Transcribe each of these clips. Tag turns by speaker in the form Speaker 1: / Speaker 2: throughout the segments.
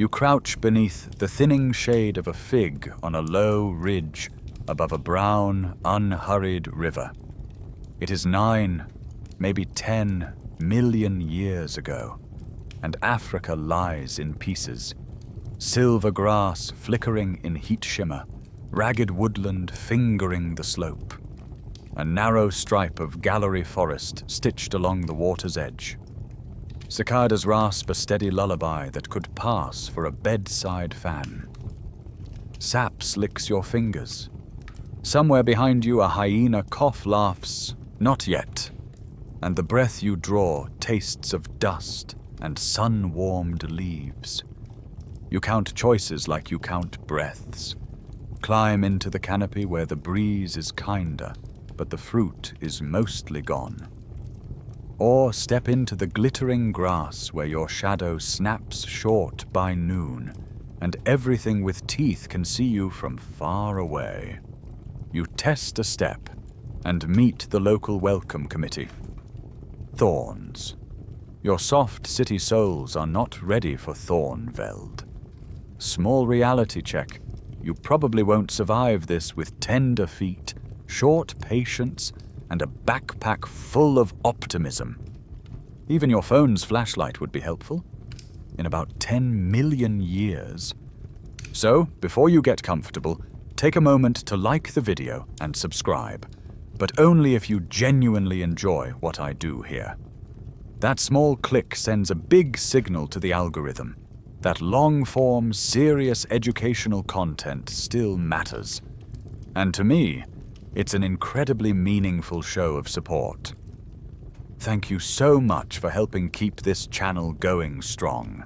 Speaker 1: You crouch beneath the thinning shade of a fig on a low ridge above a brown, unhurried river. It is 9, maybe 10 million years ago, and Africa lies in pieces. Silver grass flickering in heat shimmer, ragged woodland fingering the slope. A narrow stripe of gallery forest stitched along the water's edge. Cicadas rasp a steady lullaby that could pass for a bedside fan. Sap slicks your fingers. Somewhere behind you a hyena cough laughs, "Not yet," and the breath you draw tastes of dust and sun-warmed leaves. You count choices like you count breaths. Climb into the canopy where the breeze is kinder, but the fruit is mostly gone. Or step into the glittering grass where your shadow snaps short by noon, and everything with teeth can see you from far away. You test a step and meet the local welcome committee. Thorns. Your soft city souls are not ready for Thornveld. Small reality check. You probably won't survive this with tender feet, short patience, and a backpack full of optimism. Even your phone's flashlight would be helpful. In about 10 million years. So, before you get comfortable, take a moment to like the video and subscribe, but only if you genuinely enjoy what I do here. That small click sends a big signal to the algorithm that long-form, serious educational content still matters. And to me, it's an incredibly meaningful show of support. Thank you so much for helping keep this channel going strong.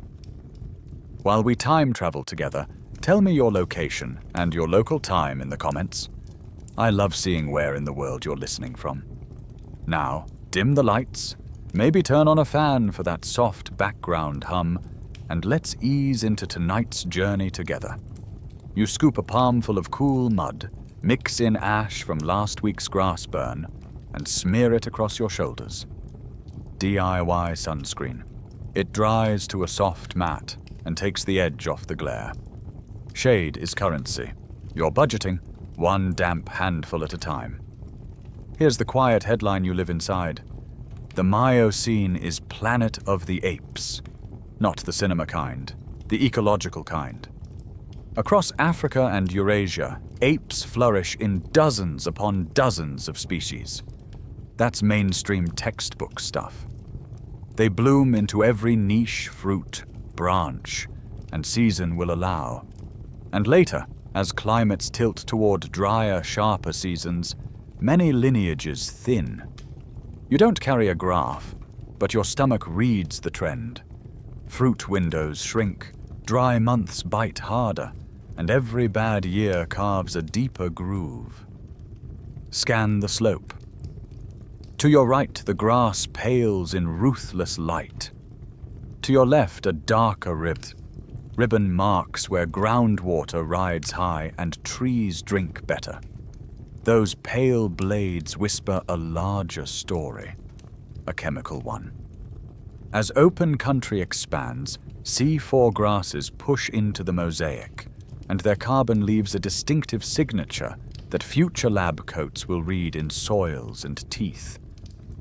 Speaker 1: While we time travel together, tell me your location and your local time in the comments. I love seeing where in the world you're listening from. Now, dim the lights, maybe turn on a fan for that soft background hum, and let's ease into tonight's journey together. You scoop a palmful of cool mud, mix in ash from last week's grass burn, and smear it across your shoulders. DIY sunscreen. It dries to a soft matte and takes the edge off the glare. Shade is currency. You're budgeting, one damp handful at a time. Here's the quiet headline you live inside. The Miocene is planet of the apes. Not the cinema kind, the ecological kind. Across Africa and Eurasia, apes flourish in dozens upon dozens of species. That's mainstream textbook stuff. They bloom into every niche, fruit, branch, and season will allow. And later, as climates tilt toward drier, sharper seasons, many lineages thin. You don't carry a graph, but your stomach reads the trend. Fruit windows shrink, dry months bite harder, and every bad year carves a deeper groove. Scan the slope. To your right, the grass pales in ruthless light. To your left, a darker ribbon marks where groundwater rides high and trees drink better. Those pale blades whisper a larger story, a chemical one. As open country expands, C4 grasses push into the mosaic, and their carbon leaves a distinctive signature that future lab coats will read in soils and teeth.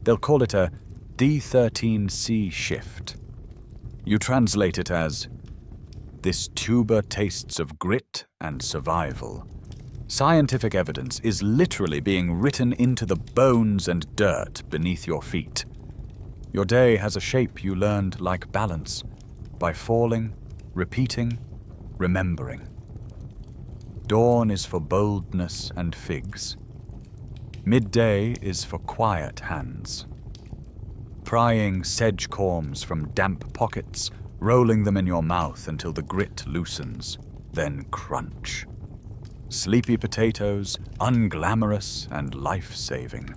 Speaker 1: They'll call it a D13C shift. You translate it as, "This tuber tastes of grit and survival." Scientific evidence is literally being written into the bones and dirt beneath your feet. Your day has a shape you learned like balance, by falling, repeating, remembering. Dawn is for boldness and figs. Midday is for quiet hands. Prying sedge corms from damp pockets, rolling them in your mouth until the grit loosens, then crunch. Sleepy potatoes, unglamorous and life-saving.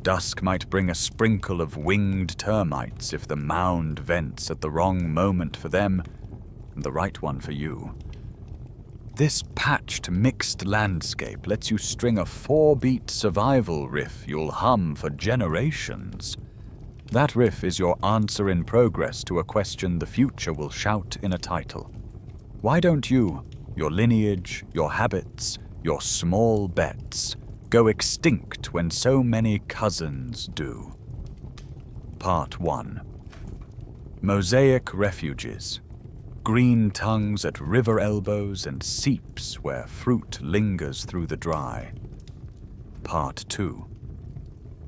Speaker 1: Dusk might bring a sprinkle of winged termites if the mound vents at the wrong moment for them and the right one for you. This patched, mixed landscape lets you string a 4-beat survival riff you'll hum for generations. That riff is your answer in progress to a question the future will shout in a title. Why don't you, your lineage, your habits, your small bets, go extinct when so many cousins do? Part 1. Mosaic refuges. Green tongues at river elbows and seeps where fruit lingers through the dry. Part 2.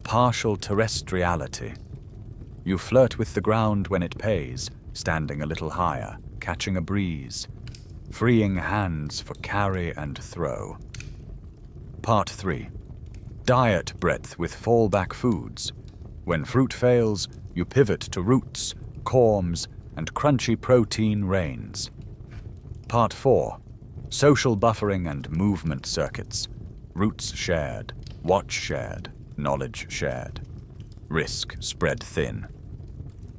Speaker 1: Partial terrestriality. You flirt with the ground when it pays, standing a little higher, catching a breeze, freeing hands for carry and throw. Part 3. Diet breadth with fallback foods. When fruit fails, you pivot to roots, corms, and crunchy protein reigns. Part 4. Social buffering and movement circuits. Roots shared, watch shared, knowledge shared. Risk spread thin.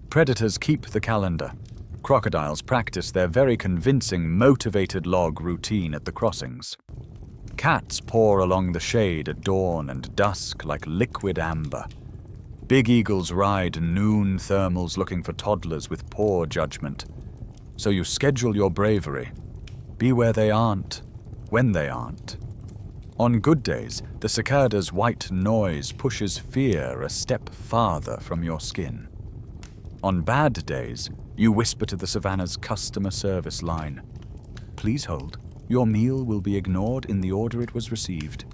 Speaker 1: Predators keep the calendar. Crocodiles practice their very convincing motivated log routine at the crossings. Cats pour along the shade at dawn and dusk like liquid amber. Big eagles ride noon thermals looking for toddlers with poor judgment. So you schedule your bravery. Be where they aren't, when they aren't. On good days, the cicada's white noise pushes fear a step farther from your skin. On bad days, you whisper to the savannah's customer service line. Please hold. Your meal will be ignored in the order it was received.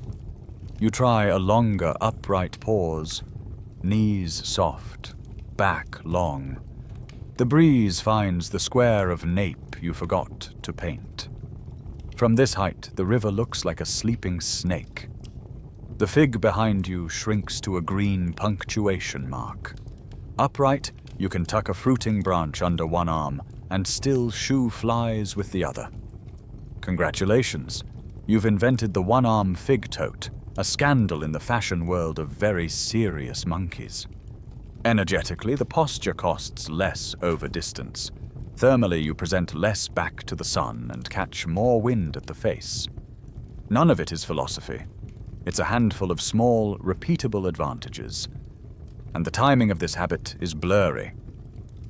Speaker 1: You try a longer, upright pause. Knees soft, back long. The breeze finds the square of nape you forgot to paint. From this height, the river looks like a sleeping snake. The fig behind you shrinks to a green punctuation mark. Upright, you can tuck a fruiting branch under one arm and still shoo flies with the other. Congratulations, you've invented the one-arm fig tote, a scandal in the fashion world of very serious monkeys. Energetically, the posture costs less over distance. Thermally, you present less back to the sun and catch more wind at the face. None of it is philosophy. It's a handful of small, repeatable advantages. And the timing of this habit is blurry.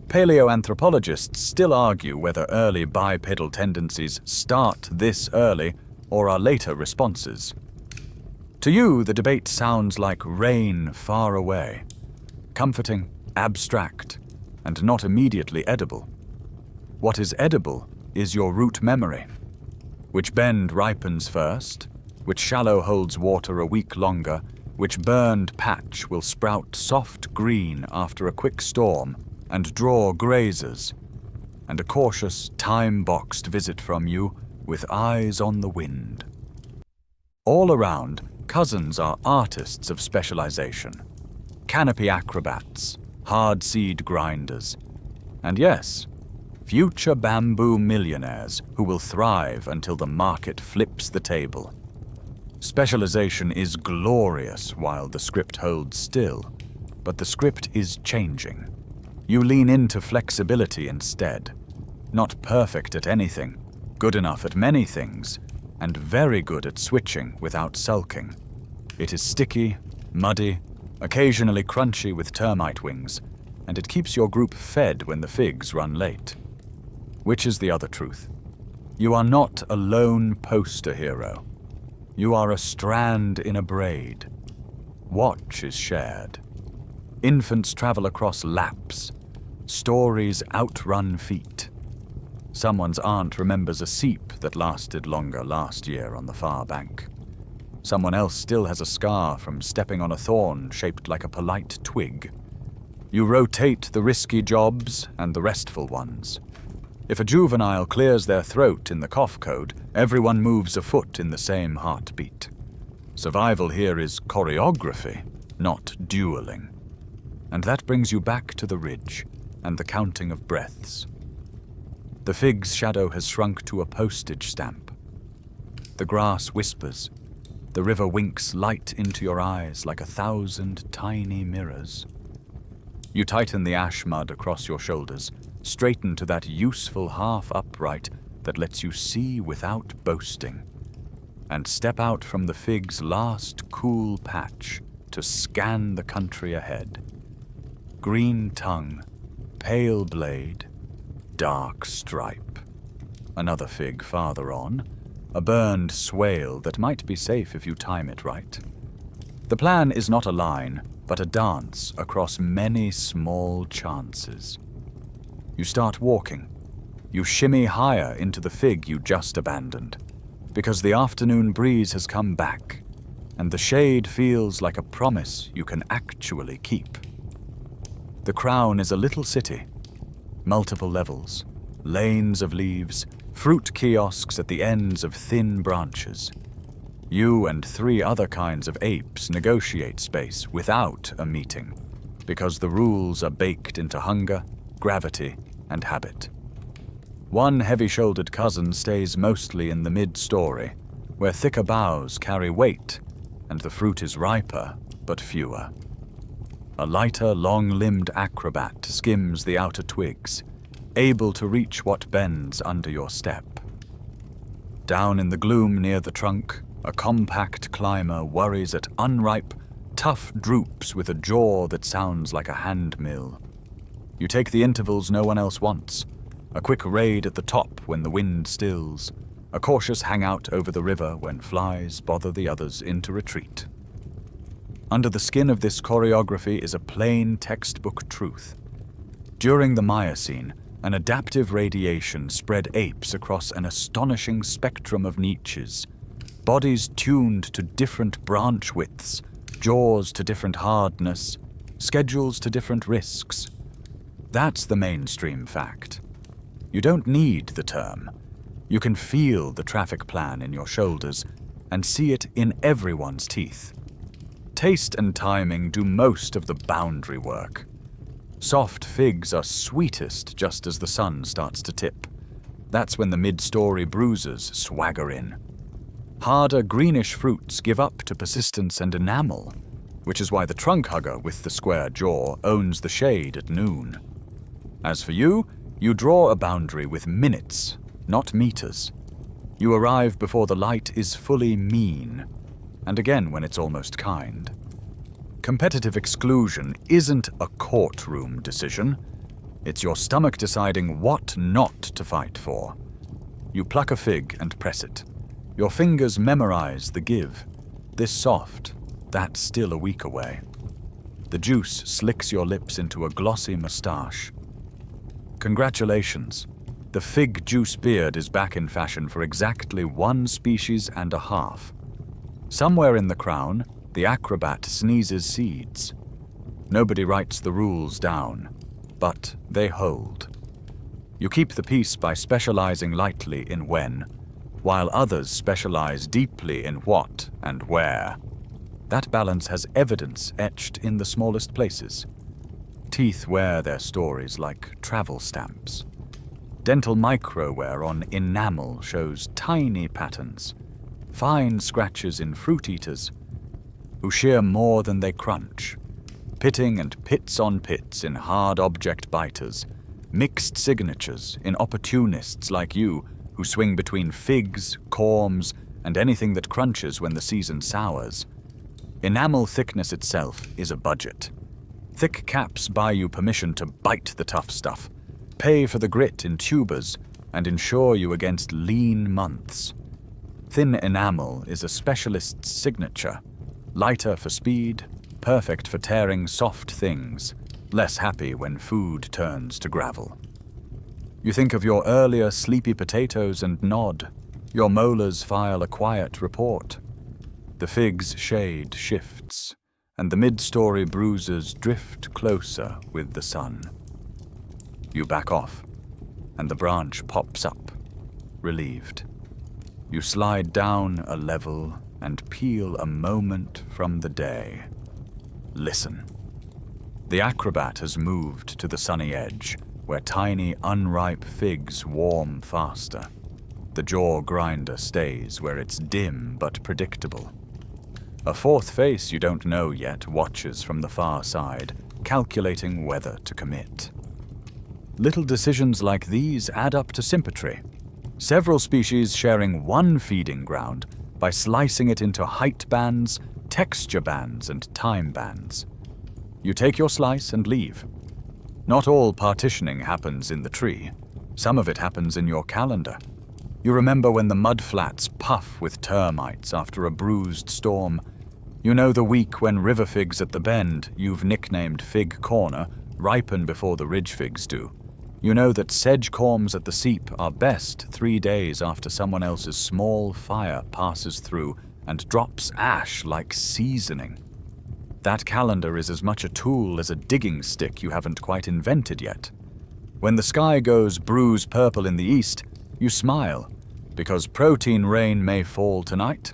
Speaker 1: Paleoanthropologists still argue whether early bipedal tendencies start this early or are later responses. To you, the debate sounds like rain far away, comforting, abstract, and not immediately edible. What is edible is your root memory. Which bend ripens first, which shallow holds water a week longer, which burned patch will sprout soft green after a quick storm and draw grazers, and a cautious, time-boxed visit from you with eyes on the wind. All around, cousins are artists of specialization, canopy acrobats, hard seed grinders, and yes, future bamboo millionaires who will thrive until the market flips the table. Specialization is glorious while the script holds still, but the script is changing. You lean into flexibility instead. Not perfect at anything, good enough at many things, and very good at switching without sulking. It is sticky, muddy, occasionally crunchy with termite wings, and it keeps your group fed when the figs run late. Which is the other truth? You are not a lone poster hero. You are a strand in a braid. Watch is shared. Infants travel across laps. Stories outrun feet. Someone's aunt remembers a seep that lasted longer last year on the far bank. Someone else still has a scar from stepping on a thorn shaped like a polite twig. You rotate the risky jobs and the restful ones. If a juvenile clears their throat in the cough code, everyone moves a foot in the same heartbeat. Survival here is choreography, not dueling. And that brings you back to the ridge and the counting of breaths. The fig's shadow has shrunk to a postage stamp. The grass whispers. The river winks light into your eyes like 1,000 tiny mirrors. You tighten the ash mud across your shoulders, straighten to that useful half upright that lets you see without boasting, and step out from the fig's last cool patch to scan the country ahead. Green tongue, pale blade, dark stripe. another fig farther on, a burned swale that might be safe if you time it right. The plan is not a line, but a dance across many small chances. You start walking. You shimmy higher into the fig you just abandoned, because the afternoon breeze has come back, and the shade feels like a promise you can actually keep. The crown is a little city, multiple levels, lanes of leaves, fruit kiosks at the ends of thin branches. You and 3 other kinds of apes negotiate space without a meeting, because the rules are baked into hunger, gravity, and habit. One heavy-shouldered cousin stays mostly in the mid-story, where thicker boughs carry weight, and the fruit is riper, but fewer. A lighter, long-limbed acrobat skims the outer twigs, able to reach what bends under your step. Down in the gloom near the trunk, a compact climber worries at unripe, tough droops with a jaw that sounds like a hand mill. You take the intervals no one else wants, a quick raid at the top when the wind stills, a cautious hangout over the river when flies bother the others into retreat. Under the skin of this choreography is a plain textbook truth. During the Miocene, an adaptive radiation spread apes across an astonishing spectrum of niches, bodies tuned to different branch widths, jaws to different hardness, schedules to different risks. That's the mainstream fact. You don't need the term. You can feel the traffic plan in your shoulders and see it in everyone's teeth. Taste and timing do most of the boundary work. Soft figs are sweetest just as the sun starts to tip. That's when the mid-story bruisers swagger in. Harder, greenish fruits give up to persistence and enamel, which is why the trunk hugger with the square jaw owns the shade at noon. As for you, you draw a boundary with minutes, not meters. You arrive before the light is fully mean, and again when it's almost kind. Competitive exclusion isn't a courtroom decision. It's your stomach deciding what not to fight for. You pluck a fig and press it. Your fingers memorize the give. This soft, that still a week away. The juice slicks your lips into a glossy moustache. Congratulations. The fig juice beard is back in fashion for exactly 1 species and a half. Somewhere in the crown, the acrobat sneezes seeds. Nobody writes the rules down, but they hold. You keep the peace by specializing lightly in when, while others specialize deeply in what and where. That balance has evidence etched in the smallest places. Teeth wear their stories like travel stamps. Dental microwear on enamel shows tiny patterns, fine scratches in fruit eaters, who shear more than they crunch, pitting and pits on pits in hard object biters, mixed signatures in opportunists like you who swing between figs, corms, and anything that crunches when the season sours. Enamel thickness itself is a budget. Thick caps buy you permission to bite the tough stuff, pay for the grit in tubers, and insure you against lean months. Thin enamel is a specialist's signature, lighter for speed, perfect for tearing soft things, less happy when food turns to gravel. You think of your earlier sleepy potatoes and nod. Your molars file a quiet report. The fig's shade shifts, and the mid-story bruisers drift closer with the sun. You back off, and the branch pops up, relieved. You slide down a level and peel a moment from the day. Listen. The acrobat has moved to the sunny edge, where tiny, unripe figs warm faster. The jaw grinder stays where it's dim but predictable. A fourth face you don't know yet watches from the far side, calculating whether to commit. Little decisions like these add up to symmetry. Several species sharing one feeding ground by slicing it into height bands, texture bands, and time bands. You take your slice and leave. Not all partitioning happens in the tree. Some of it happens in your calendar. You remember when the mudflats puff with termites after a bruised storm. You know the week when river figs at the bend, you've nicknamed Fig Corner, ripen before the ridge figs do. You know that sedge corms at the seep are best 3 days after someone else's small fire passes through and drops ash like seasoning. That calendar is as much a tool as a digging stick you haven't quite invented yet. When the sky goes bruise purple in the east, you smile, because protein rain may fall tonight.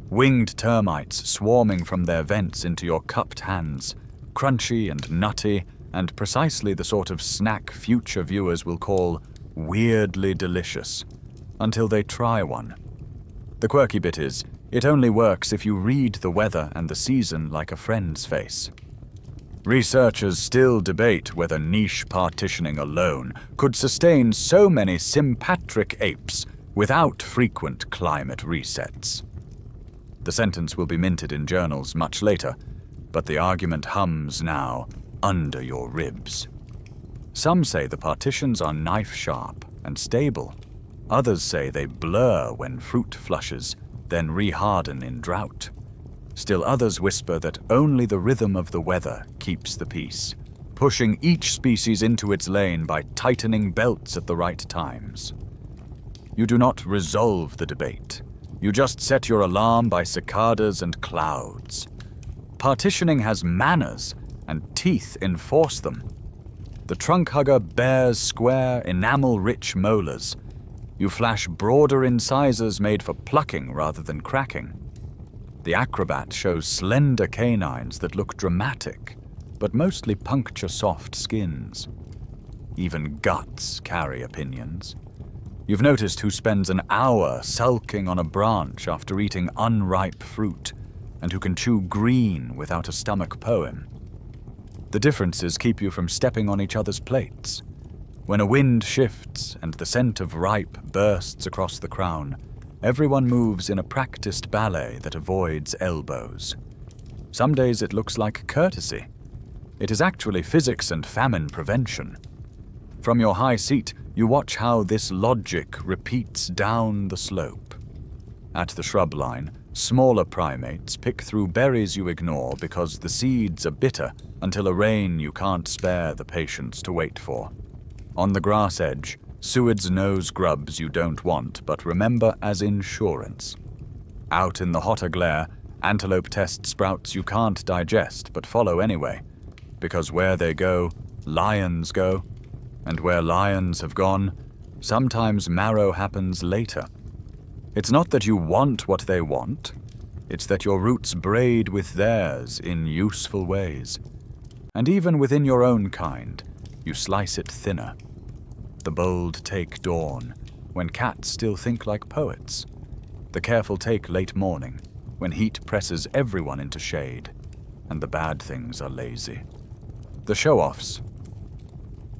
Speaker 1: Winged termites swarming from their vents into your cupped hands, crunchy and nutty, and precisely the sort of snack future viewers will call weirdly delicious, until they try one. The quirky bit is, it only works if you read the weather and the season like a friend's face. Researchers still debate whether niche partitioning alone could sustain so many sympatric apes without frequent climate resets. The sentence will be minted in journals much later, but the argument hums now under your ribs. Some say the partitions are knife-sharp and stable. Others say they blur when fruit flushes, then reharden in drought. Still others whisper that only the rhythm of the weather keeps the peace, pushing each species into its lane by tightening belts at the right times. You do not resolve the debate. You just set your alarm by cicadas and clouds. Partitioning has manners, and teeth enforce them. The trunk hugger bears square, enamel-rich molars. You flash broader incisors made for plucking rather than cracking. The acrobat shows slender canines that look dramatic, but mostly puncture soft skins. Even guts carry opinions. You've noticed who spends an hour sulking on a branch after eating unripe fruit, and who can chew green without a stomach poem. The differences keep you from stepping on each other's plates. When a wind shifts and the scent of ripe bursts across the crown, everyone moves in a practiced ballet that avoids elbows. Some days it looks like courtesy. It is actually physics and famine prevention. From your high seat, you watch how this logic repeats down the slope. At the shrub line, smaller primates pick through berries you ignore because the seeds are bitter until a rain you can't spare the patience to wait for. On the grass edge, suids nose grubs you don't want but remember as insurance. Out in the hotter glare, antelope test sprouts you can't digest but follow anyway, because where they go, lions go, and where lions have gone, sometimes marrow happens later. It's not that you want what they want, it's that your roots braid with theirs in useful ways. And even within your own kind, you slice it thinner. The bold take dawn, when cats still think like poets. The careful take late morning, when heat presses everyone into shade, and the bad things are lazy. The show-offs,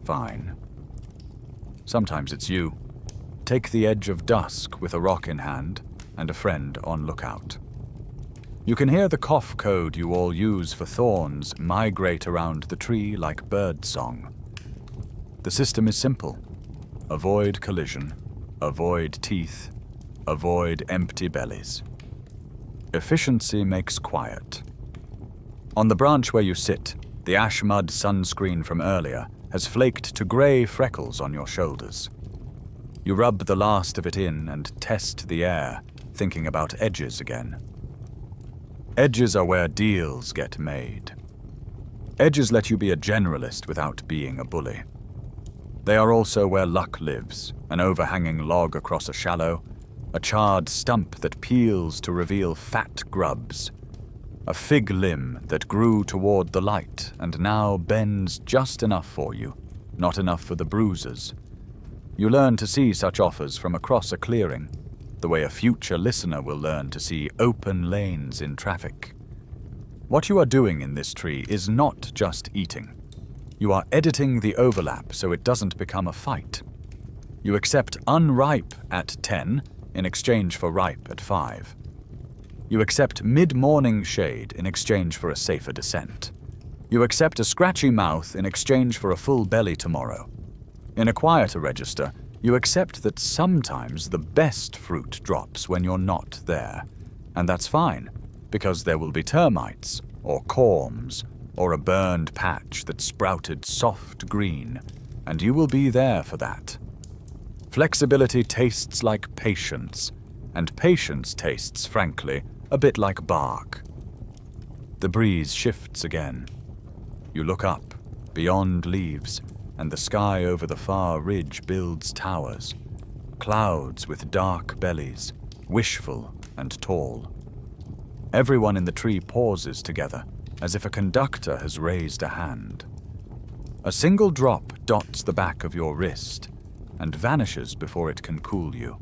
Speaker 1: fine. Sometimes it's you. Take the edge of dusk with a rock in hand and a friend on lookout. You can hear the cough code you all use for thorns migrate around the tree like bird song. The system is simple. Avoid collision, avoid teeth, avoid empty bellies. Efficiency makes quiet. On the branch where you sit, the ash mud sunscreen from earlier has flaked to grey freckles on your shoulders. You rub the last of it in and test the air, thinking about edges again. Edges are where deals get made. Edges let you be a generalist without being a bully. They are also where luck lives, an overhanging log across a shallow, a charred stump that peels to reveal fat grubs, a fig limb that grew toward the light and now bends just enough for you, not enough for the bruisers. You learn to see such offers from across a clearing, the way a future listener will learn to see open lanes in traffic. What you are doing in this tree is not just eating. You are editing the overlap so it doesn't become a fight. You accept unripe at 10 in exchange for ripe at 5. You accept mid-morning shade in exchange for a safer descent. You accept a scratchy mouth in exchange for a full belly tomorrow. In a quieter register, You accept that sometimes the best fruit drops when you're not there, and that's fine, because there will be termites, or corms, or a burned patch that sprouted soft green, and you will be there for that. Flexibility tastes like patience, and patience tastes, frankly, a bit like bark. The breeze shifts again. You look up, beyond leaves, and the sky over the far ridge builds towers, clouds with dark bellies, wishful and tall. Everyone in the tree pauses together, as if a conductor has raised a hand. A single drop dots the back of your wrist and vanishes before it can cool you.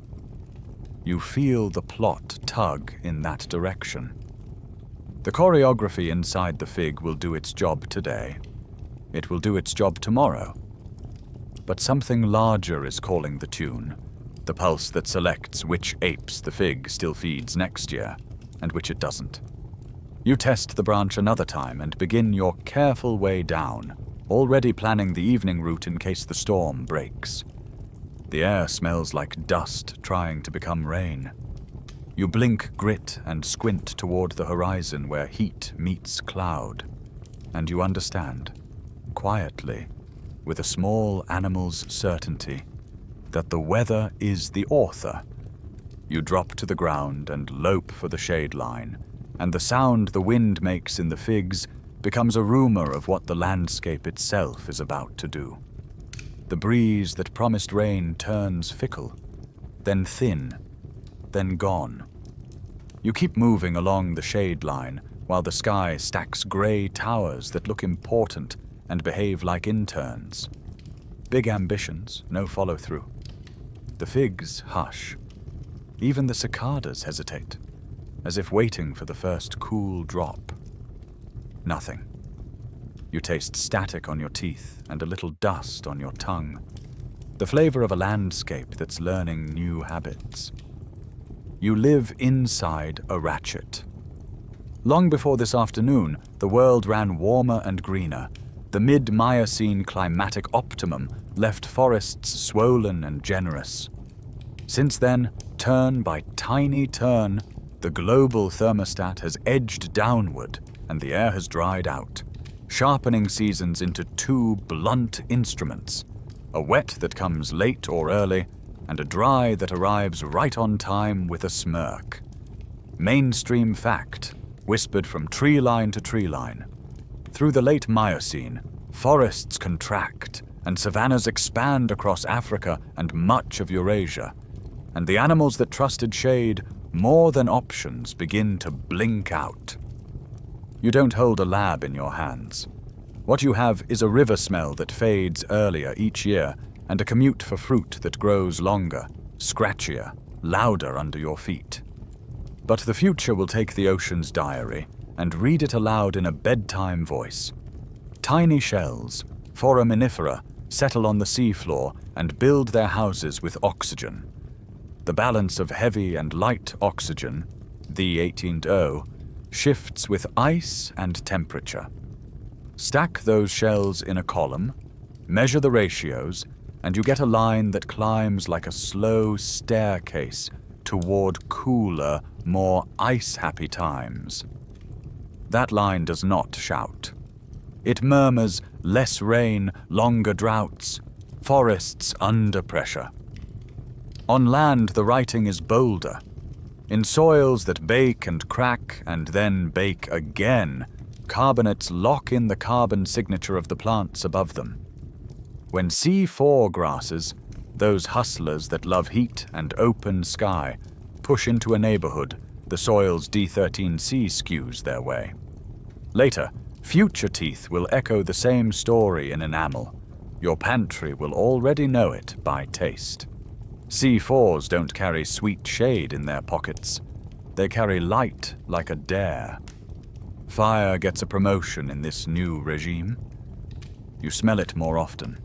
Speaker 1: You feel the plot tug in that direction. The choreography inside the fig will do its job today. It will do its job tomorrow. But something larger is calling the tune, the pulse that selects which apes the fig still feeds next year, and which it doesn't. You test the branch another time and begin your careful way down, already planning the evening route in case the storm breaks. The air smells like dust trying to become rain. You blink grit and squint toward the horizon where heat meets cloud, and you understand, quietly, with a small animal's certainty, that the weather is the author. You drop to the ground and lope for the shade line, and the sound the wind makes in the figs becomes a rumor of what the landscape itself is about to do. The breeze that promised rain turns fickle, then thin, then gone. You keep moving along the shade line while the sky stacks gray towers that look important and behave like interns. Big ambitions, no follow-through. The figs hush. Even the cicadas hesitate, as if waiting for the first cool drop. Nothing. You taste static on your teeth and a little dust on your tongue. The flavor of a landscape that's learning new habits. You live inside a ratchet. Long before this afternoon, the world ran warmer and greener. The mid-Miocene climatic optimum left forests swollen and generous. Since then, turn by tiny turn, the global thermostat has edged downward and the air has dried out, sharpening seasons into two blunt instruments, a wet that comes late or early, and a dry that arrives right on time with a smirk. Mainstream fact, whispered from tree line to tree line. Through the late Miocene, forests contract and savannas expand across Africa and much of Eurasia, and the animals that trusted shade more than options begin to blink out. You don't hold a lab in your hands. What you have is a river smell that fades earlier each year and a commute for fruit that grows longer, scratchier, louder under your feet. But the future will take the ocean's diary and read it aloud in a bedtime voice. Tiny shells, foraminifera, settle on the seafloor and build their houses with oxygen. The balance of heavy and light oxygen, the 18O, shifts with ice and temperature. Stack those shells in a column, measure the ratios, and you get a line that climbs like a slow staircase toward cooler, more ice-happy times. That line does not shout. It murmurs less rain, longer droughts, forests under pressure. On land, the writing is bolder. In soils that bake and crack and then bake again, carbonates lock in the carbon signature of the plants above them. When C4 grasses, those hustlers that love heat and open sky, push into a neighborhood, the soil's D13C skews their way. Later, future teeth will echo the same story in enamel. Your pantry will already know it by taste. C4s don't carry sweet shade in their pockets. They carry light like a dare. Fire gets a promotion in this new regime. You smell it more often.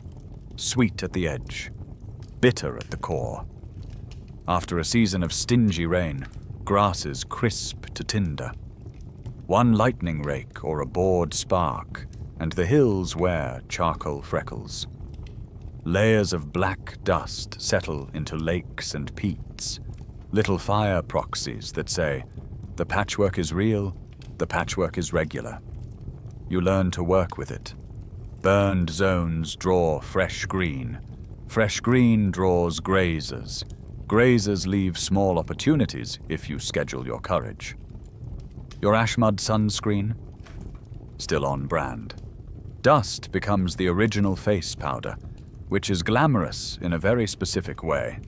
Speaker 1: Sweet at the edge, bitter at the core. After a season of stingy rain, grasses crisp to tinder. One lightning rake or a bored spark, and the hills wear charcoal freckles. layers of black dust settle into lakes and peats, little fire proxies that say, the patchwork is real, the patchwork is regular. You learn to work with it. Burned zones draw fresh green. Fresh green draws grazers. Grazers leave small opportunities if you schedule your courage. Your Ashmud sunscreen? Still on brand. Dust becomes the original face powder, which is glamorous in a very specific way.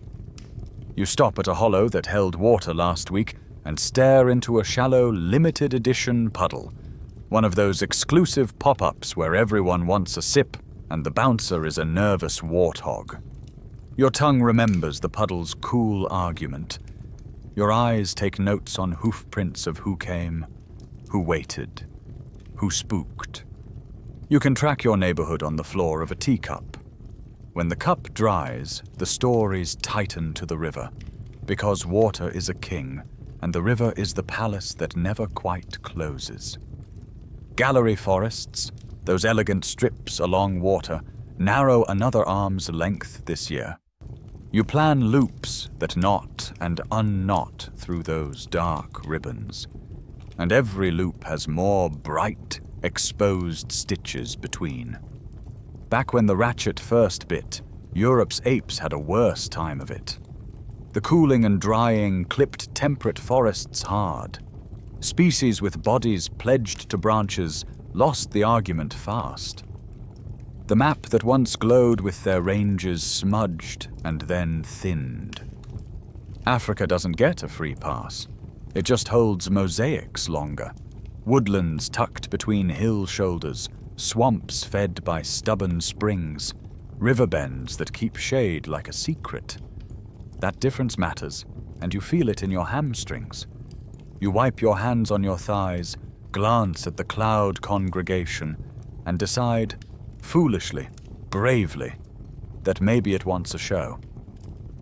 Speaker 1: You stop at a hollow that held water last week and stare into a shallow limited edition puddle, one of those exclusive pop-ups where everyone wants a sip and the bouncer is a nervous warthog. Your tongue remembers the puddle's cool argument. Your eyes take notes on hoofprints of who came, who waited, who spooked. You can track your neighborhood on the floor of a teacup. When the cup dries, the stories tighten to the river, because water is a king, and the river is the palace that never quite closes. Gallery forests, those elegant strips along water, narrow another arm's length this year. You plan loops that knot and unknot through those dark ribbons, and every loop has more bright, exposed stitches between. Back when the ratchet first bit, Europe's apes had a worse time of it. The cooling and drying clipped temperate forests hard. Species with bodies pledged to branches lost the argument fast. The map that once glowed with their ranges smudged and then thinned. Africa doesn't get a free pass. It just holds mosaics longer. Woodlands tucked between hill shoulders, swamps fed by stubborn springs, river bends that keep shade like a secret. That difference matters, and you feel it in your hamstrings. You wipe your hands on your thighs, glance at the cloud congregation, and decide, foolishly, bravely, that maybe it wants a show.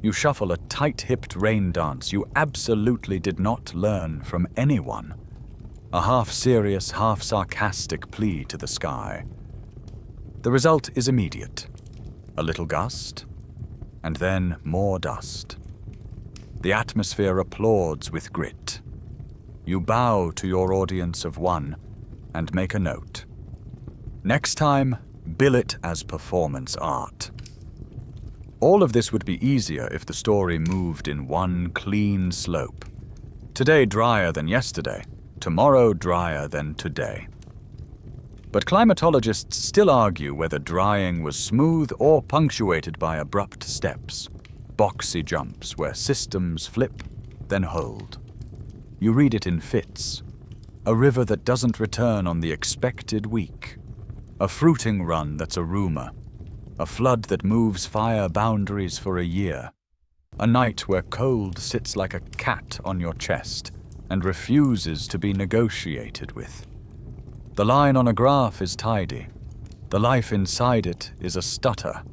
Speaker 1: You shuffle a tight-hipped rain dance you absolutely did not learn from anyone. A half-serious, half-sarcastic plea to the sky. The result is immediate. A little gust, and then more dust. The atmosphere applauds with grit. You bow to your audience of one and make a note. Next time, bill it as performance art. All of this would be easier if the story moved in one clean slope. Today drier than yesterday, tomorrow drier than today. But climatologists still argue whether drying was smooth or punctuated by abrupt steps, boxy jumps where systems flip, then hold. You read it in fits. A river that doesn't return on the expected week. A fruiting run that's a rumor. A flood that moves fire boundaries for a year. A night where cold sits like a cat on your chest and refuses to be negotiated with. The line on a graph is tidy. The life inside it is a stutter.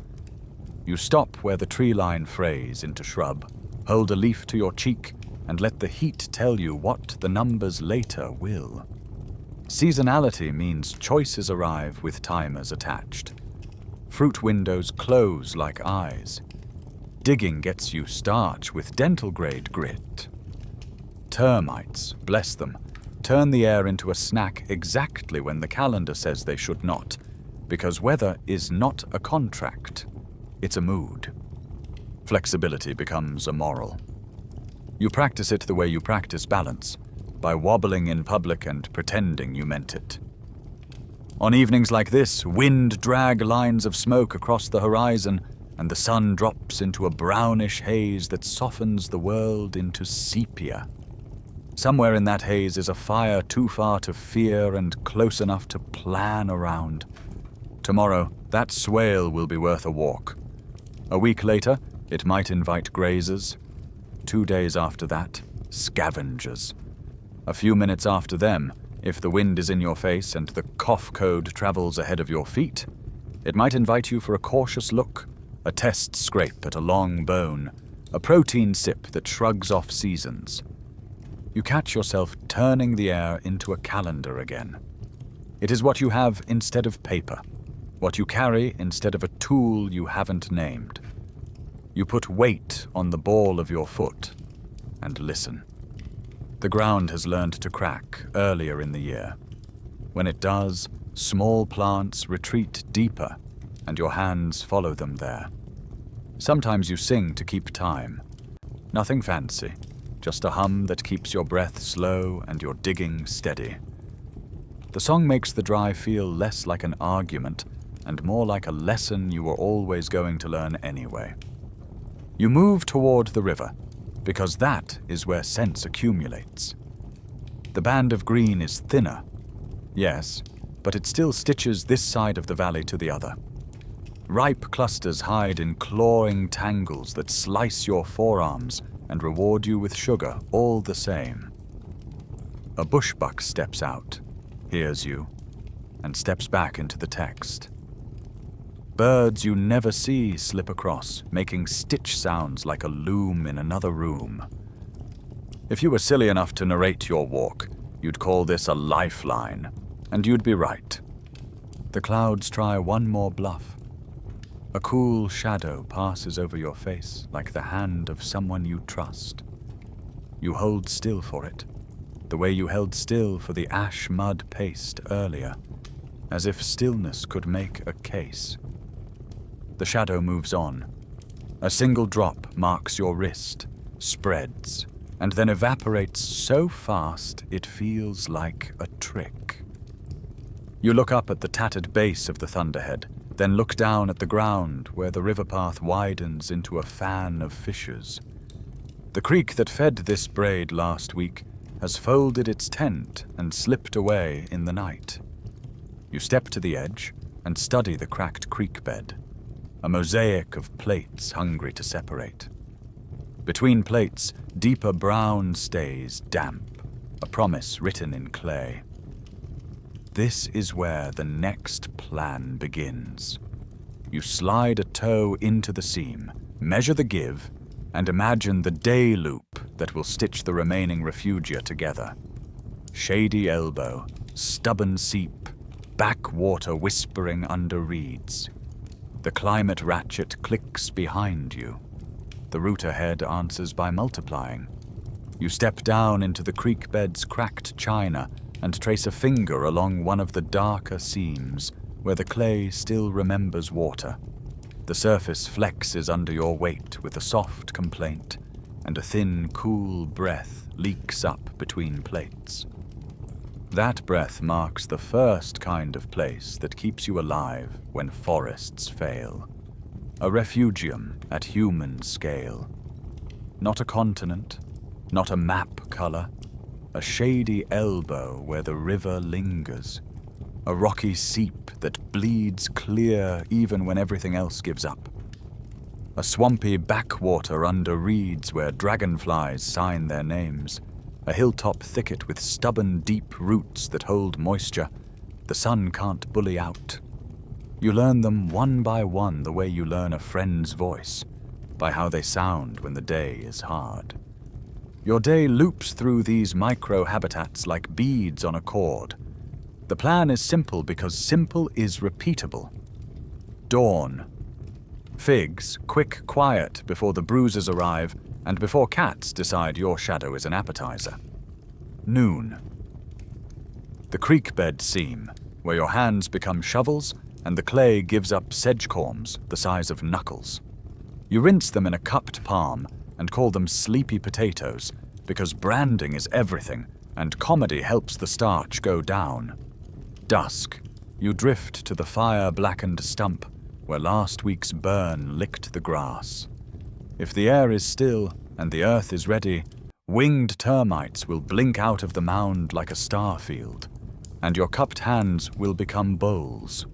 Speaker 1: You stop where the tree line frays into shrub, hold a leaf to your cheek, and let the heat tell you what the numbers later will. Seasonality means choices arrive with timers attached. Fruit windows close like eyes. Digging gets you starch with dental-grade grit. Termites, bless them, turn the air into a snack exactly when the calendar says they should not, because weather is not a contract, it's a mood. Flexibility becomes a moral. You practice it the way you practice balance, by wobbling in public and pretending you meant it. On evenings like this, wind drag lines of smoke across the horizon, and the sun drops into a brownish haze that softens the world into sepia. Somewhere in that haze is a fire too far to fear and close enough to plan around. Tomorrow, that swale will be worth a walk. A week later, it might invite grazers. 2 days after that, scavengers. A few minutes after them, if the wind is in your face and the cough code travels ahead of your feet, it might invite you for a cautious look, a test scrape at a long bone, a protein sip that shrugs off seasons. You catch yourself turning the air into a calendar again. It is what you have instead of paper. what you carry instead of a tool you haven't named. You put weight on the ball of your foot and listen. The ground has learned to crack earlier in the year. When it does, small plants retreat deeper, and your hands follow them there. Sometimes you sing to keep time. Nothing fancy, just a hum that keeps your breath slow and your digging steady. The song makes the drive feel less like an argument and more like a lesson you were always going to learn anyway. You move toward the river, because that is where sense accumulates. The band of green is thinner, yes, but it still stitches this side of the valley to the other. Ripe clusters hide in clawing tangles that slice your forearms and reward you with sugar all the same. A bushbuck steps out, hears you, and steps back into the text. Birds you never see slip across, making stitch sounds like a loom in another room. If you were silly enough to narrate your walk, you'd call this a lifeline, and you'd be right. The clouds try one more bluff. A cool shadow passes over your face like the hand of someone you trust. You hold still for it, the way you held still for the ash mud paste earlier, as if stillness could make a case. The shadow moves on. A single drop marks your wrist, spreads, and then evaporates so fast it feels like a trick. You look up at the tattered base of the thunderhead, then look down at the ground where the river path widens into a fan of fissures. The creek that fed this braid last week has folded its tent and slipped away in the night. You step to the edge and study the cracked creek bed, a mosaic of plates hungry to separate. Between plates, deeper brown stays damp, a promise written in clay. This is where the next plan begins. You slide a toe into the seam, measure the give, and imagine the day loop that will stitch the remaining Refugia together. Shady elbow, stubborn seep, backwater whispering under reeds. The climate ratchet clicks behind you. The root ahead answers by multiplying. You step down into the creek bed's cracked china and trace a finger along one of the darker seams where the clay still remembers water. The surface flexes under your weight with a soft complaint, and a thin, cool breath leaks up between plates. That breath marks the first kind of place that keeps you alive when forests fail. A refugium at human scale. Not a continent, not a map color, a shady elbow where the river lingers. A rocky seep that bleeds clear even when everything else gives up. A swampy backwater under reeds where dragonflies sign their names. A hilltop thicket with stubborn deep roots that hold moisture the sun can't bully out. You learn them one by one the way you learn a friend's voice, by how they sound when the day is hard. Your day loops through these micro-habitats like beads on a cord. The plan is simple because simple is repeatable. Dawn. Figs, quick, quiet before the bruisers arrive and before cats decide your shadow is an appetizer. Noon. The creek bed seam, where your hands become shovels and the clay gives up sedge corms the size of knuckles. You rinse them in a cupped palm and call them sleepy potatoes because branding is everything and comedy helps the starch go down. Dusk. You drift to the fire-blackened stump where last week's burn licked the grass. If the air is still and the earth is ready, winged termites will blink out of the mound like a star field, and your cupped hands will become bowls.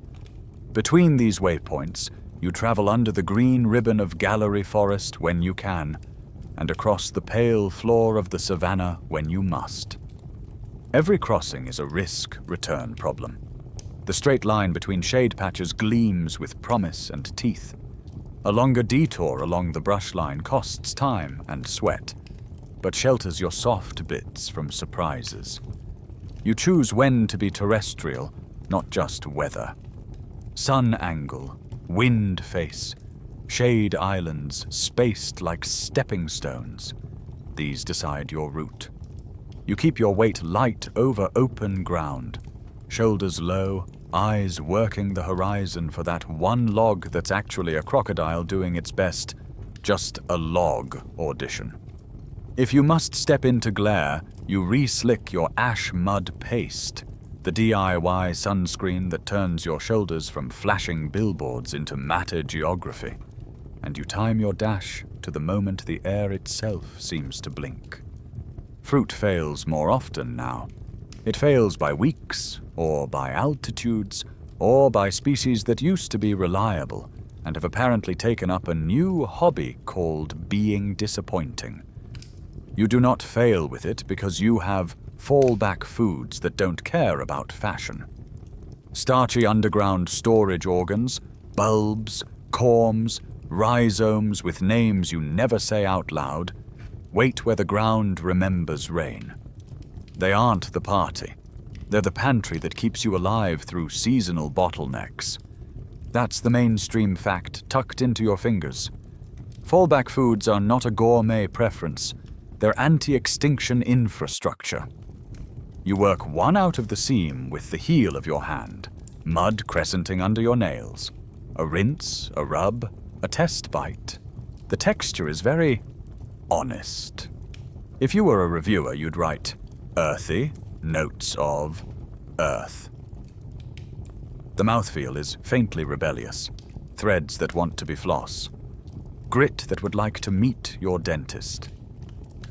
Speaker 1: Between these waypoints, you travel under the green ribbon of gallery forest when you can, and across the pale floor of the savannah when you must. Every crossing is a risk-return problem. The straight line between shade patches gleams with promise and teeth. A longer detour along the brush line costs time and sweat, but shelters your soft bits from surprises. You choose when to be terrestrial, not just weather. sun angle, wind face, shade islands spaced like stepping stones. These decide your route. You keep your weight light over open ground, shoulders low, eyes working the horizon for that one log that's actually a crocodile doing its best, just a log audition. If you must step into glare, you re-slick your ash mud paste, the DIY sunscreen that turns your shoulders from flashing billboards into matter geography, and you time your dash to the moment the air itself seems to blink. Fruit fails more often now. It fails by weeks, or by altitudes, or by species that used to be reliable and have apparently taken up a new hobby called being disappointing. You do not fail with it because you have fallback foods that don't care about fashion. Starchy underground storage organs, bulbs, corms, rhizomes with names you never say out loud, wait where the ground remembers rain. They aren't the party. They're the pantry that keeps you alive through seasonal bottlenecks. That's the mainstream fact tucked into your fingers. Fallback foods are not a gourmet preference. They're anti-extinction infrastructure. You work one out of the seam with the heel of your hand, mud crescenting under your nails. A rinse, a rub, a test bite. The texture is very honest. If you were a reviewer, you'd write, earthy, notes of earth. The mouthfeel is faintly rebellious, threads that want to be floss, grit that would like to meet your dentist.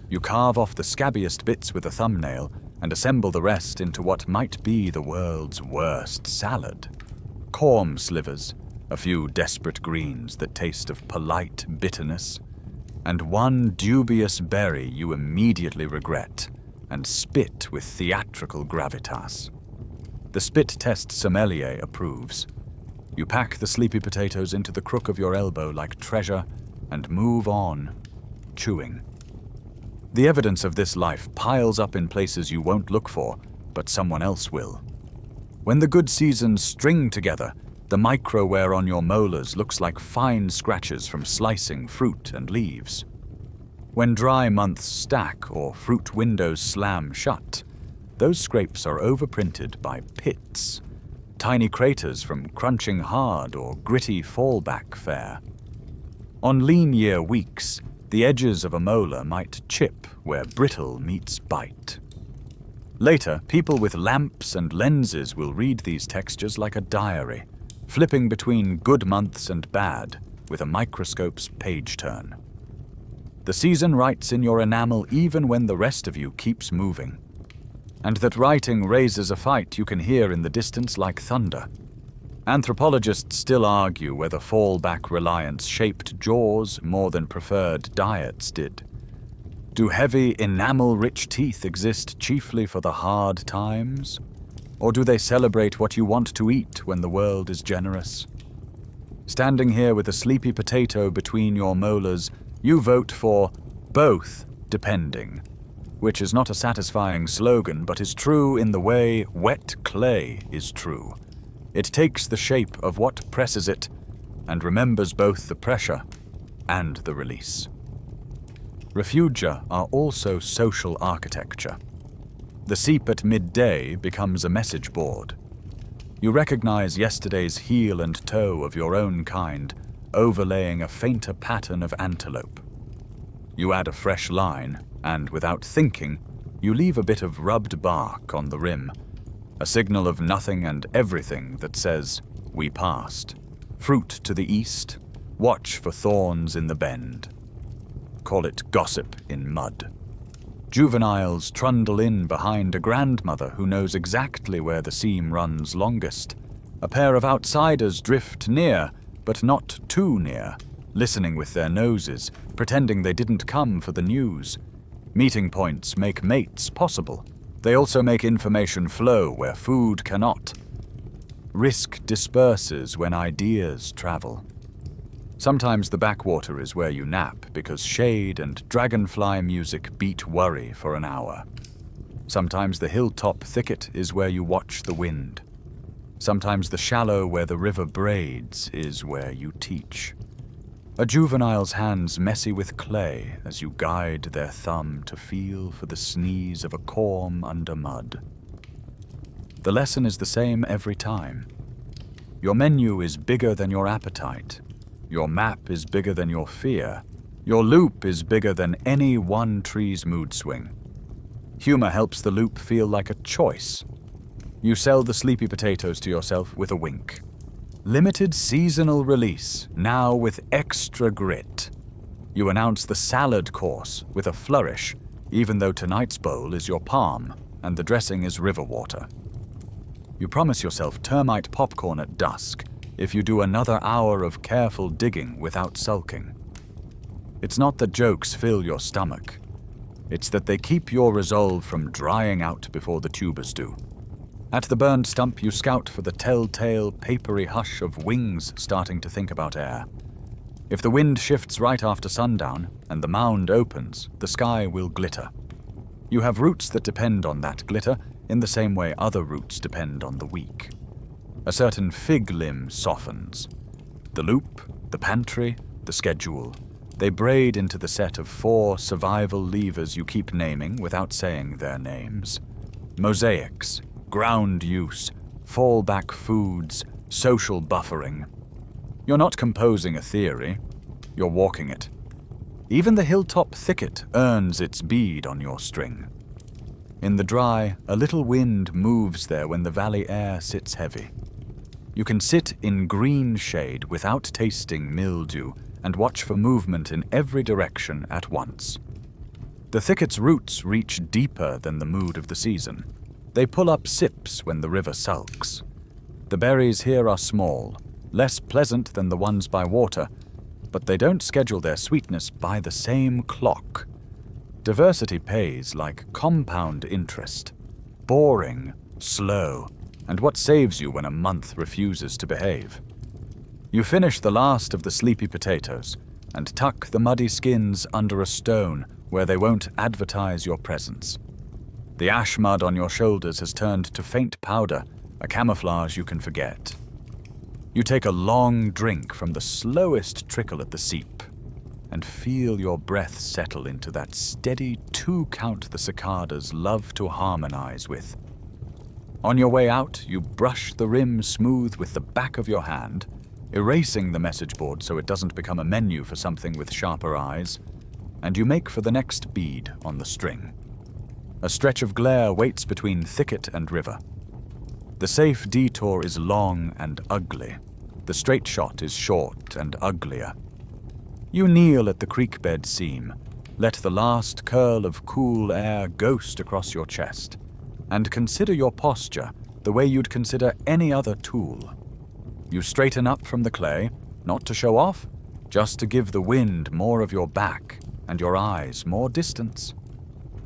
Speaker 1: You carve off the scabbiest bits with a thumbnail and assemble the rest into what might be the world's worst salad. Corm slivers, a few desperate greens that taste of polite bitterness, and one dubious berry you immediately regret and spit with theatrical gravitas. The spit test sommelier approves. You pack the sleepy potatoes into the crook of your elbow like treasure and move on, chewing. The evidence of this life piles up in places you won't look for, but someone else will. When the good seasons string together, the micro-wear on your molars looks like fine scratches from slicing fruit and leaves. When dry months stack or fruit windows slam shut, those scrapes are overprinted by pits, tiny craters from crunching hard or gritty fallback fare. On lean year weeks, the edges of a molar might chip where brittle meets bite. Later, people with lamps and lenses will read these textures like a diary, flipping between good months and bad with a microscope's page turn. The season writes in your enamel even when the rest of you keeps moving. And that writing raises a fight you can hear in the distance like thunder. Anthropologists still argue whether fallback reliance shaped jaws more than preferred diets did. Do heavy, enamel-rich teeth exist chiefly for the hard times? Or do they celebrate what you want to eat when the world is generous? Standing here with a sleepy potato between your molars, you vote for both depending, which is not a satisfying slogan but is true in the way wet clay is true. It takes the shape of what presses it and remembers both the pressure and the release. Refugia are also social architecture. The seep at midday becomes a message board. You recognize yesterday's heel and toe of your own kind, overlaying a fainter pattern of antelope. You add a fresh line, and without thinking, you leave a bit of rubbed bark on the rim, a signal of nothing and everything that says, we passed. Fruit to the east, watch for thorns in the bend. Call it gossip in mud. Juveniles trundle in behind a grandmother who knows exactly where the seam runs longest. A pair of outsiders drift near, but not too near, listening with their noses, pretending they didn't come for the news. Meeting points make mates possible. They also make information flow where food cannot. Risk disperses when ideas travel. Sometimes the backwater is where you nap because shade and dragonfly music beat worry for an hour. Sometimes the hilltop thicket is where you watch the wind. Sometimes the shallow where the river braids is where you teach. A juvenile's hands messy with clay as you guide their thumb to feel for the sneeze of a corm under mud. The lesson is the same every time. Your menu is bigger than your appetite. Your map is bigger than your fear. Your loop is bigger than any one tree's mood swing. Humor helps the loop feel like a choice. You sell the sleepy potatoes to yourself with a wink. Limited seasonal release, now with extra grit. You announce the salad course with a flourish, even though tonight's bowl is your palm and the dressing is river water. You promise yourself termite popcorn at dusk if you do another hour of careful digging without sulking. It's not that jokes fill your stomach. It's that they keep your resolve from drying out before the tubers do. At the burned stump, you scout for the telltale, papery hush of wings starting to think about air. If the wind shifts right after sundown and the mound opens, the sky will glitter. You have roots that depend on that glitter in the same way other roots depend on the weak. A certain fig limb softens. The loop, the pantry, the schedule. They braid into the set of 4 survival levers you keep naming without saying their names. Mosaics, ground use, fallback foods, social buffering. You're not composing a theory, you're walking it. Even the hilltop thicket earns its bead on your string. In the dry, a little wind moves there when the valley air sits heavy. You can sit in green shade without tasting mildew and watch for movement in every direction at once. The thicket's roots reach deeper than the mood of the season. They pull up sips when the river sulks. The berries here are small, less pleasant than the ones by water, but they don't schedule their sweetness by the same clock. Diversity pays like compound interest. Boring, slow, and what saves you when a month refuses to behave. You finish the last of the sleepy potatoes and tuck the muddy skins under a stone where they won't advertise your presence. The ash mud on your shoulders has turned to faint powder, a camouflage you can forget. You take a long drink from the slowest trickle at the seep and feel your breath settle into that steady 2-count the cicadas love to harmonize with. On your way out, you brush the rim smooth with the back of your hand, erasing the message board so it doesn't become a menu for something with sharper eyes, and you make for the next bead on the string. A stretch of glare waits between thicket and river. The safe detour is long and ugly. The straight shot is short and uglier. You kneel at the creek bed seam, let the last curl of cool air ghost across your chest, and consider your posture the way you'd consider any other tool. You straighten up from the clay, not to show off, just to give the wind more of your back and your eyes more distance.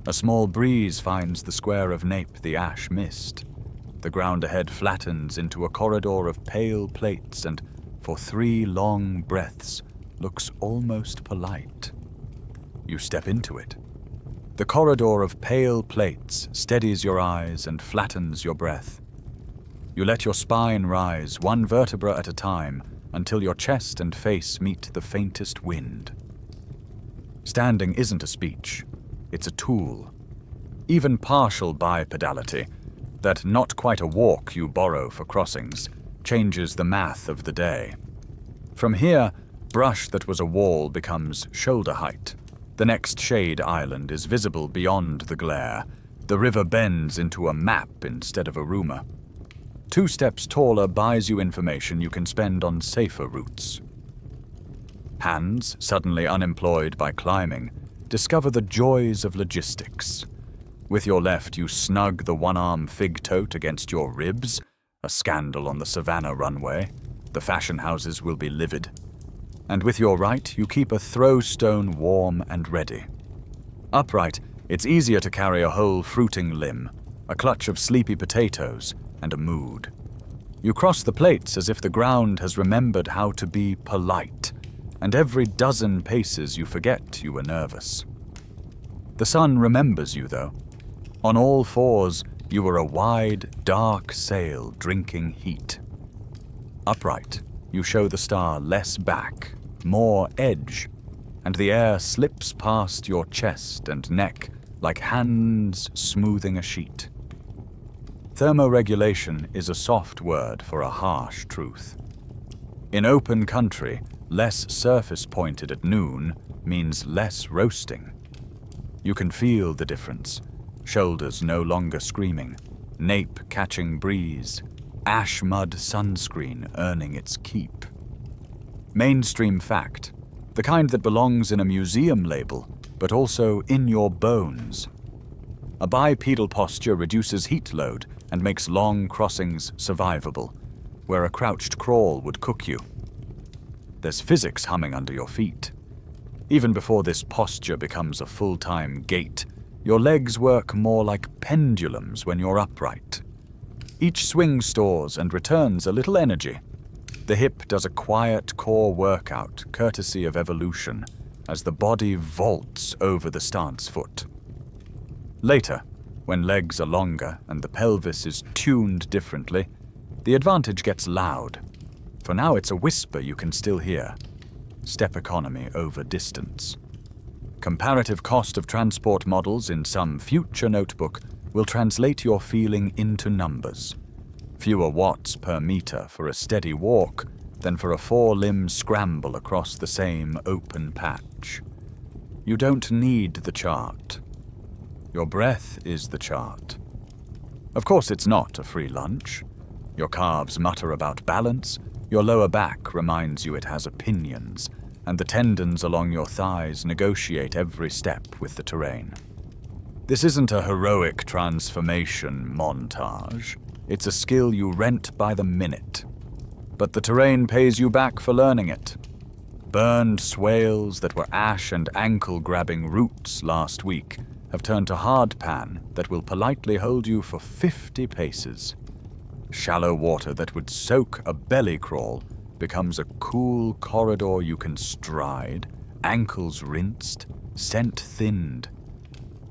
Speaker 1: A small breeze finds the square of nape the ash missed. The ground ahead flattens into a corridor of pale plates and, for 3 long breaths, looks almost polite. You step into it. The corridor of pale plates steadies your eyes and flattens your breath. You let your spine rise 1 vertebra at a time until your chest and face meet the faintest wind. Standing isn't a speech. It's a tool. Even partial bipedality, that not quite a walk you borrow for crossings, changes the math of the day. From here, brush that was a wall becomes shoulder height. The next shade island is visible beyond the glare. The river bends into a map instead of a rumor. 2 steps taller buys you information you can spend on safer routes. Hands, suddenly unemployed by climbing, discover the joys of logistics. With your left, you snug the 1-arm fig tote against your ribs, a scandal on the Savannah runway. The fashion houses will be livid. And with your right, you keep a throw stone warm and ready. Upright, it's easier to carry a whole fruiting limb, a clutch of sleepy potatoes, and a mood. You cross the plates as if the ground has remembered how to be polite, and every dozen paces you forget you were nervous. The sun remembers you, though. On all 4s, you are a wide, dark sail drinking heat. Upright, you show the star less back, more edge, and the air slips past your chest and neck like hands smoothing a sheet. Thermoregulation is a soft word for a harsh truth. In open country, less surface pointed at noon means less roasting. You can feel the difference. Shoulders no longer screaming, nape catching breeze, ash mud sunscreen earning its keep. Mainstream fact, the kind that belongs in a museum label, but also in your bones. A bipedal posture reduces heat load and makes long crossings survivable, where a crouched crawl would cook you. There's physics humming under your feet. Even before this posture becomes a full-time gait, your legs work more like pendulums when you're upright. Each swing stores and returns a little energy. The hip does a quiet core workout, courtesy of evolution, as the body vaults over the stance foot. Later, when legs are longer and the pelvis is tuned differently, the advantage gets loud. For now it's a whisper you can still hear. Step economy over distance. Comparative cost of transport models in some future notebook will translate your feeling into numbers. Fewer watts per meter for a steady walk than for a four-limb scramble across the same open patch. You don't need the chart. Your breath is the chart. Of course, it's not a free lunch. Your calves mutter about balance, your lower back reminds you it has opinions, and the tendons along your thighs negotiate every step with the terrain. This isn't a heroic transformation montage. It's a skill you rent by the minute. But the terrain pays you back for learning it. Burned swales that were ash and ankle-grabbing roots last week have turned to hardpan that will politely hold you for 50 paces. Shallow water that would soak a belly crawl becomes a cool corridor you can stride, ankles rinsed, scent thinned.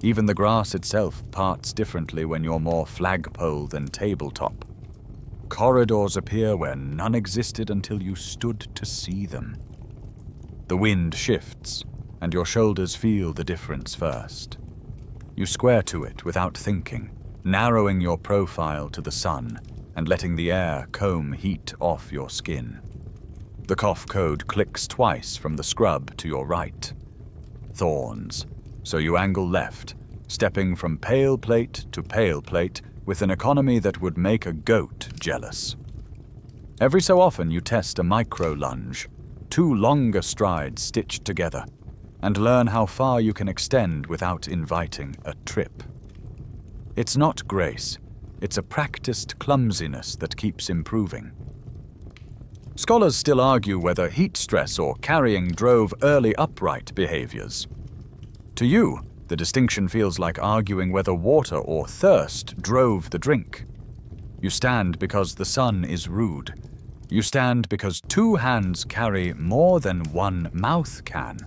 Speaker 1: Even the grass itself parts differently when you're more flagpole than tabletop. Corridors appear where none existed until you stood to see them. The wind shifts, and your shoulders feel the difference first. You square to it without thinking, narrowing your profile to the sun and letting the air comb heat off your skin. The cough code clicks twice from the scrub to your right. Thorns, so you angle left, stepping from pale plate to pale plate with an economy that would make a goat jealous. Every so often you test a micro lunge, 2 longer strides stitched together, and learn how far you can extend without inviting a trip. It's not grace, it's a practiced clumsiness that keeps improving. Scholars still argue whether heat stress or carrying drove early upright behaviors. To you, the distinction feels like arguing whether water or thirst drove the drink. You stand because the sun is rude. You stand because 2 hands carry more than 1 mouth can.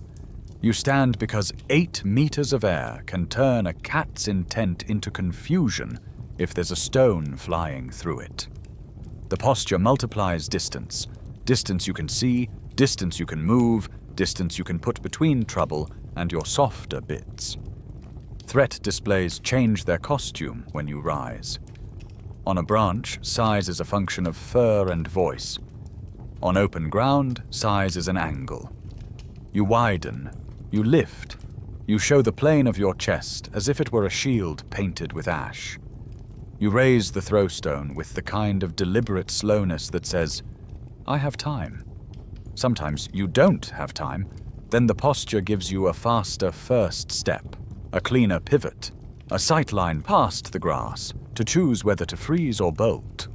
Speaker 1: You stand because 8 meters of air can turn a cat's intent into confusion if there's a stone flying through it. The posture multiplies distance. Distance you can see, distance you can move, distance you can put between trouble and your softer bits. Threat displays change their costume when you rise. On a branch, size is a function of fur and voice. On open ground, size is an angle. You widen, you lift, you show the plane of your chest as if it were a shield painted with ash. You raise the throwstone with the kind of deliberate slowness that says, I have time. Sometimes you don't have time, then the posture gives you a faster first step, a cleaner pivot, a sightline past the grass to choose whether to freeze or bolt.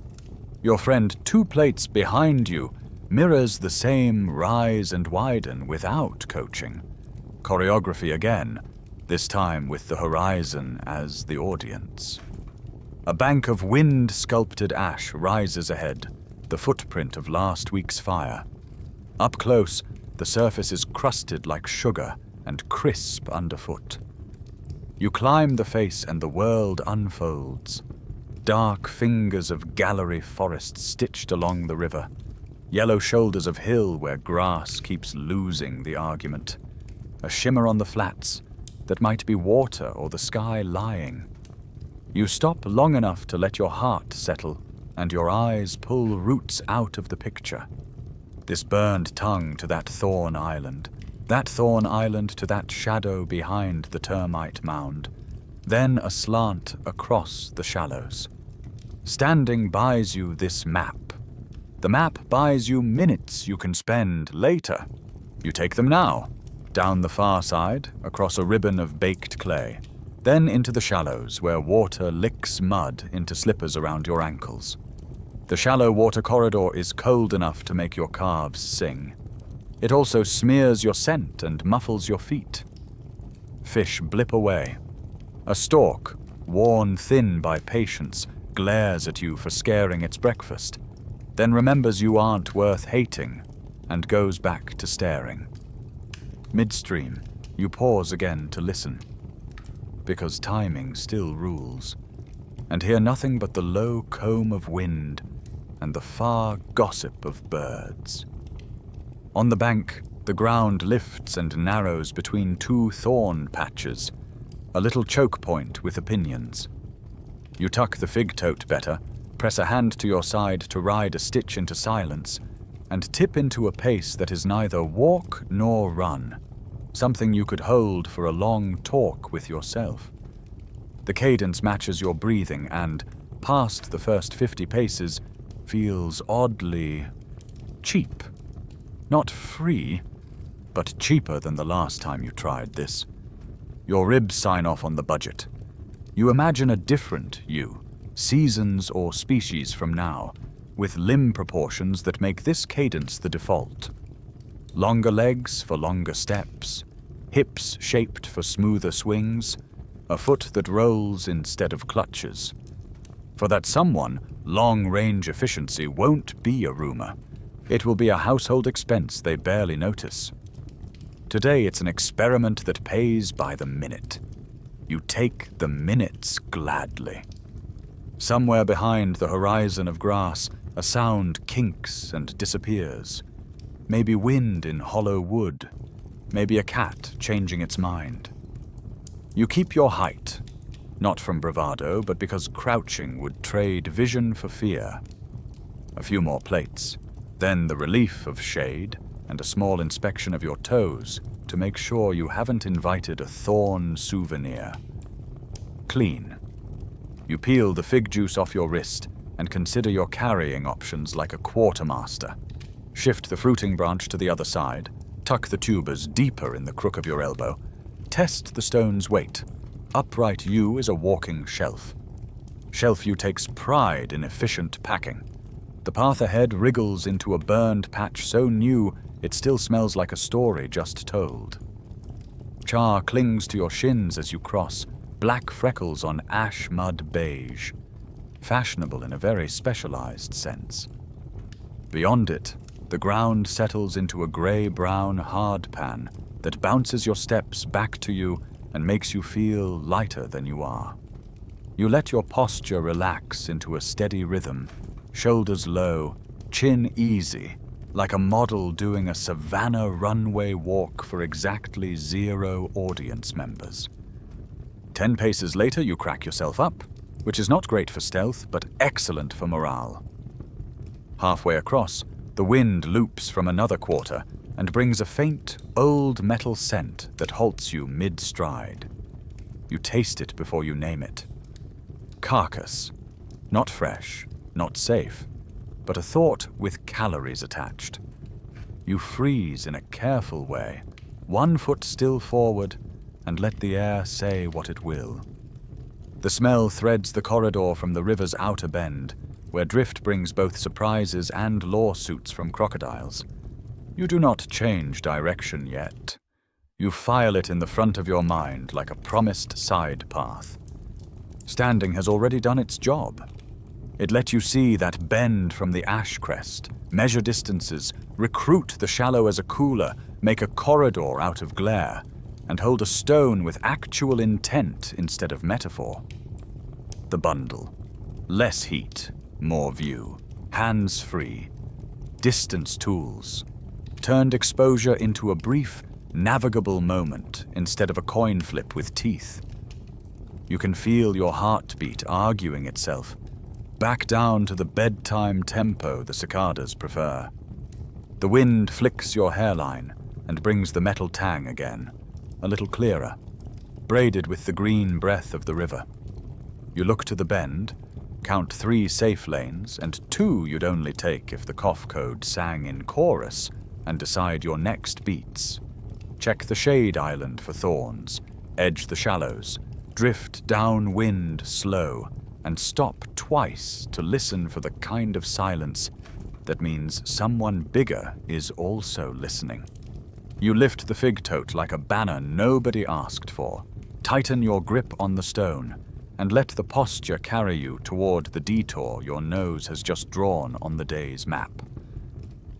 Speaker 1: Your friend 2 plates behind you mirrors the same rise and widen without coaching. Choreography again, this time with the horizon as the audience. A bank of wind-sculpted ash rises ahead, the footprint of last week's fire. Up close, the surface is crusted like sugar and crisp underfoot. You climb the face and the world unfolds. dark fingers of gallery forest stitched along the river, yellow shoulders of hill where grass keeps losing the argument, a shimmer on the flats that might be water or the sky lying. You stop long enough to let your heart settle and your eyes pull roots out of the picture. This burned tongue to that thorn island to that shadow behind the termite mound, then a slant across the shallows. Standing buys you this map. The map buys you minutes you can spend later. You take them now, down the far side, across a ribbon of baked clay, then into the shallows where water licks mud into slippers around your ankles. The shallow water corridor is cold enough to make your calves sing. It also smears your scent and muffles your feet. Fish blip away. A stork, worn thin by patience, glares at you for scaring its breakfast, then remembers you aren't worth hating and goes back to staring. Midstream, you pause again to listen, because timing still rules, and hear nothing but the low comb of wind and the far gossip of birds. On the bank, the ground lifts and narrows between two thorn patches, a little choke point with opinions. You tuck the fig tote better, press a hand to your side to ride a stitch into silence, and tip into a pace that is neither walk nor run, something you could hold for a long talk with yourself. The cadence matches your breathing and, past the first 50 paces, feels oddly cheap. Not free, but cheaper than the last time you tried this. Your ribs sign off on the budget. You imagine a different you, seasons or species from now, with limb proportions that make this cadence the default. Longer legs for longer steps, hips shaped for smoother swings, a foot that rolls instead of clutches. For that someone, long-range efficiency won't be a rumor. It will be a household expense they barely notice. Today it's an experiment that pays by the minute. You take the minutes gladly. Somewhere behind the horizon of grass, a sound kinks and disappears. Maybe wind in hollow wood. Maybe a cat changing its mind. You keep your height, not from bravado, but because crouching would trade vision for fear. A few more plates, then the relief of shade and a small inspection of your toes to make sure you haven't invited a thorn souvenir. Clean. You peel the fig juice off your wrist and consider your carrying options like a quartermaster. Shift the fruiting branch to the other side, tuck the tubers deeper in the crook of your elbow, test the stone's weight. Upright yew is a walking shelf. Shelf yew takes pride in efficient packing. The path ahead wriggles into a burned patch so new it still smells like a story just told. Char clings to your shins as you cross, black freckles on ash mud beige. Fashionable in a very specialized sense. Beyond it, the ground settles into a grey-brown hardpan that bounces your steps back to you and makes you feel lighter than you are. You let your posture relax into a steady rhythm, shoulders low, chin easy, like a model doing a savannah runway walk for exactly 0 audience members. 10 paces later, you crack yourself up, which is not great for stealth, but excellent for morale. Halfway across, the wind loops from another quarter and brings a faint, old metal scent that halts you mid-stride. You taste it before you name it. Carcass. Not fresh, not safe, but a thought with calories attached. You freeze in a careful way, one foot still forward, and let the air say what it will. The smell threads the corridor from the river's outer bend, where drift brings both surprises and lawsuits from crocodiles. You do not change direction yet. You file it in the front of your mind like a promised side path. Standing has already done its job. It let you see that bend from the ash crest, measure distances, recruit the shallow as a cooler, make a corridor out of glare, and hold a stone with actual intent instead of metaphor. The bundle. Less heat, more view, hands-free, distance tools, turned exposure into a brief, navigable moment instead of a coin flip with teeth. You can feel your heartbeat arguing itself, back down to the bedtime tempo the cicadas prefer. The wind flicks your hairline and brings the metal tang again, a little clearer, braided with the green breath of the river. You look to the bend, count 3 safe lanes and 2 you'd only take if the cough code sang in chorus, and decide your next beats. Check the shade island for thorns, edge the shallows, drift downwind slow, and stop twice to listen for the kind of silence that means someone bigger is also listening. You lift the fig tote like a banner nobody asked for, tighten your grip on the stone, and let the posture carry you toward the detour your nose has just drawn on the day's map.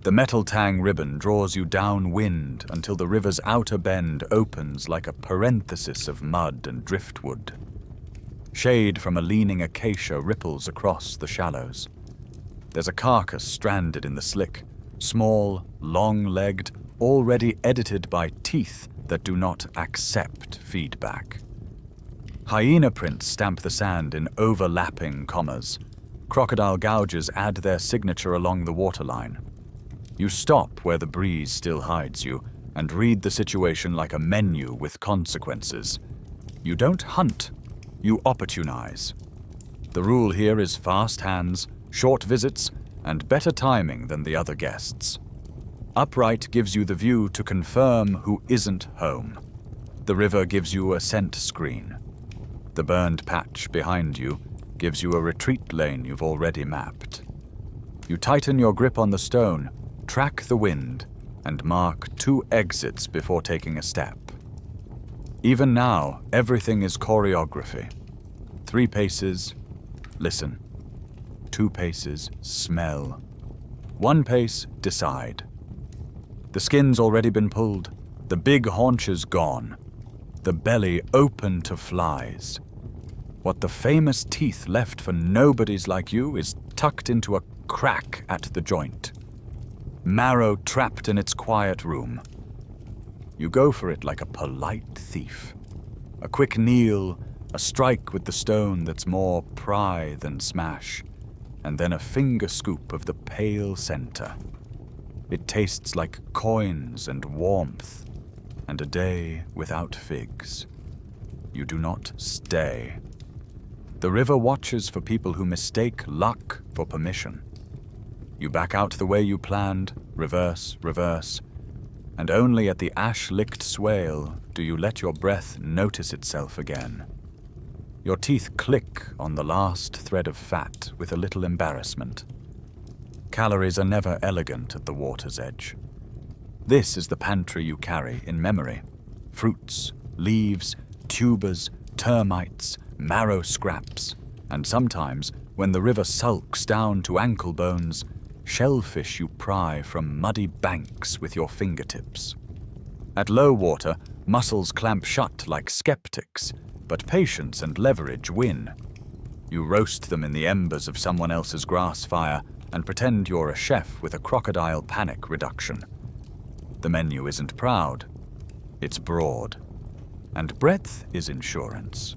Speaker 1: The metal tang ribbon draws you downwind until the river's outer bend opens like a parenthesis of mud and driftwood. Shade from a leaning acacia ripples across the shallows. There's a carcass stranded in the slick, small, long-legged, already edited by teeth that do not accept feedback. Hyena prints stamp the sand in overlapping commas. Crocodile gouges add their signature along the waterline. You stop where the breeze still hides you and read the situation like a menu with consequences. You don't hunt, you opportunize. The rule here is fast hands, short visits, and better timing than the other guests. Upright gives you the view to confirm who isn't home. The river gives you a scent screen. The burned patch behind you gives you a retreat lane you've already mapped. You tighten your grip on the stone, track the wind, and mark 2 exits before taking a step. Even now, everything is choreography. 3 paces, listen. 2 paces, smell. 1 pace, decide. The skin's already been pulled, the big haunches gone, the belly open to flies. What the famous teeth left for nobodies like you is tucked into a crack at the joint. Marrow trapped in its quiet room. You go for it like a polite thief. A quick kneel, a strike with the stone that's more pry than smash, and then a finger scoop of the pale center. It tastes like coins and warmth, and a day without figs. You do not stay. The river watches for people who mistake luck for permission. You back out the way you planned, reverse, reverse, and only at the ash-licked swale do you let your breath notice itself again. Your teeth click on the last thread of fat with a little embarrassment. Calories are never elegant at the water's edge. This is the pantry you carry in memory. Fruits, leaves, tubers, termites, marrow scraps, and sometimes, when the river sulks down to ankle bones, shellfish you pry from muddy banks with your fingertips. At low water, muscles clamp shut like skeptics, but patience and leverage win. You roast them in the embers of someone else's grass fire and pretend you're a chef with a crocodile panic reduction. The menu isn't proud, it's broad, and breadth is insurance.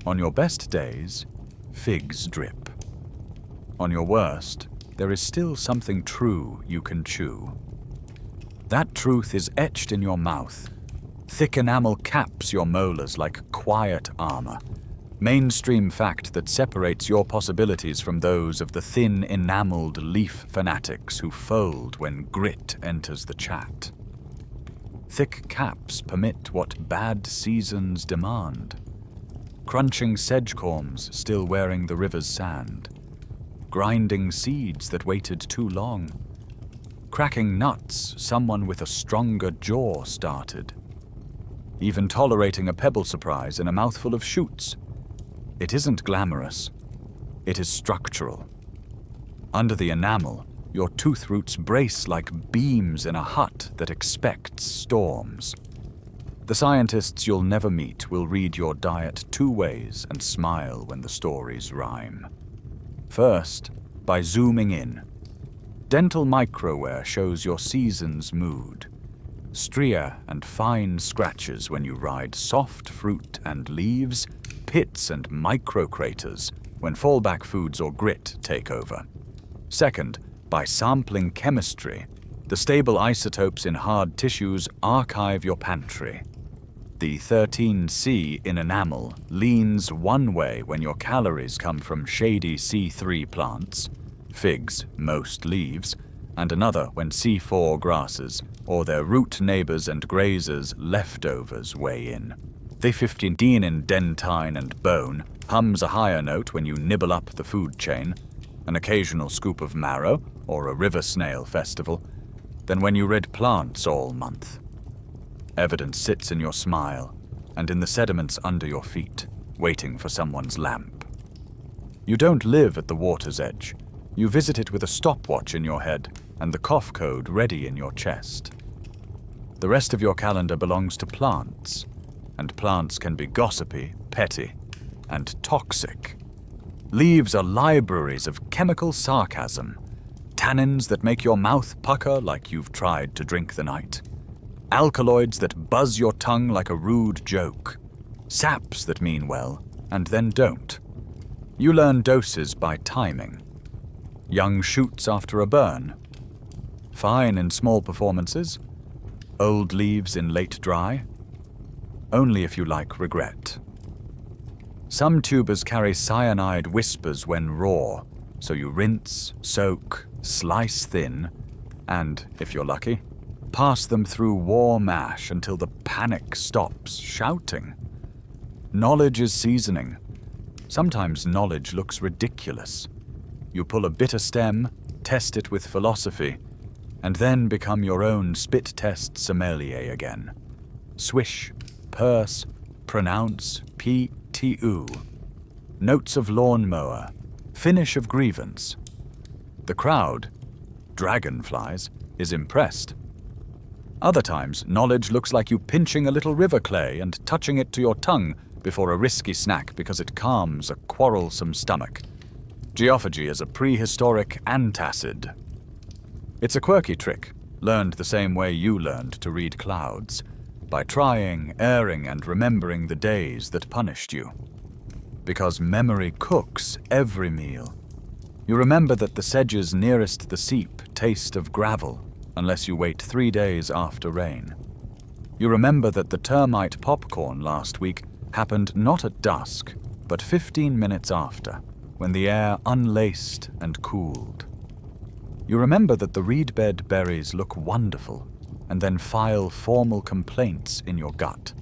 Speaker 1: On your best days, figs drip. On your worst, there is still something true you can chew. That truth is etched in your mouth. Thick enamel caps your molars like quiet armor. Mainstream fact that separates your possibilities from those of the thin enameled leaf fanatics who fold when grit enters the chat. Thick caps permit what bad seasons demand. Crunching sedge corms still wearing the river's sand. Grinding seeds that waited too long. Cracking nuts someone with a stronger jaw started. Even tolerating a pebble surprise in a mouthful of shoots. It isn't glamorous. It is structural. Under the enamel, your tooth roots brace like beams in a hut that expects storms. The scientists you'll never meet will read your diet two ways and smile when the stories rhyme. First, by zooming in. Dental microwear shows your season's mood. Stria and fine scratches when you ride soft fruit and leaves, pits and microcraters when fallback foods or grit take over. Second, by sampling chemistry. The stable isotopes in hard tissues archive your pantry. The 13C in enamel leans one way when your calories come from shady C3 plants, figs, most leaves, and another when C4 grasses or their root neighbors and grazers' leftovers weigh in. The 15 in dentine and bone hums a higher note when you nibble up the food chain, an occasional scoop of marrow or a river snail festival, than when you read plants all month. Evidence sits in your smile and in the sediments under your feet, waiting for someone's lamp. You don't live at the water's edge. You visit it with a stopwatch in your head and the cough code ready in your chest. The rest of your calendar belongs to plants, and plants can be gossipy, petty, and toxic. Leaves are libraries of chemical sarcasm, tannins that make your mouth pucker like you've tried to drink the night, alkaloids that buzz your tongue like a rude joke, saps that mean well and then don't. You learn doses by timing. Young shoots after a burn. Fine in small performances. Old leaves in late dry. Only if you like regret. Some tubers carry cyanide whispers when raw, so you rinse, soak, slice thin, and, if you're lucky, pass them through warm ash until the panic stops shouting. Knowledge is seasoning. Sometimes knowledge looks ridiculous. You pull a bitter stem, test it with philosophy, and then become your own spit test sommelier again. Swish, purse, pronounce, PTU. Notes of lawnmower, finish of grievance. The crowd, dragonflies, is impressed. Other times, knowledge looks like you pinching a little river clay and touching it to your tongue before a risky snack because it calms a quarrelsome stomach. Geophagy is a prehistoric antacid. It's a quirky trick, learned the same way you learned to read clouds, by trying, erring, and remembering the days that punished you. Because memory cooks every meal. You remember that the sedges nearest the seep taste of gravel, unless you wait 3 days after rain. You remember that the termite popcorn last week happened not at dusk, but 15 minutes after, when the air unlaced and cooled. You remember that the reed-bed berries look wonderful, and then file formal complaints in your gut.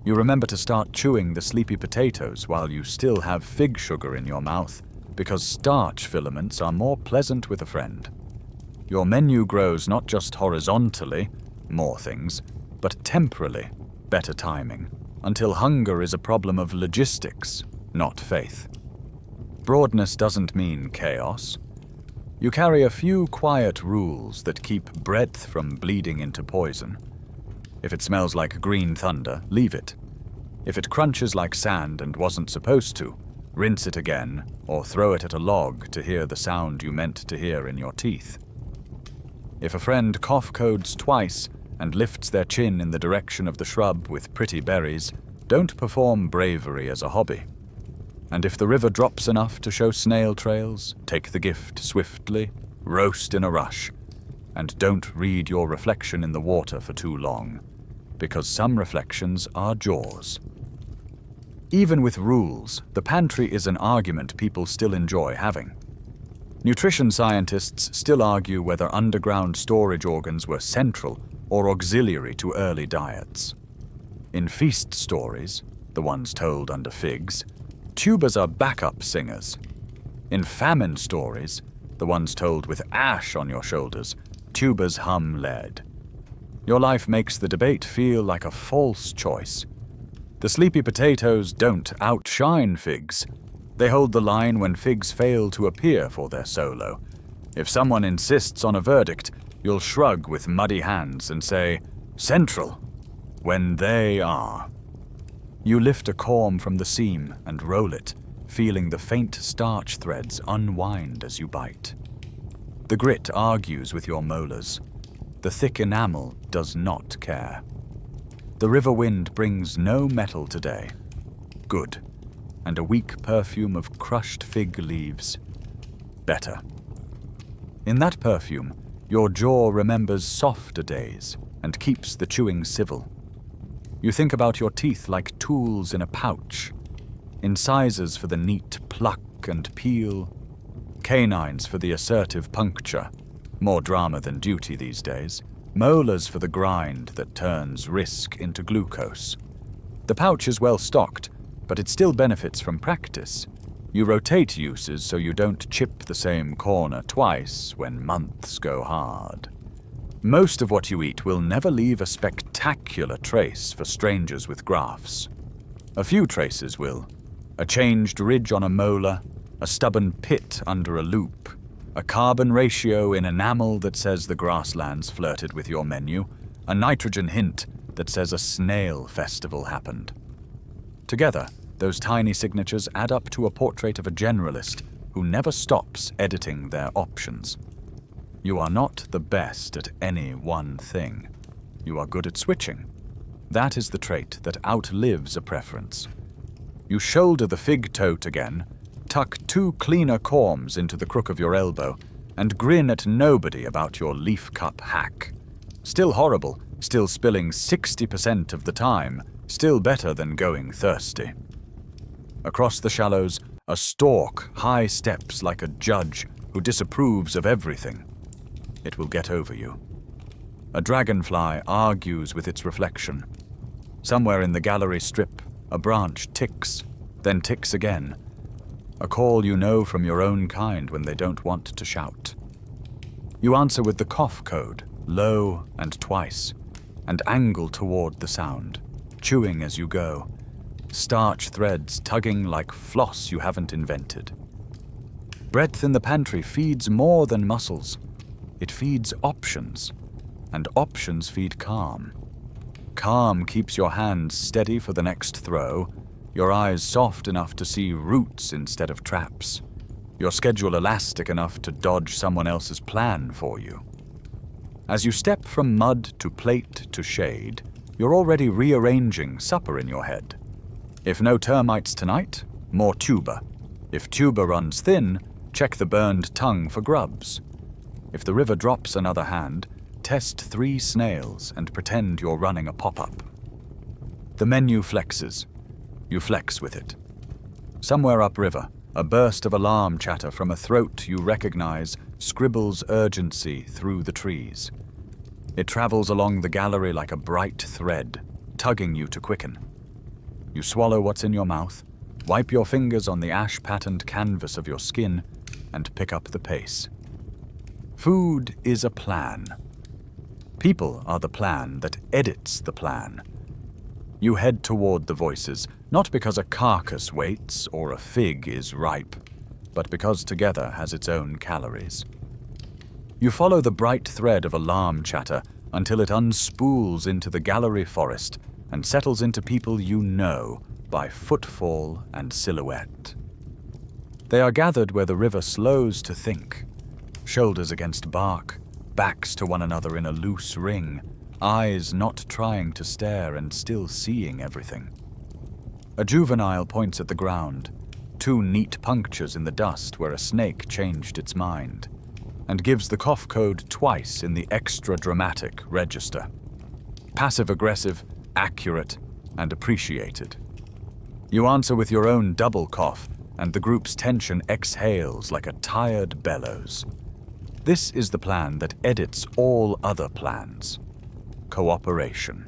Speaker 1: You remember to start chewing the sleepy potatoes while you still have fig sugar in your mouth, because starch filaments are more pleasant with a friend. Your menu grows not just horizontally, more things, but temporally, better timing, until hunger is a problem of logistics, not faith. Broadness doesn't mean chaos. You carry a few quiet rules that keep breadth from bleeding into poison. If it smells like green thunder, leave it. If it crunches like sand and wasn't supposed to, rinse it again, or throw it at a log to hear the sound you meant to hear in your teeth. If a friend cough codes twice and lifts their chin in the direction of the shrub with pretty berries, don't perform bravery as a hobby. And if the river drops enough to show snail trails, take the gift swiftly, roast in a rush, and don't read your reflection in the water for too long, because some reflections are jaws. Even with rules, the pantry is an argument people still enjoy having. Nutrition scientists still argue whether underground storage organs were central or auxiliary to early diets. In feast stories, the ones told under figs, tubers are backup singers. In famine stories, the ones told with ash on your shoulders, tubers hum lead. Your life makes the debate feel like a false choice. The sleepy potatoes don't outshine figs. They hold the line when figs fail to appear for their solo. If someone insists on a verdict, you'll shrug with muddy hands and say, "Central." when they are. You lift a corm from the seam and roll it, feeling the faint starch threads unwind as you bite. The grit argues with your molars. The thick enamel does not care. The river wind brings no metal today. Good. And a weak perfume of crushed fig leaves. Better. In that perfume, your jaw remembers softer days and keeps the chewing civil. You think about your teeth like tools in a pouch, incisors for the neat pluck and peel, canines for the assertive puncture, more drama than duty these days, molars for the grind that turns risk into glucose. The pouch is well stocked, but it still benefits from practice. You rotate uses so you don't chip the same corner twice when months go hard. Most of what you eat will never leave a spectacular trace for strangers with graphs. A few traces will. A changed ridge on a molar, a stubborn pit under a loop, a carbon ratio in enamel that says the grasslands flirted with your menu, a nitrogen hint that says a snail festival happened. Together, those tiny signatures add up to a portrait of a generalist who never stops editing their options. You are not the best at any one thing. You are good at switching. That is the trait that outlives a preference. You shoulder the fig tote again, tuck 2 cleaner corms into the crook of your elbow, and grin at nobody about your leaf cup hack. Still horrible, still spilling 60% of the time, still better than going thirsty. Across the shallows, a stork high steps like a judge who disapproves of everything. It will get over you. A dragonfly argues with its reflection. Somewhere in the gallery strip, a branch ticks, then ticks again. A call you know from your own kind when they don't want to shout. You answer with the cough code, low and twice, and angle toward the sound, chewing as you go. Starch threads tugging like floss you haven't invented. Breadth in the pantry feeds more than muscles. It feeds options, and options feed calm. Calm keeps your hands steady for the next throw, your eyes soft enough to see roots instead of traps, your schedule elastic enough to dodge someone else's plan for you. As you step from mud to plate to shade, you're already rearranging supper in your head. If no termites tonight, more tuber. If tuber runs thin, check the burned tongue for grubs. If the river drops another hand, test 3 snails and pretend you're running a pop-up. The menu flexes. You flex with it. Somewhere upriver, a burst of alarm chatter from a throat you recognize scribbles urgency through the trees. It travels along the gallery like a bright thread, tugging you to quicken. You swallow what's in your mouth, wipe your fingers on the ash-patterned canvas of your skin, and pick up the pace. Food is a plan. People are the plan that edits the plan. You head toward the voices, not because a carcass waits or a fig is ripe, but because together has its own calories. You follow the bright thread of alarm chatter until it unspools into the gallery forest and settles into people you know by footfall and silhouette. They are gathered where the river slows to think, shoulders against bark, backs to one another in a loose ring, eyes not trying to stare and still seeing everything. A juvenile points at the ground, 2 neat punctures in the dust where a snake changed its mind, and gives the cough code twice in the extra dramatic register. Passive-aggressive, accurate, and appreciated. You answer with your own double cough, and the group's tension exhales like a tired bellows. This is the plan that edits all other plans. Cooperation.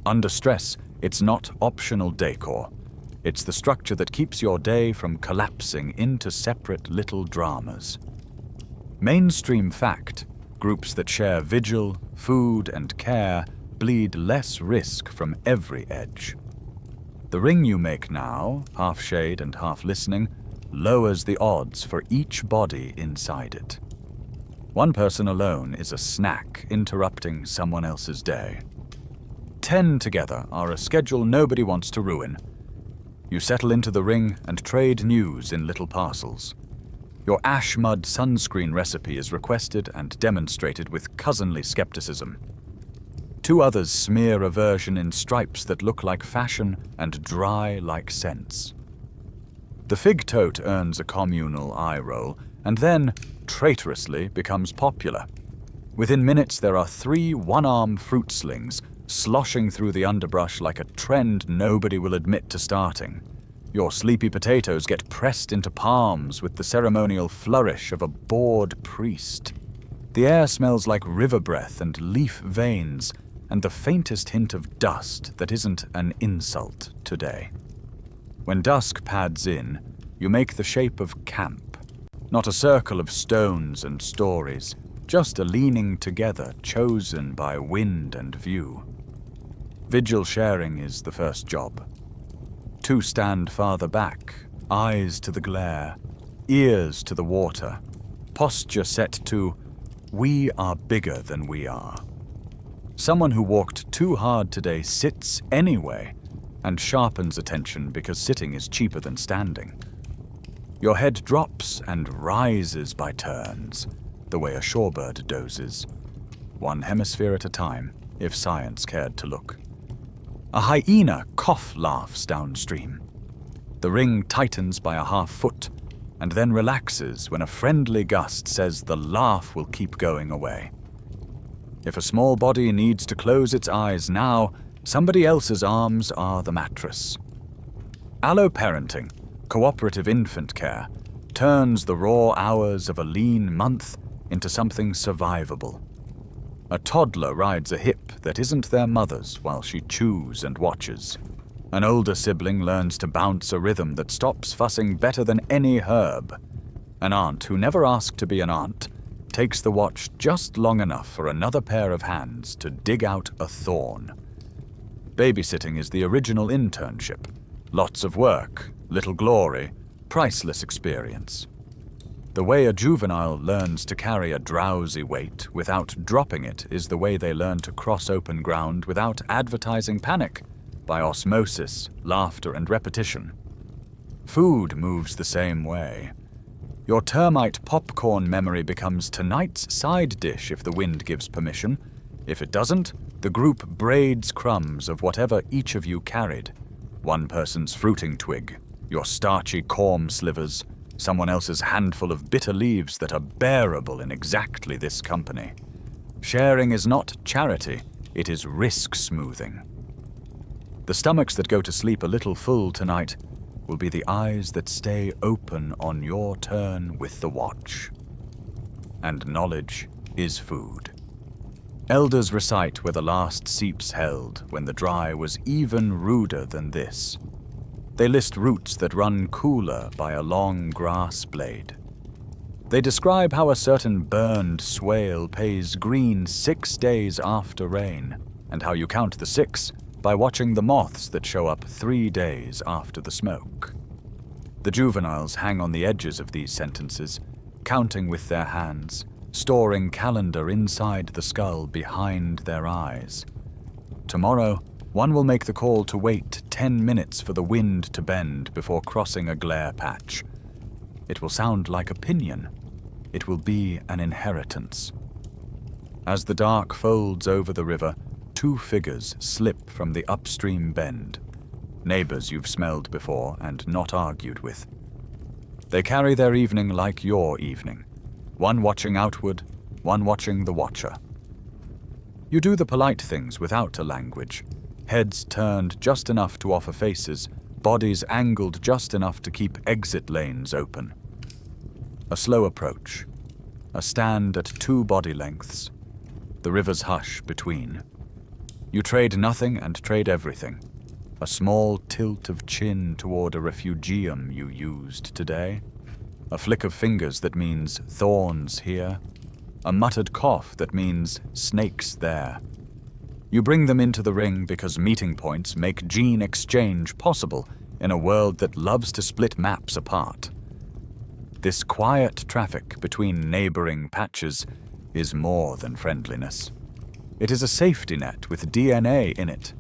Speaker 1: Under stress, it's not optional decor. It's the structure that keeps your day from collapsing into separate little dramas. Mainstream fact, groups that share vigil, food, and care bleed less risk from every edge. The ring you make now, half shade and half listening, lowers the odds for each body inside it. One person alone is a snack interrupting someone else's day. 10 together are a schedule nobody wants to ruin. You settle into the ring and trade news in little parcels. Your ash mud sunscreen recipe is requested and demonstrated with cousinly skepticism. 2 others smear a version in stripes that look like fashion and dry like sense. The fig tote earns a communal eye roll and then, traitorously, becomes popular. Within minutes there are 3 one-arm fruit slings sloshing through the underbrush like a trend nobody will admit to starting. Your sleepy potatoes get pressed into palms with the ceremonial flourish of a bored priest. The air smells like river breath and leaf veins, and the faintest hint of dust that isn't an insult today. When dusk pads in, you make the shape of camp, not a circle of stones and stories, just a leaning together chosen by wind and view. Vigil sharing is the first job. 2 stand farther back, eyes to the glare, ears to the water, posture set to, we are bigger than we are. Someone who walked too hard today sits anyway, and sharpens attention because sitting is cheaper than standing. Your head drops and rises by turns, the way a shorebird dozes, 1 hemisphere at a time, if science cared to look. A hyena cough laughs downstream. The ring tightens by a half foot, and then relaxes when a friendly gust says the laugh will keep going away. If a small body needs to close its eyes now, somebody else's arms are the mattress. Alloparenting, cooperative infant care, turns the raw hours of a lean month into something survivable. A toddler rides a hip that isn't their mother's while she chews and watches. An older sibling learns to bounce a rhythm that stops fussing better than any herb. An aunt who never asked to be an aunt takes the watch just long enough for another pair of hands to dig out a thorn. Babysitting is the original internship. Lots of work, little glory, priceless experience. The way a juvenile learns to carry a drowsy weight without dropping it is the way they learn to cross open ground without advertising panic, by osmosis, laughter, and repetition. Food moves the same way. Your termite popcorn memory becomes tonight's side dish if the wind gives permission. If it doesn't, the group braids crumbs of whatever each of you carried. 1 person's fruiting twig, your starchy corm slivers, someone else's handful of bitter leaves that are bearable in exactly this company. Sharing is not charity, it is risk smoothing. The stomachs that go to sleep a little full tonight will be the eyes that stay open on your turn with the watch. And knowledge is food. Elders recite where the last seeps held when the dry was even ruder than this. They list roots that run cooler by a long grass blade. They describe how a certain burned swale pays green 6 days after rain, and how you count the 6 by watching the moths that show up 3 days after the smoke. The juveniles hang on the edges of these sentences, counting with their hands, storing calendar inside the skull behind their eyes. Tomorrow, 1 will make the call to wait 10 minutes for the wind to bend before crossing a glare patch. It will sound like opinion. It will be an inheritance. As the dark folds over the river, 2 figures slip from the upstream bend. Neighbors you've smelled before and not argued with. They carry their evening like your evening. 1 watching outward, 1 watching the watcher. You do the polite things without a language. Heads turned just enough to offer faces, bodies angled just enough to keep exit lanes open. A slow approach. A stand at 2 body lengths. The river's hush between. You trade nothing and trade everything. A small tilt of chin toward a refugium you used today. A flick of fingers that means thorns here. A muttered cough that means snakes there. You bring them into the ring because meeting points make gene exchange possible in a world that loves to split maps apart. This quiet traffic between neighboring patches is more than friendliness. It is a safety net with DNA in it.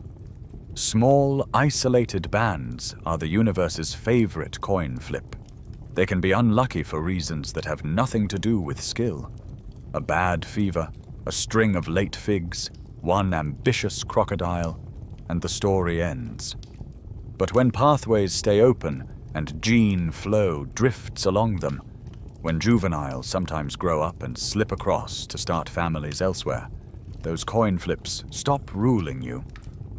Speaker 1: Small, isolated bands are the universe's favorite coin flip. They can be unlucky for reasons that have nothing to do with skill. A bad fever, a string of late figs, one ambitious crocodile, and the story ends. But when pathways stay open and gene flow drifts along them, when juveniles sometimes grow up and slip across to start families elsewhere, those coin flips stop ruling you.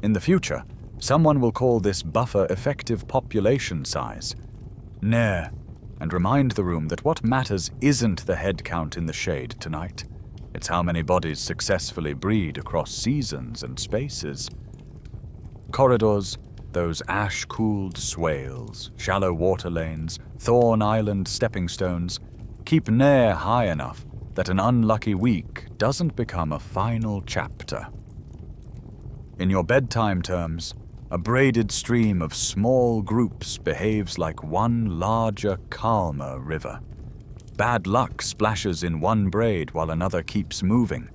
Speaker 1: In the future, someone will call this buffer effective population size, NER, and remind the room that what matters isn't the head count in the shade tonight. It's how many bodies successfully breed across seasons and spaces. Corridors, those ash-cooled swales, shallow water lanes, thorn island stepping stones, keep NER high enough that an unlucky week doesn't become a final chapter. In your bedtime terms, a braided stream of small groups behaves like one larger, calmer river. Bad luck splashes in one braid while another keeps moving.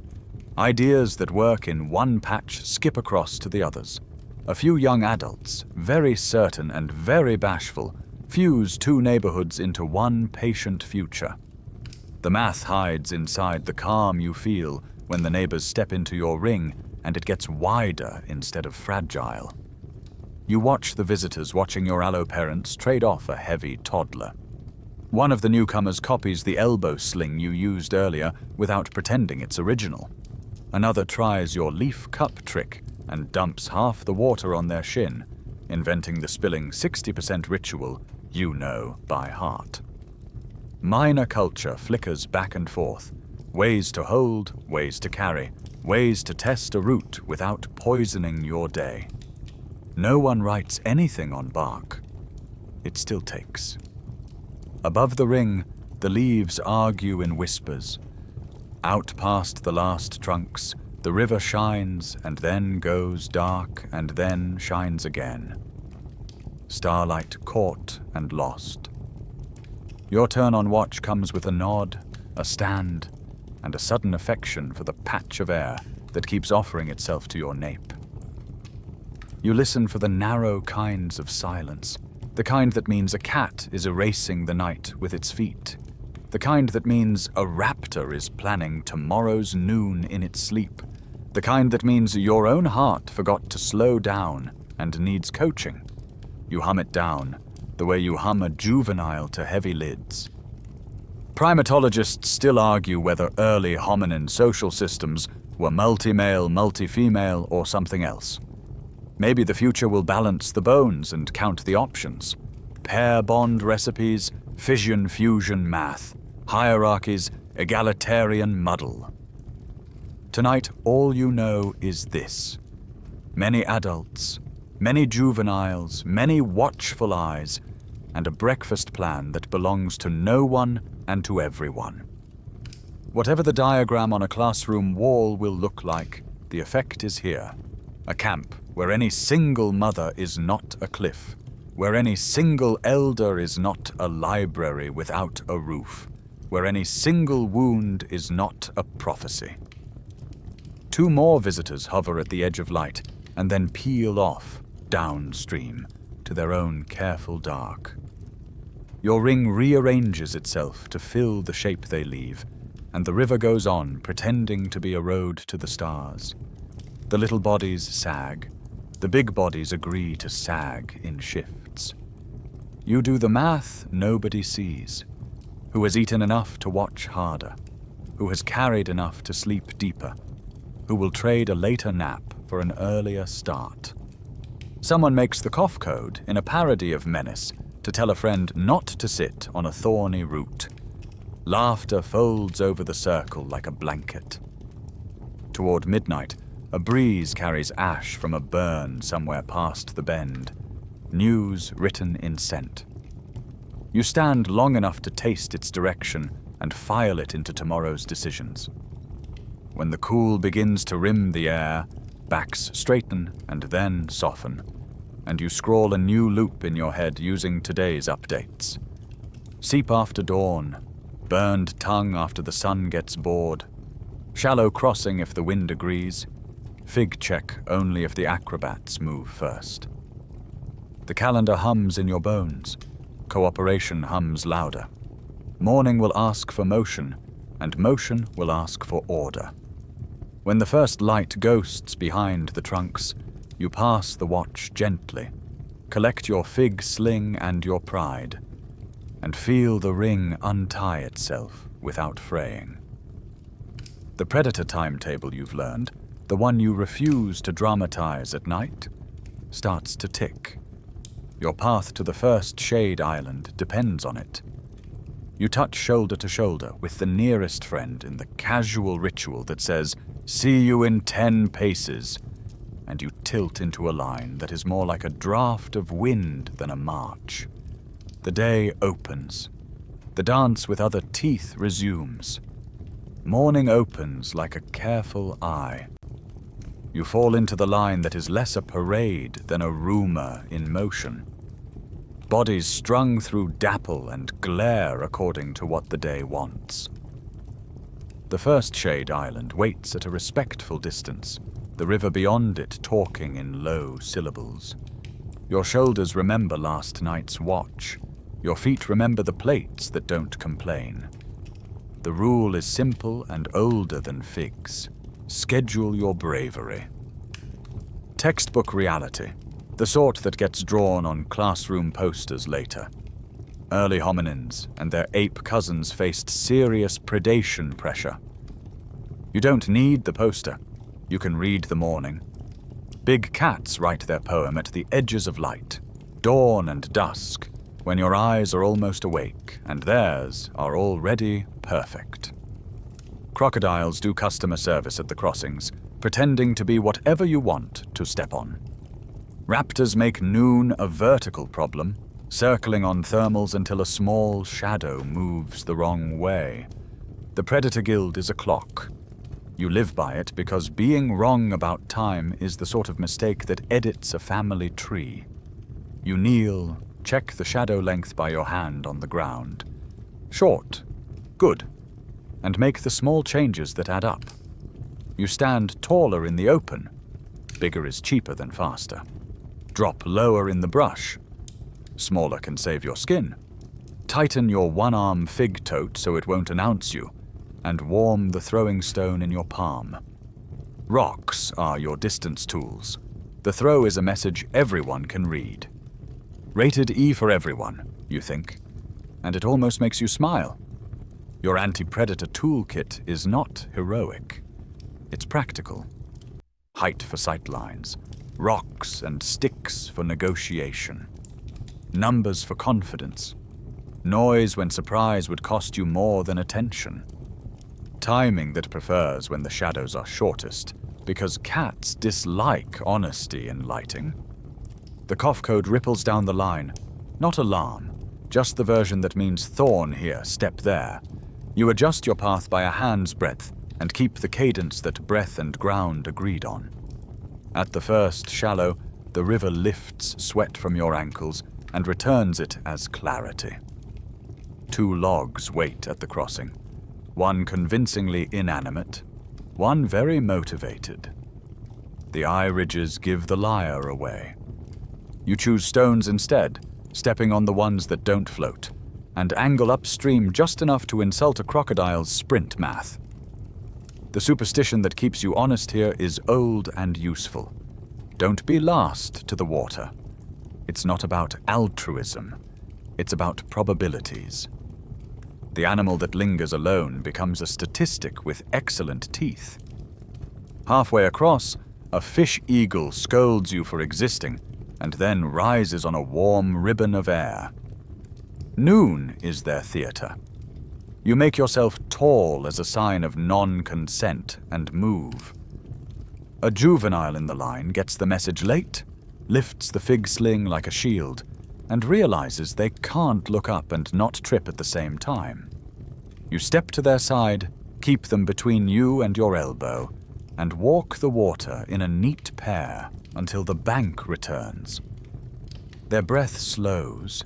Speaker 1: Ideas that work in one patch skip across to the others. A few young adults, very certain and very bashful, fuse two neighborhoods into one patient future. The math hides inside the calm you feel when the neighbors step into your ring and it gets wider instead of fragile. You watch the visitors watching your allo parents trade off a heavy toddler. One of the newcomers copies the elbow sling you used earlier without pretending it's original. Another tries your leaf cup trick and dumps half the water on their shin, inventing the spilling 60% ritual you know by heart. Minor culture flickers back and forth, ways to hold, ways to carry, ways to test a route without poisoning your day. No one writes anything on bark. It still takes. Above the ring, the leaves argue in whispers. Out past the last trunks, the river shines and then goes dark and then shines again. Starlight caught and lost. Your turn on watch comes with a nod, a stand, and a sudden affection for the patch of air that keeps offering itself to your nape. You listen for the narrow kinds of silence, the kind that means a cat is erasing the night with its feet, the kind that means a raptor is planning tomorrow's noon in its sleep, the kind that means your own heart forgot to slow down and needs coaching. You hum it down, the way you hum a juvenile to heavy lids. Primatologists still argue whether early hominin social systems were multi-male, multi-female, or something else. Maybe the future will balance the bones and count the options. Pair bond recipes, fission-fusion math, hierarchies, egalitarian muddle. Tonight, all you know is this. Many adults, many juveniles, many watchful eyes, and a breakfast plan that belongs to no one and to everyone. Whatever the diagram on a classroom wall will look like, the effect is here. A camp where any single mother is not a cliff, where any single elder is not a library without a roof, where any single wound is not a prophecy. Two more visitors hover at the edge of light and then peel off, downstream, to their own careful dark. Your ring rearranges itself to fill the shape they leave, and the river goes on, pretending to be a road to the stars. The little bodies sag. The big bodies agree to sag in shifts. You do the math nobody sees. Who has eaten enough to watch harder? Who has carried enough to sleep deeper? Who will trade a later nap for an earlier start? Someone makes the cough code in a parody of Menace to tell a friend not to sit on a thorny root. Laughter folds over the circle like a blanket. Toward midnight, a breeze carries ash from a burn somewhere past the bend, news written in scent. You stand long enough to taste its direction and file it into tomorrow's decisions. When the cool begins to rim the air, backs straighten and then soften, and you scrawl a new loop in your head using today's updates. Seep after dawn, burned tongue after the sun gets bored, shallow crossing if the wind agrees, Fig check only if the acrobats move first. The calendar hums in your bones. Cooperation hums louder. Morning will ask for motion, and motion will ask for order. When the first light ghosts behind the trunks, you pass the watch gently, collect your fig sling and your pride, and feel the ring untie itself without fraying. The predator timetable you've learned, the one you refuse to dramatize at night, starts to tick. Your path to the first shade island depends on it. You touch shoulder to shoulder with the nearest friend in the casual ritual that says, "See you in 10 paces," and you tilt into a line that is more like a draft of wind than a march. The day opens. The dance with other teeth resumes. Morning opens like a careful eye. You fall into the line that is less a parade than a rumor in motion. Bodies strung through dapple and glare according to what the day wants. The first shade island waits at a respectful distance, the river beyond it talking in low syllables. Your shoulders remember last night's watch. Your feet remember the plates that don't complain. The rule is simple and older than figs. Schedule your bravery. Textbook reality, the sort that gets drawn on classroom posters later. Early hominins and their ape cousins faced serious predation pressure. You don't need the poster. You can read the morning. Big cats write their poem at the edges of light, dawn and dusk, when your eyes are almost awake and theirs are already perfect. Crocodiles do customer service at the crossings, pretending to be whatever you want to step on. Raptors make noon a vertical problem, circling on thermals until a small shadow moves the wrong way. The Predator Guild is a clock. You live by it because being wrong about time is the sort of mistake that edits a family tree. You kneel, check the shadow length by your hand on the ground. Short. Good. And make the small changes that add up. You stand taller in the open. Bigger is cheaper than faster. Drop lower in the brush. Smaller can save your skin. Tighten your one-arm fig tote so it won't announce you, and warm the throwing stone in your palm. Rocks are your distance tools. The throw is a message everyone can read. Rated E for everyone, you think, and it almost makes you smile. Your anti-predator toolkit is not heroic. It's practical. Height for sightlines, rocks and sticks for negotiation, numbers for confidence, noise when surprise would cost you more than attention, timing that prefers when the shadows are shortest, because cats dislike honesty in lighting. The cough code ripples down the line, not alarm, just the version that means thorn here, step there. You adjust your path by a hand's breadth and keep the cadence that breath and ground agreed on. At the first shallow, the river lifts sweat from your ankles and returns it as clarity. 2 logs wait at the crossing, one convincingly inanimate, one very motivated. The eye ridges give the lyre away. You choose stones instead, stepping on the ones that don't float, and angle upstream just enough to insult a crocodile's sprint math. The superstition that keeps you honest here is old and useful. Don't be last to the water. It's not about altruism. It's about probabilities. The animal that lingers alone becomes a statistic with excellent teeth. Halfway across, a fish eagle scolds you for existing, and then rises on a warm ribbon of air. Noon is their theater. You make yourself tall as a sign of non-consent and move. A juvenile in the line gets the message late, lifts the fig sling like a shield, and realizes they can't look up and not trip at the same time. You step to their side, keep them between you and your elbow, and walk the water in a neat pair until the bank returns. Their breath slows.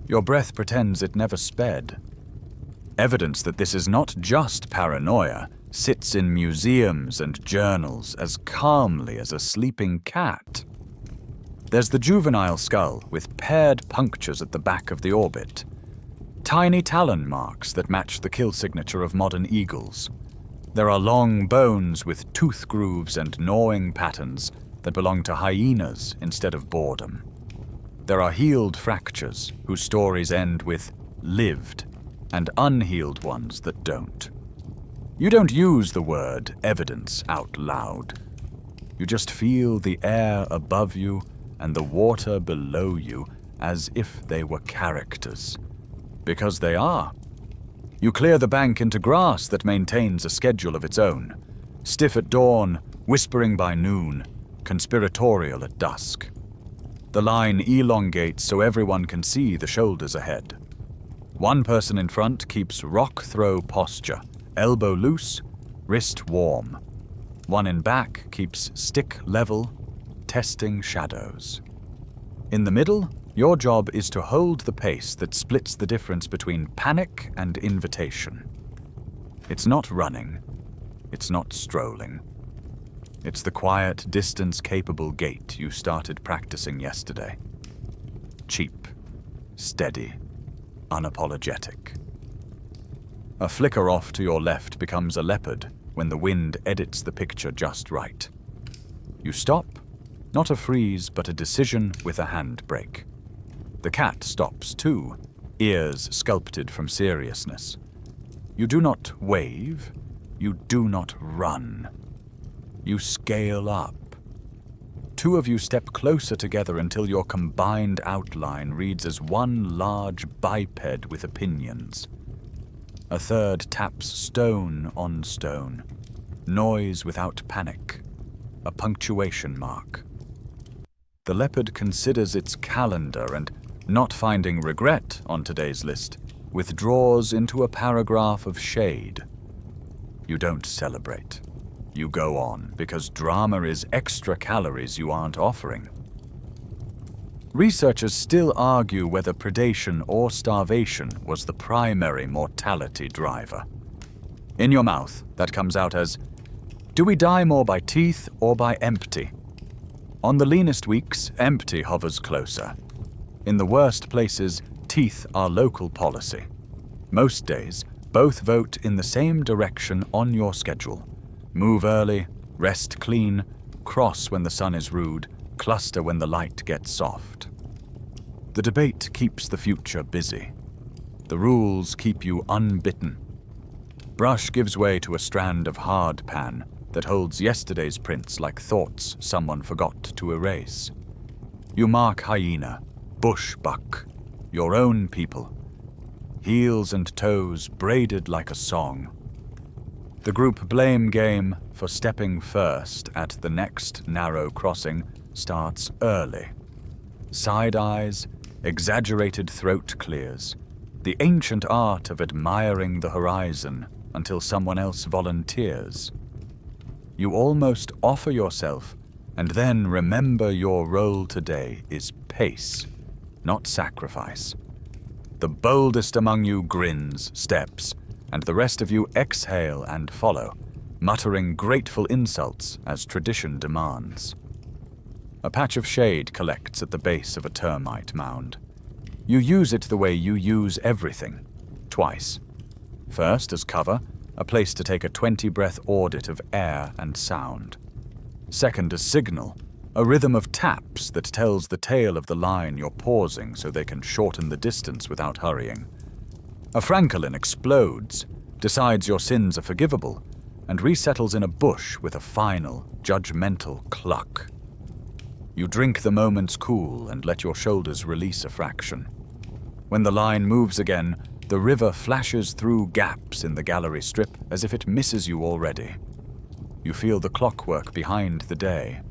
Speaker 1: Your breath pretends it never sped. Evidence that this is not just paranoia, sits in museums and journals as calmly as a sleeping cat. There's the juvenile skull with paired punctures at the back of the orbit, tiny talon marks that match the kill signature of modern eagles. There are long bones with tooth grooves and gnawing patterns that belong to hyenas instead of boredom. There are healed fractures whose stories end with lived, and unhealed ones that don't. You don't use the word evidence out loud. You just feel the air above you and the water below you as if they were characters. Because they are. You clear the bank into grass that maintains a schedule of its own, stiff at dawn, whispering by noon, conspiratorial at dusk. The line elongates so everyone can see the shoulders ahead. One person in front keeps rock throw posture, elbow loose, wrist warm. One in back keeps stick level, testing shadows. In the middle, your job is to hold the pace that splits the difference between panic and invitation. It's not running. It's not strolling. It's the quiet, distance-capable gait you started practicing yesterday. Cheap, steady, unapologetic. A flicker off to your left becomes a leopard when the wind edits the picture just right. You stop, not a freeze, but a decision with a handbrake. The cat stops too, ears sculpted from seriousness. You do not wave, you do not run. You scale up. Two of you step closer together until your combined outline reads as one large biped with opinions. A third taps stone on stone, noise without panic, a punctuation mark. The leopard considers its calendar and, not finding regret on today's list, withdraws into a paragraph of shade. You don't celebrate. You go on, because drama is extra calories you aren't offering. Researchers still argue whether predation or starvation was the primary mortality driver. In your mouth, that comes out as, do we die more by teeth or by empty? On the leanest weeks, empty hovers closer. In the worst places, teeth are local policy. Most days, both vote in the same direction on your schedule. Move early, rest clean, cross when the sun is rude, cluster when the light gets soft. The debate keeps the future busy. The rules keep you unbitten. Brush gives way to a strand of hard pan that holds yesterday's prints like thoughts someone forgot to erase. You mark hyena, bush buck, your own people. Heels and toes braided like a song. The group blame game for stepping first at the next narrow crossing starts early. Side eyes, exaggerated throat clears, the ancient art of admiring the horizon until someone else volunteers. You almost offer yourself and then remember your role today is pace, not sacrifice. The boldest among you grins, steps, and the rest of you exhale and follow, muttering grateful insults as tradition demands. A patch of shade collects at the base of a termite mound. You use it the way you use everything, twice. First as cover, a place to take a 20-breath audit of air and sound. Second as signal, a rhythm of taps that tells the tail of the line you're pausing so they can shorten the distance without hurrying. A francolin explodes, decides your sins are forgivable, and resettles in a bush with a final, judgmental cluck. You drink the moment's cool and let your shoulders release a fraction. When the line moves again, the river flashes through gaps in the gallery strip as if it misses you already. You feel the clockwork behind the day.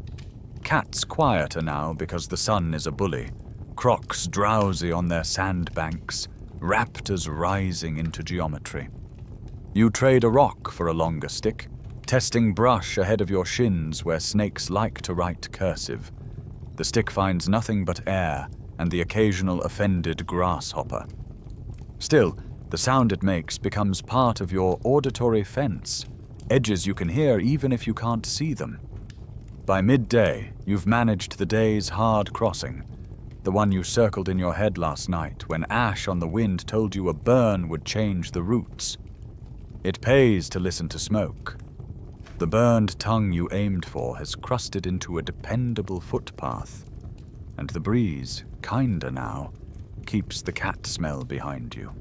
Speaker 1: Cats quieter now because the sun is a bully, crocs drowsy on their sandbanks, raptors rising into geometry. You trade a rock for a longer stick, testing brush ahead of your shins where snakes like to write cursive. The stick finds nothing but air and the occasional offended grasshopper. Still, the sound it makes becomes part of your auditory fence, edges you can hear even if you can't see them. By midday, you've managed the day's hard crossing, the one you circled in your head last night when ash on the wind told you a burn would change the routes. It pays to listen to smoke. The burned tongue you aimed for has crusted into a dependable footpath, and the breeze, kinder now, keeps the cat smell behind you.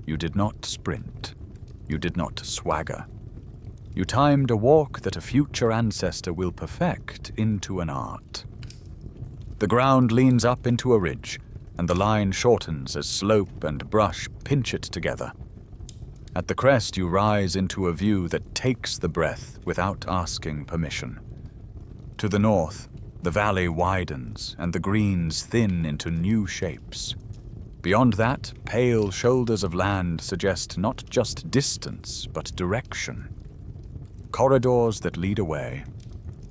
Speaker 1: You did not sprint. You did not swagger. You timed a walk that a future ancestor will perfect into an art. The ground leans up into a ridge, and the line shortens as slope and brush pinch it together. At the crest you rise into a view that takes the breath without asking permission. To the north, the valley widens and the greens thin into new shapes. Beyond that, pale shoulders of land suggest not just distance, but direction. Corridors that lead away,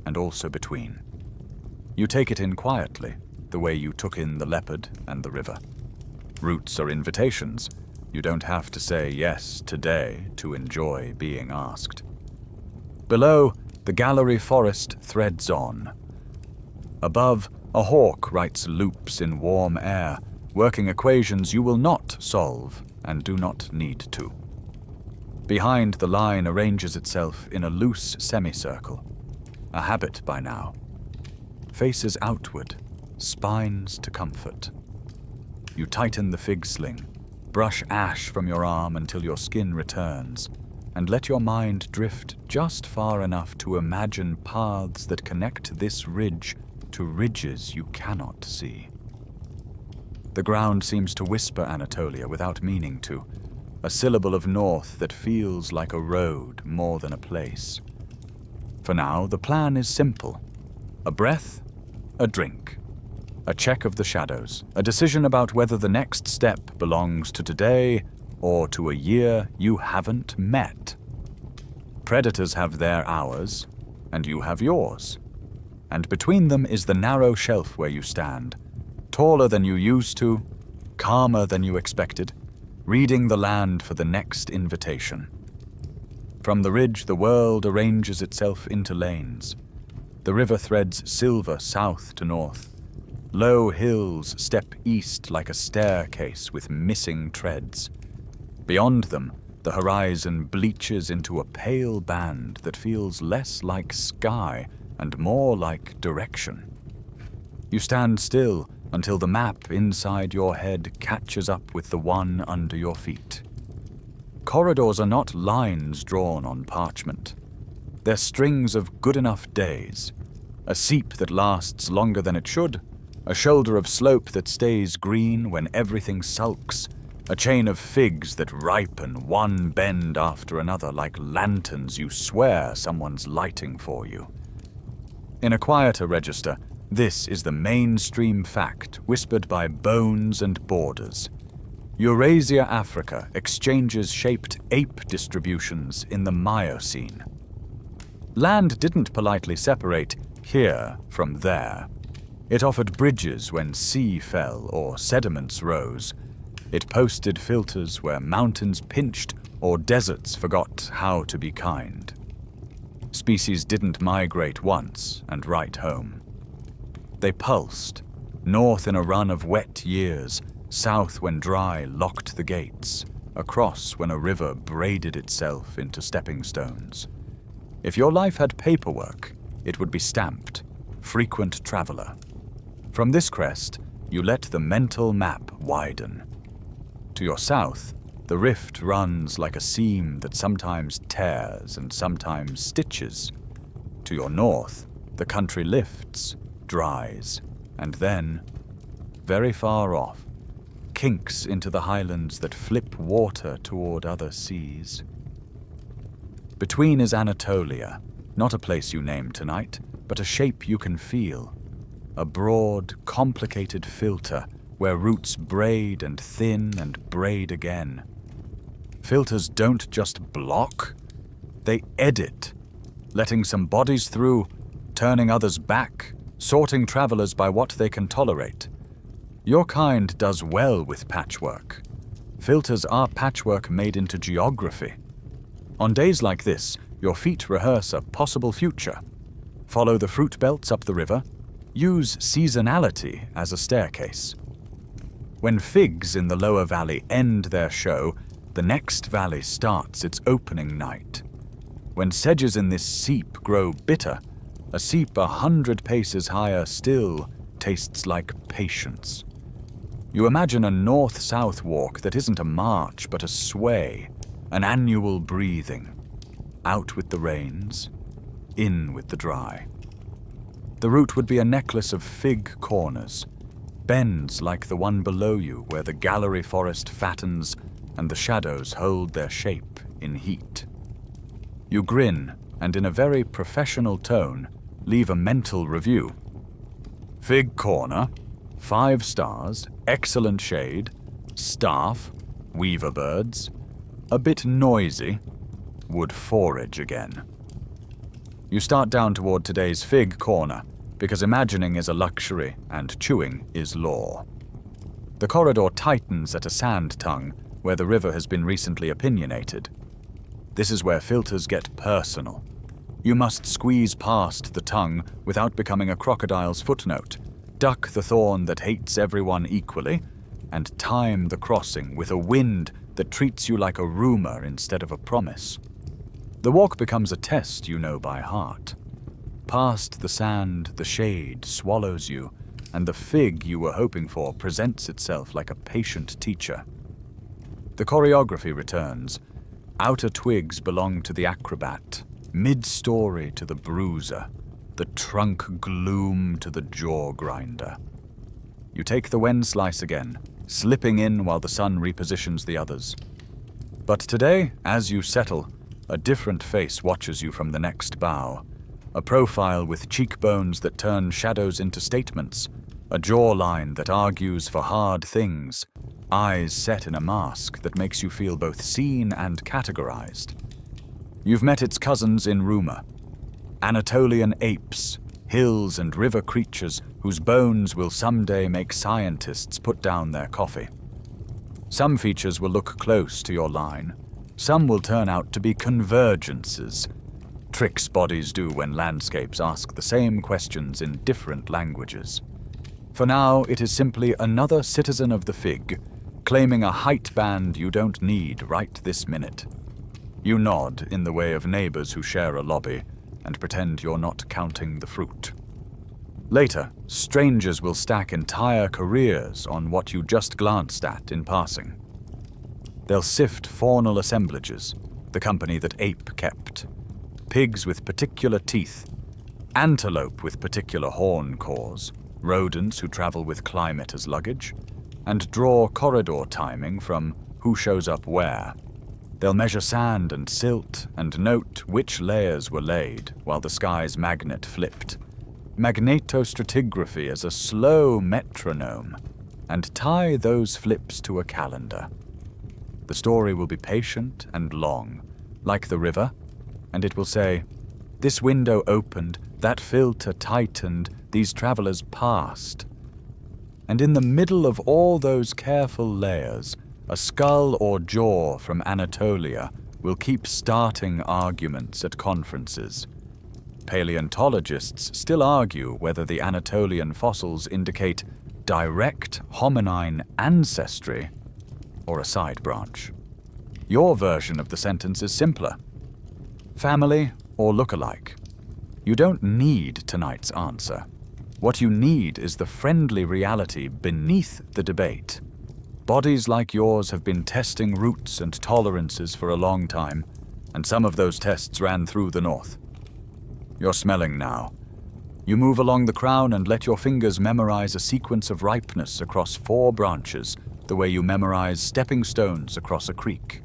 Speaker 1: and also between. You take it in quietly, the way you took in the leopard and the river. Routes are invitations. You don't have to say yes today to enjoy being asked. Below, the gallery forest threads on. Above, a hawk writes loops in warm air, working equations you will not solve and do not need to. Behind, the line arranges itself in a loose semicircle, a habit by now. Faces outward, spines to comfort. You tighten the fig sling, brush ash from your arm until your skin returns, and let your mind drift just far enough to imagine paths that connect this ridge to ridges you cannot see. The ground seems to whisper Anatolia without meaning to, a syllable of north that feels like a road more than a place. For now, the plan is simple. A breath, a drink, a check of the shadows, a decision about whether the next step belongs to today or to a year you haven't met. Predators have their hours, and you have yours. And between them is the narrow shelf where you stand, taller than you used to, calmer than you expected, reading the land for the next invitation. From the ridge, the world arranges itself into lanes. The river threads silver south to north. Low hills step east like a staircase with missing treads. Beyond them, the horizon bleaches into a pale band that feels less like sky and more like direction. You stand still until the map inside your head catches up with the one under your feet. Corridors are not lines drawn on parchment. They're strings of good enough days. A seep that lasts longer than it should, a shoulder of slope that stays green when everything sulks, a chain of figs that ripen one bend after another like lanterns you swear someone's lighting for you. In a quieter register, this is the mainstream fact whispered by bones and borders. Eurasia Africa exchanges shaped ape distributions in the Miocene. Land didn't politely separate here from there. It offered bridges when sea fell or sediments rose. It posted filters where mountains pinched or deserts forgot how to be kind. Species didn't migrate once and write home. They pulsed, north in a run of wet years, south when dry locked the gates, across when a river braided itself into stepping stones. If your life had paperwork, it would be stamped, frequent traveler. From this crest, you let the mental map widen. To your south, the rift runs like a seam that sometimes tears and sometimes stitches. To your north, the country lifts, dries, and then, very far off, kinks into the highlands that flip water toward other seas. Between is Anatolia, not a place you name tonight, but a shape you can feel. A broad, complicated filter where roots braid and thin and braid again. Filters don't just block, they edit, letting some bodies through, turning others back, sorting travelers by what they can tolerate. Your kind does well with patchwork. Filters are patchwork made into geography. On days like this, Your feet rehearse a possible future. Follow the fruit belts up the river. Use seasonality as a staircase. When figs in the lower valley end their show, the next valley starts its opening night. When sedges in this seep grow bitter, a seep 100 paces higher still tastes like patience. You imagine a north-south walk that isn't a march but a sway, an annual breathing. Out with the rains, in with the dry. The route would be a necklace of fig corners, bends like the one below you where the gallery forest fattens and the shadows hold their shape in heat. You grin and in a very professional tone leave a mental review. Fig corner, 5 stars, excellent shade, staff, weaver birds, a bit noisy, would forage again. You start down toward today's fig corner, because imagining is a luxury and chewing is law. The corridor tightens at a sand tongue where the river has been recently opinionated. This is where filters get personal. You must squeeze past the tongue without becoming a crocodile's footnote, duck the thorn that hates everyone equally, and time the crossing with a wind that treats you like a rumor instead of a promise. The walk becomes a test you know by heart. Past the sand, the shade swallows you, and the fig you were hoping for presents itself like a patient teacher. The choreography returns. Outer twigs belong to the acrobat, mid-story to the bruiser, the trunk gloom to the jaw grinder. You take the wen slice again, slipping in while the sun repositions the others. But today, as you settle, a different face watches you from the next bough. A profile with cheekbones that turn shadows into statements, a jawline that argues for hard things, eyes set in a mask that makes you feel both seen and categorized. You've met its cousins in rumor. Anatolian apes, hills and river creatures whose bones will someday make scientists put down their coffee. Some features will look close to your line. Some will turn out to be convergences. Tricks bodies do when landscapes ask the same questions in different languages. For now, it is simply another citizen of the fig, claiming a height band you don't need right this minute. You nod in the way of neighbors who share a lobby, and pretend you're not counting the fruit. Later, strangers will stack entire careers on what you just glanced at in passing. They'll sift faunal assemblages, the company that ape kept, pigs with particular teeth, antelope with particular horn cores, rodents who travel with climate as luggage, and draw corridor timing from who shows up where. They'll measure sand and silt and note which layers were laid while the sky's magnet flipped. Magnetostratigraphy as a slow metronome, and tie those flips to a calendar. The story will be patient and long, like the river, and it will say, this window opened, that filter tightened, these travelers passed. And in the middle of all those careful layers, a skull or jaw from Anatolia will keep starting arguments at conferences. Paleontologists still argue whether the Anatolian fossils indicate direct hominin ancestry or a side branch. Your version of the sentence is simpler. Family or look-alike. You don't need tonight's answer. What you need is the friendly reality beneath the debate. Bodies like yours have been testing roots and tolerances for a long time, and some of those tests ran through the north. You're smelling now. You move along the crown and let your fingers memorize a sequence of ripeness across 4 branches, the way you memorize stepping stones across a creek.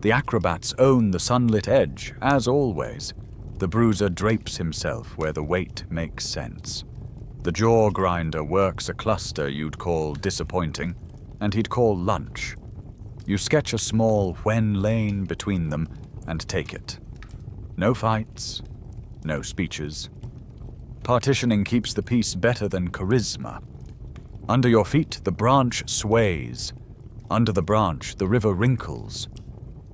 Speaker 1: The acrobats own the sunlit edge, as always. The bruiser drapes himself where the weight makes sense. The jaw grinder works a cluster you'd call disappointing, and he'd call lunch. You sketch a small when lane between them and take it. No fights, no speeches. Partitioning keeps the peace better than charisma. Under your feet, the branch sways. Under the branch, the river wrinkles.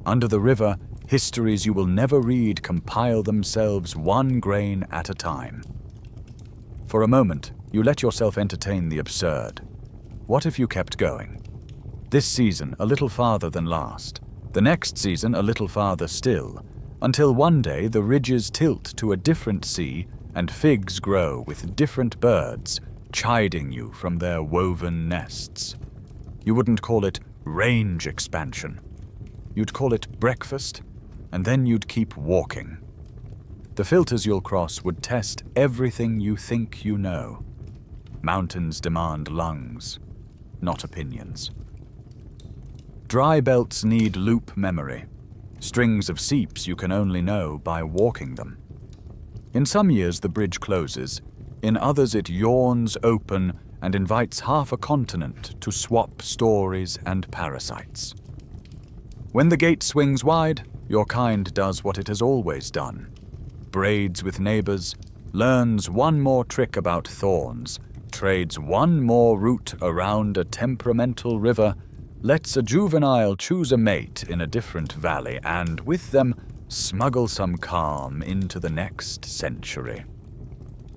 Speaker 1: Under the river, Histories you will never read compile themselves one grain at a time. For a moment, you let yourself entertain the absurd. What if you kept going? This season a little farther than last, the next season a little farther still, until one day the ridges tilt to a different sea and figs grow with different birds, chiding you from their woven nests. You wouldn't call it range expansion. You'd call it breakfast, and then you'd keep walking. The filters you'll cross would test everything you think you know. Mountains demand lungs, not opinions. Dry belts need loop memory, strings of seeps you can only know by walking them. In some years the bridge closes, in others it yawns open and invites half a continent to swap stories and parasites. When the gate swings wide, your kind does what it has always done. Braids with neighbors, learns one more trick about thorns, trades one more route around a temperamental river, lets a juvenile choose a mate in a different valley, and with them smuggle some calm into the next century.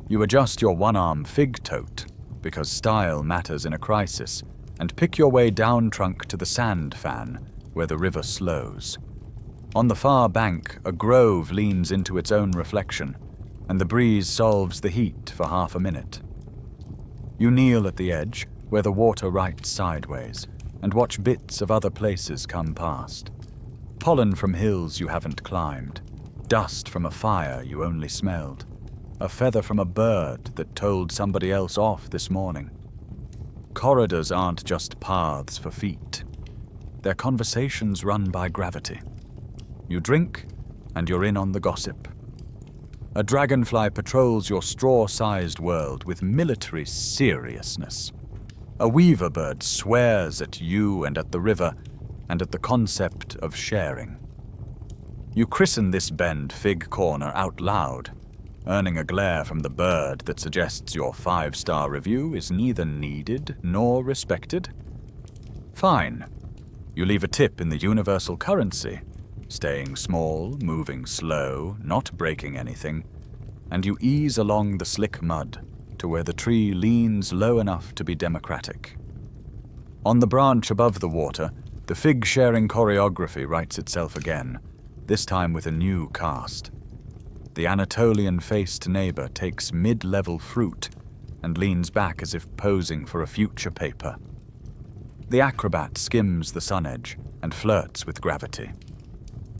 Speaker 1: You adjust your one-arm fig tote, because style matters in a crisis, and pick your way down trunk to the sand fan, where the river slows. On the far bank, a grove leans into its own reflection, and the breeze solves the heat for half a minute. You kneel at the edge, where the water writes sideways, and watch bits of other places come past. Pollen from hills you haven't climbed, dust from a fire you only smelled, a feather from a bird that told somebody else off this morning. Corridors aren't just paths for feet. They're conversations run by gravity. You drink, and you're in on the gossip. A dragonfly patrols your straw-sized world with military seriousness. A weaver bird swears at you and at the river, and at the concept of sharing. You christen this bend Fig Corner out loud, earning a glare from the bird that suggests your 5-star review is neither needed nor respected. Fine. You leave a tip in the universal currency, staying small, moving slow, not breaking anything, and you ease along the slick mud to where the tree leans low enough to be democratic. On the branch above the water, the fig-sharing choreography writes itself again, this time with a new cast. The Anatolian-faced neighbor takes mid-level fruit and leans back as if posing for a future paper. The acrobat skims the sun edge and flirts with gravity.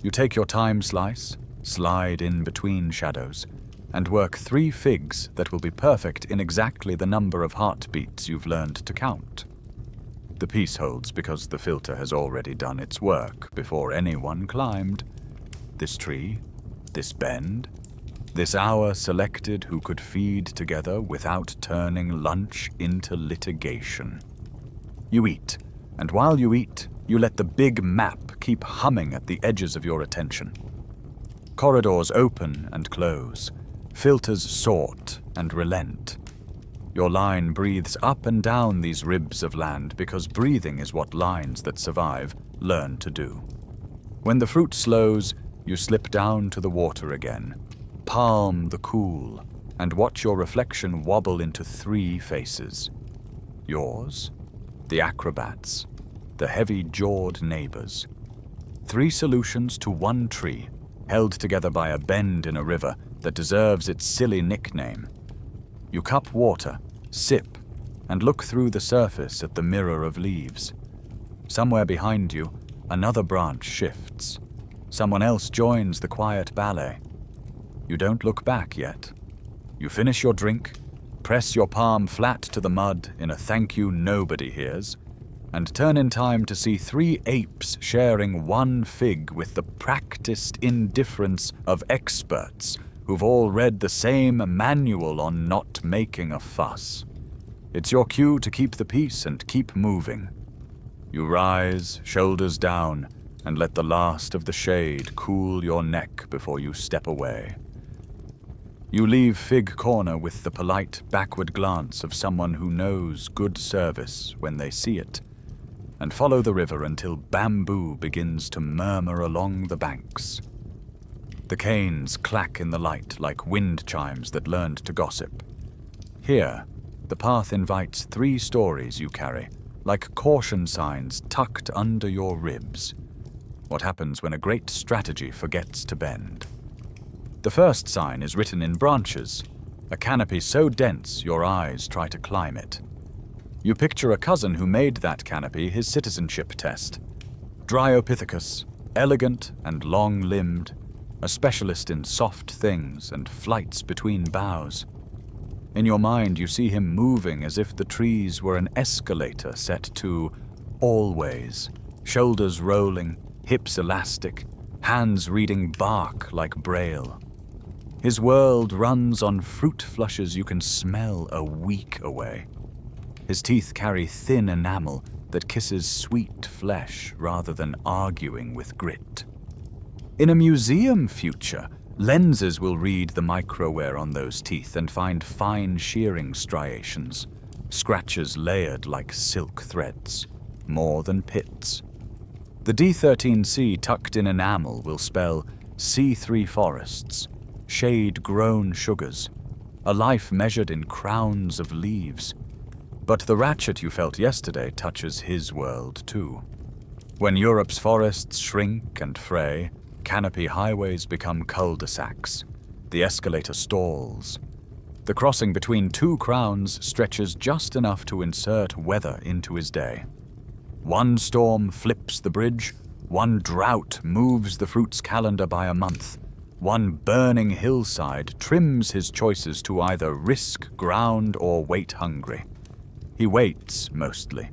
Speaker 1: You take your time slice, slide in between shadows, and work 3 figs that will be perfect in exactly the number of heartbeats you've learned to count. The piece holds because the filter has already done its work before anyone climbed. This tree, this bend, this hour selected who could feed together without turning lunch into litigation. You eat, and while you eat, you let the big map keep humming at the edges of your attention. Corridors open and close, filters sort and relent. Your line breathes up and down these ribs of land because breathing is what lines that survive learn to do. When the fruit slows, you slip down to the water again, palm the cool, and watch your reflection wobble into 3 faces. Yours, the acrobats, the heavy-jawed neighbors. 3 solutions to one tree, held together by a bend in a river that deserves its silly nickname. You cup water, sip, and look through the surface at the mirror of leaves. Somewhere behind you, another branch shifts. Someone else joins the quiet ballet. You don't look back yet. You finish your drink, press your palm flat to the mud in a thank you nobody hears, and turn in time to see 3 apes sharing one fig with the practiced indifference of experts who've all read the same manual on not making a fuss. It's your cue to keep the peace and keep moving. You rise, shoulders down, and let the last of the shade cool your neck before you step away. You leave Fig Corner with the polite backward glance of someone who knows good service when they see it. and follow the river until bamboo begins to murmur along the banks. The canes clack in the light like wind chimes that learned to gossip. Here, the path invites 3 stories you carry, like caution signs tucked under your ribs. What happens when a great strategy forgets to bend? The first sign is written in branches, a canopy so dense your eyes try to climb it. You picture a cousin who made that canopy his citizenship test. Dryopithecus, elegant and long-limbed, a specialist in soft things and flights between boughs. In your mind, you see him moving as if the trees were an escalator set to always, shoulders rolling, hips elastic, hands reading bark like braille. His world runs on fruit flushes you can smell a week away. His teeth carry thin enamel that kisses sweet flesh rather than arguing with grit. In a museum future, lenses will read the microwear on those teeth and find fine shearing striations, scratches layered like silk threads, more than pits. The D13C tucked in enamel will spell C3 forests, shade-grown sugars, a life measured in crowns of leaves. But the ratchet you felt yesterday touches his world too. When Europe's forests shrink and fray, canopy highways become cul-de-sacs. The escalator stalls. The crossing between 2 crowns stretches just enough to insert weather into his day. One storm flips the bridge, one drought moves the fruit's calendar by a month, one burning hillside trims his choices to either risk ground or wait hungry. He waits, mostly.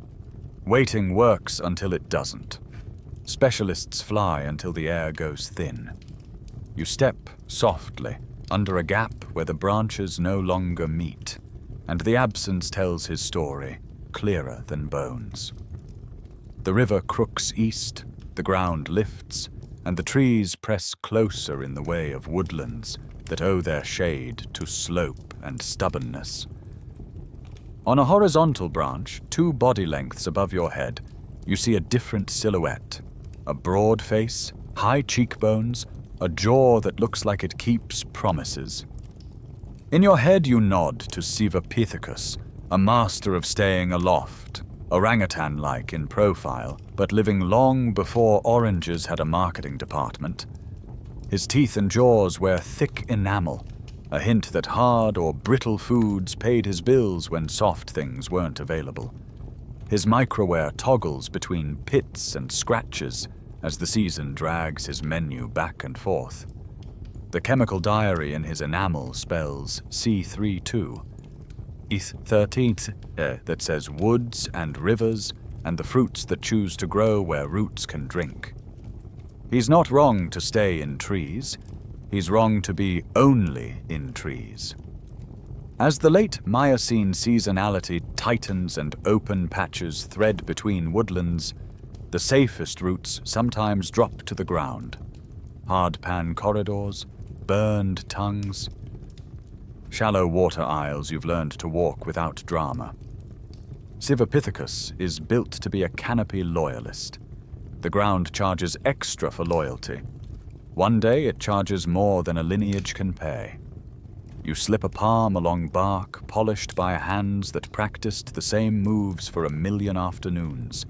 Speaker 1: Waiting works until it doesn't. Specialists fly until the air goes thin. You step softly under a gap where the branches no longer meet, and the absence tells his story, clearer than bones. The river crooks east, the ground lifts, and the trees press closer in the way of woodlands that owe their shade to slope and stubbornness. On a horizontal branch, 2 body lengths above your head, you see a different silhouette. A broad face, high cheekbones, a jaw that looks like it keeps promises. In your head you nod to Sivapithecus, a master of staying aloft, orangutan-like in profile, but living long before oranges had a marketing department. His teeth and jaws wear thick enamel, a hint that hard or brittle foods paid his bills when soft things weren't available. His microwear toggles between pits and scratches as the season drags his menu back and forth. The chemical diary in his enamel spells C32, ith13 that says woods and rivers and the fruits that choose to grow where roots can drink. He's not wrong to stay in trees. He's wrong to be only in trees. As the late Miocene seasonality tightens and open patches thread between woodlands, the safest routes sometimes drop to the ground. Hardpan corridors, burned tongues, shallow water aisles you've learned to walk without drama. Sivapithecus is built to be a canopy loyalist. The ground charges extra for loyalty. One day it charges more than a lineage can pay. You slip a palm along bark polished by hands that practiced the same moves for 1,000,000 afternoons,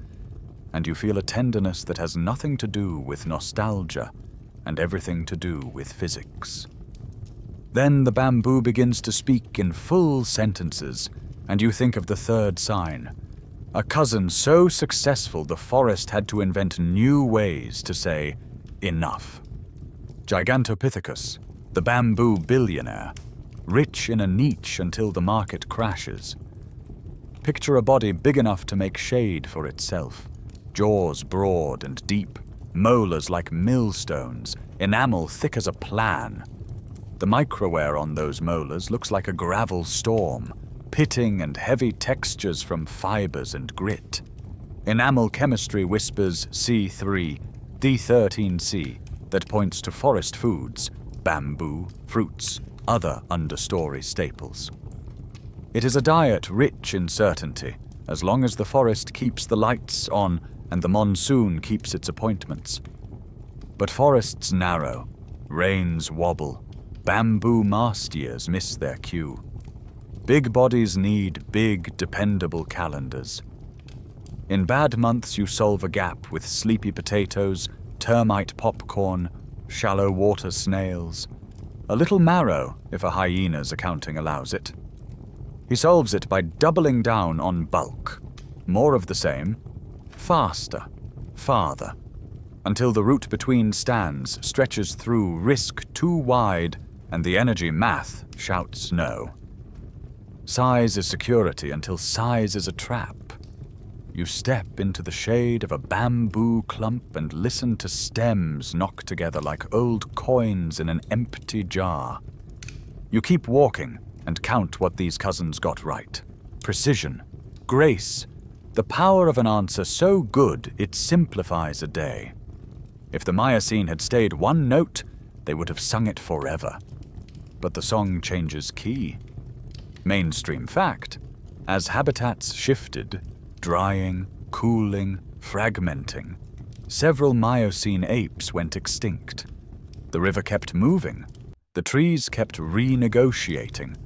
Speaker 1: and you feel a tenderness that has nothing to do with nostalgia and everything to do with physics. Then the bamboo begins to speak in full sentences, and you think of the 3rd sign, a cousin so successful the forest had to invent new ways to say enough. Gigantopithecus, the bamboo billionaire, rich in a niche until the market crashes. Picture a body big enough to make shade for itself, jaws broad and deep, molars like millstones, enamel thick as a plan. The microwear on those molars looks like a gravel storm, pitting and heavy textures from fibers and grit. Enamel chemistry whispers C3, D13C, that points to forest foods, bamboo, fruits, other understory staples. It is a diet rich in certainty, as long as the forest keeps the lights on and the monsoon keeps its appointments. But forests narrow, rains wobble, bamboo mast years miss their cue. Big bodies need big, dependable calendars. In bad months you solve a gap with sleepy potatoes, termite popcorn, shallow water snails, a little marrow if a hyena's accounting allows it. He solves it by doubling down on bulk, more of the same, faster, farther, until the route between stands stretches through risk too wide and the energy math shouts no. Size is security until size is a trap. You step into the shade of a bamboo clump and listen to stems knock together like old coins in an empty jar. You keep walking and count what these cousins got right. Precision, grace, the power of an answer so good it simplifies a day. If the Miocene had stayed one note, they would have sung it forever. But the song changes key. Mainstream fact, as habitats shifted, drying, cooling, fragmenting, several Miocene apes went extinct. The river kept moving, the trees kept renegotiating,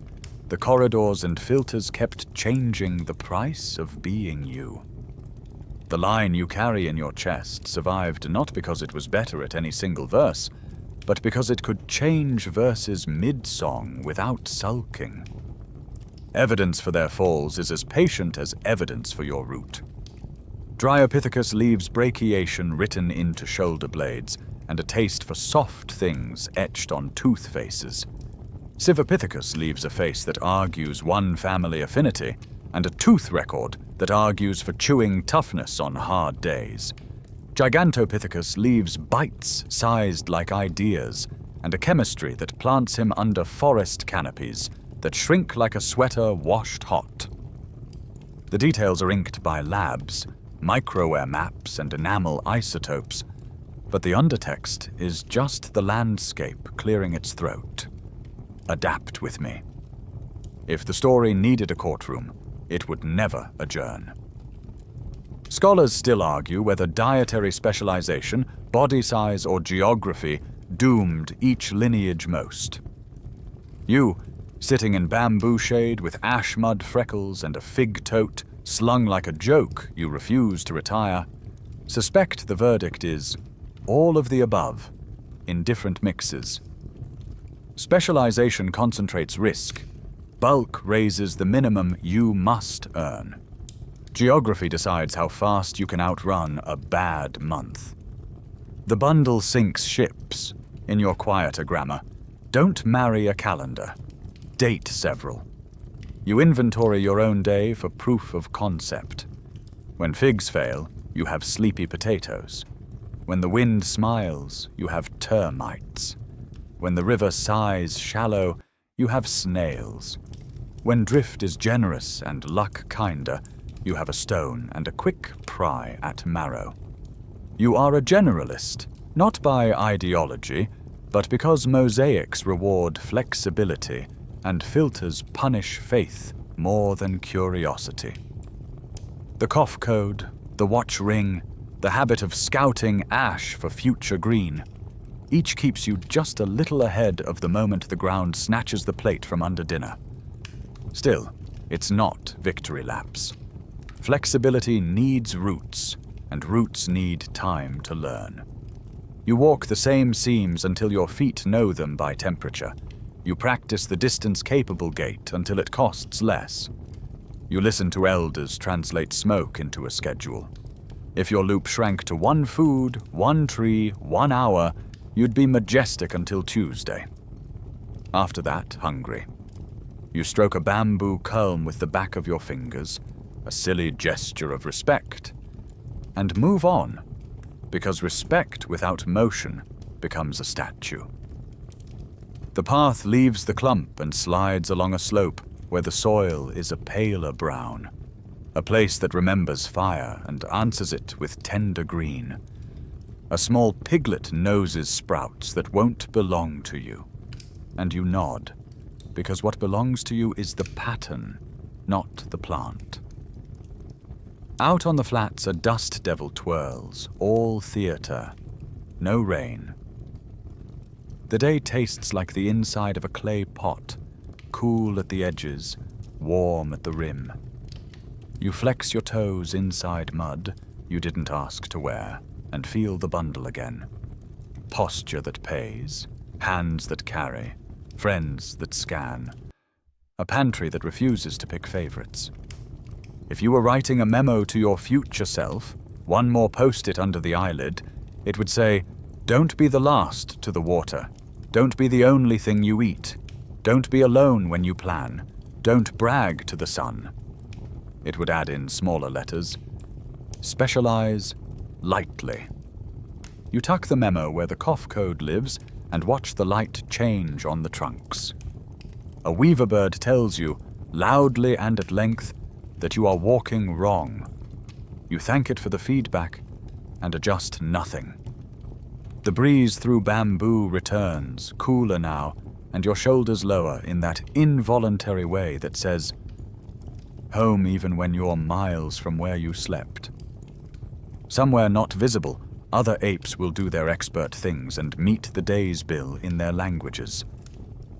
Speaker 1: the corridors and filters kept changing the price of being you. The line you carry in your chest survived not because it was better at any single verse, but because it could change verses mid-song without sulking. Evidence for their falls is as patient as evidence for your route. Dryopithecus leaves brachiation written into shoulder blades and a taste for soft things etched on tooth faces. Sivopithecus leaves a face that argues one family affinity and a tooth record that argues for chewing toughness on hard days. Gigantopithecus leaves bites sized like ideas and a chemistry that plants him under forest canopies that shrink like a sweater washed hot. The details are inked by labs, microwear maps, and enamel isotopes, but the undertext is just the landscape clearing its throat. Adapt with me. If the story needed a courtroom, it would never adjourn. Scholars still argue whether dietary specialization, body size, or geography doomed each lineage most. You, sitting in bamboo shade with ash mud freckles and a fig tote slung like a joke you refuse to retire, suspect the verdict is all of the above in different mixes. Specialization concentrates risk. Bulk raises the minimum you must earn. Geography decides how fast you can outrun a bad month. The bundle sinks ships. In your quieter grammar, don't marry a calendar. Date several. You inventory your own day for proof of concept. When figs fail, you have sleepy potatoes. When the wind smiles, you have termites. When the river sighs shallow, you have snails. When drift is generous and luck kinder, you have a stone and a quick pry at marrow. You are a generalist, not by ideology, but because mosaics reward flexibility and filters punish faith more than curiosity. The cough code, the watch ring, the habit of scouting ash for future green, each keeps you just a little ahead of the moment the ground snatches the plate from under dinner. Still, it's not victory laps. Flexibility needs roots, and roots need time to learn. You walk the same seams until your feet know them by temperature. You practice the distance-capable gait until it costs less. You listen to elders translate smoke into a schedule. If your loop shrank to one food, one tree, 1 hour, you'd be majestic until Tuesday. After that, hungry. You stroke a bamboo culm with the back of your fingers, a silly gesture of respect, and move on, because respect without motion becomes a statue. The path leaves the clump and slides along a slope where the soil is a paler brown, a place that remembers fire and answers it with tender green. A small piglet noses sprouts that won't belong to you, and you nod, because what belongs to you is the pattern, not the plant. Out on the flats, a dust devil twirls, all theatre. No rain. The day tastes like the inside of a clay pot, cool at the edges, warm at the rim. You flex your toes inside mud you didn't ask to wear, and feel the bundle again. Posture that pays, hands that carry, friends that scan. A pantry that refuses to pick favorites. If you were writing a memo to your future self, one more post-it under the eyelid, it would say, "Don't be the last to the water. Don't be the only thing you eat. Don't be alone when you plan. Don't brag to the sun." It would add in smaller letters, "Specialize lightly." You tuck the memo where the cough code lives and watch the light change on the trunks. A weaver bird tells you, loudly and at length, that you are walking wrong. You thank it for the feedback and adjust nothing. The breeze through bamboo returns, cooler now, and your shoulders lower in that involuntary way that says, home even when you're miles from where you slept. Somewhere not visible, other apes will do their expert things and meet the day's bill in their languages.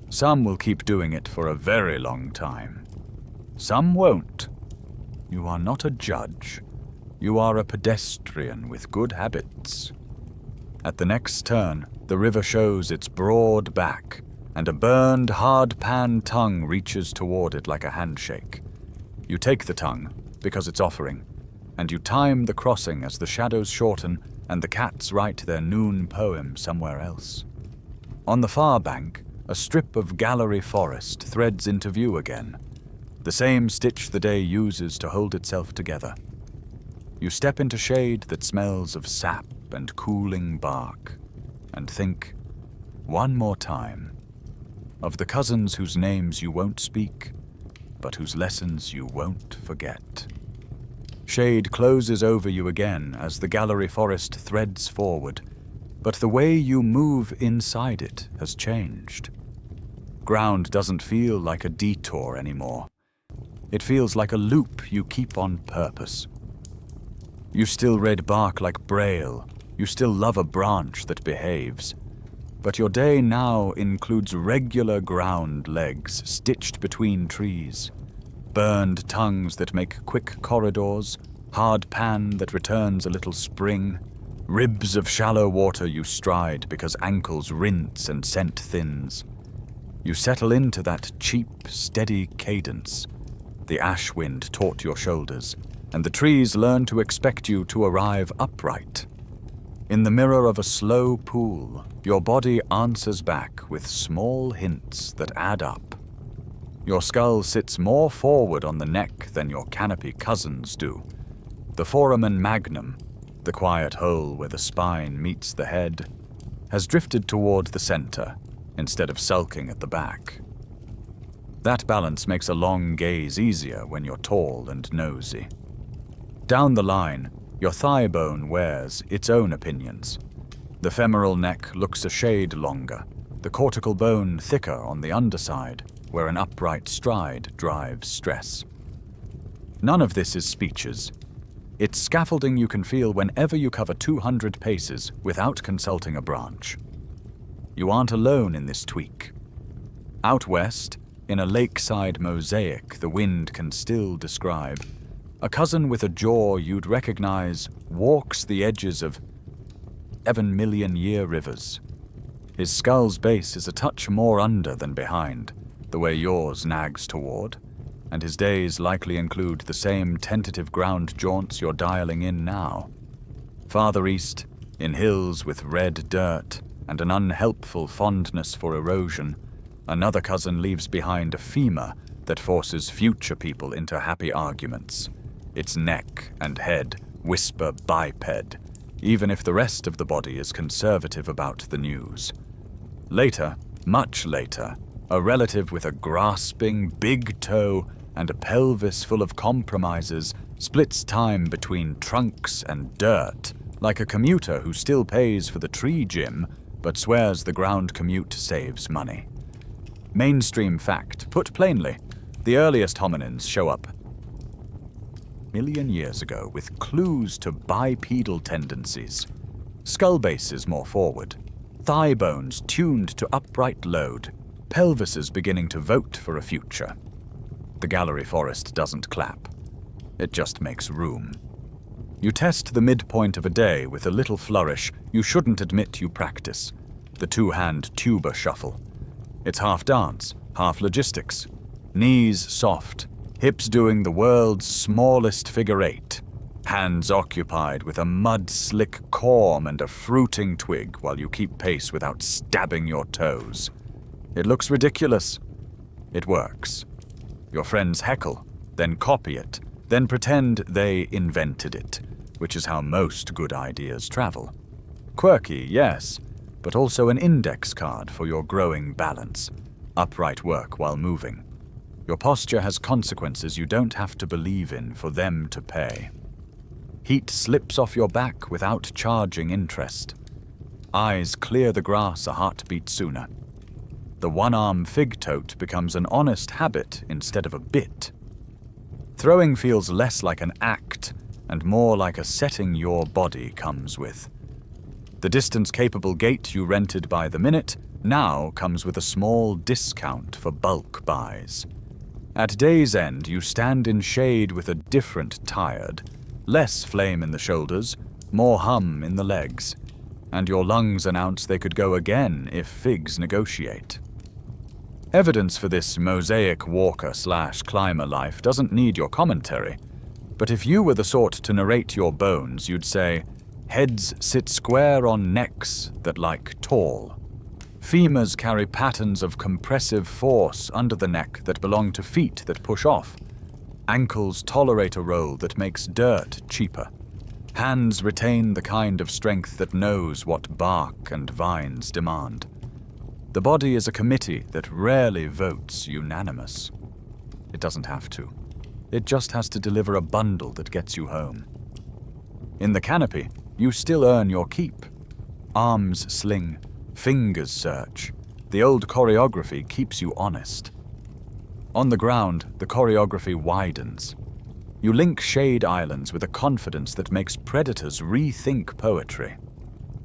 Speaker 1: Some will keep doing it for a very long time. Some won't. You are not a judge. You are a pedestrian with good habits. At the next turn, the river shows its broad back, and a burned, hard-pan tongue reaches toward it like a handshake. You take the tongue, because it's offering, and you time the crossing as the shadows shorten and the cats write their noon poem somewhere else. On the far bank, a strip of gallery forest threads into view again, the same stitch the day uses to hold itself together. You step into shade that smells of sap and cooling bark, and think, one more time, of the cousins whose names you won't speak, but whose lessons you won't forget. Shade closes over you again as the gallery forest threads forward, but the way you move inside it has changed. Ground doesn't feel like a detour anymore. It feels like a loop you keep on purpose. You still read bark like Braille, you still love a branch that behaves, but your day now includes regular ground legs stitched between trees, burned tongues that make quick corridors, hard pan that returns a little spring, ribs of shallow water you stride because ankles rinse and scent thins. You settle into that cheap, steady cadence. The ash wind taut your shoulders, and the trees learn to expect you to arrive upright. In the mirror of a slow pool, your body answers back with small hints that add up. Your skull sits more forward on the neck than your canopy cousins do. The foramen magnum, the quiet hole where the spine meets the head, has drifted toward the center instead of sulking at the back. That balance makes a long gaze easier when you're tall and nosy. Down the line, your thigh bone wears its own opinions. The femoral neck looks a shade longer, the cortical bone thicker on the underside, where an upright stride drives stress. None of this is speeches. It's scaffolding you can feel whenever you cover 200 paces without consulting a branch. You aren't alone in this tweak. Out west, in a lakeside mosaic the wind can still describe, a cousin with a jaw you'd recognize walks the edges of 7-million-year rivers. His skull's base is a touch more under than behind, the way yours nags toward, and his days likely include the same tentative ground jaunts you're dialing in now. Farther east, in hills with red dirt and an unhelpful fondness for erosion, another cousin leaves behind a femur that forces future people into happy arguments. Its neck and head whisper biped, even if the rest of the body is conservative about the news. Later, much later, a relative with a grasping big toe and a pelvis full of compromises splits time between trunks and dirt, like a commuter who still pays for the tree gym but swears the ground commute saves money. Mainstream fact, put plainly, the earliest hominins show up million years ago with clues to bipedal tendencies. Skull bases more forward, thigh bones tuned to upright load, pelvises beginning to vote for a future. The gallery forest doesn't clap. It just makes room. You test the midpoint of a day with a little flourish you shouldn't admit you practice, the two-hand tuba shuffle. It's half dance, half logistics. Knees soft, hips doing the world's smallest figure eight, hands occupied with a mud-slick corm and a fruiting twig while you keep pace without stabbing your toes. It looks ridiculous. It works. Your friends heckle, then copy it, then pretend they invented it, which is how most good ideas travel. Quirky, yes, but also an index card for your growing balance. Upright work while moving. Your posture has consequences you don't have to believe in for them to pay. Heat slips off your back without charging interest. Eyes clear the grass a heartbeat sooner. The one-arm fig tote becomes an honest habit instead of a bit. Throwing feels less like an act and more like a setting your body comes with. The distance-capable gate you rented by the minute now comes with a small discount for bulk buys. At day's end, you stand in shade with a different tired, less flame in the shoulders, more hum in the legs, and your lungs announce they could go again if figs negotiate. Evidence for this mosaic walker/climber life doesn't need your commentary, but if you were the sort to narrate your bones, you'd say, heads sit square on necks that like tall. Femurs carry patterns of compressive force under the neck that belong to feet that push off. Ankles tolerate a roll that makes dirt cheaper. Hands retain the kind of strength that knows what bark and vines demand. The body is a committee that rarely votes unanimous. It doesn't have to. It just has to deliver a bundle that gets you home. In the canopy, you still earn your keep. Arms sling, fingers search. The old choreography keeps you honest. On the ground, the choreography widens. You link shade islands with a confidence that makes predators rethink poetry.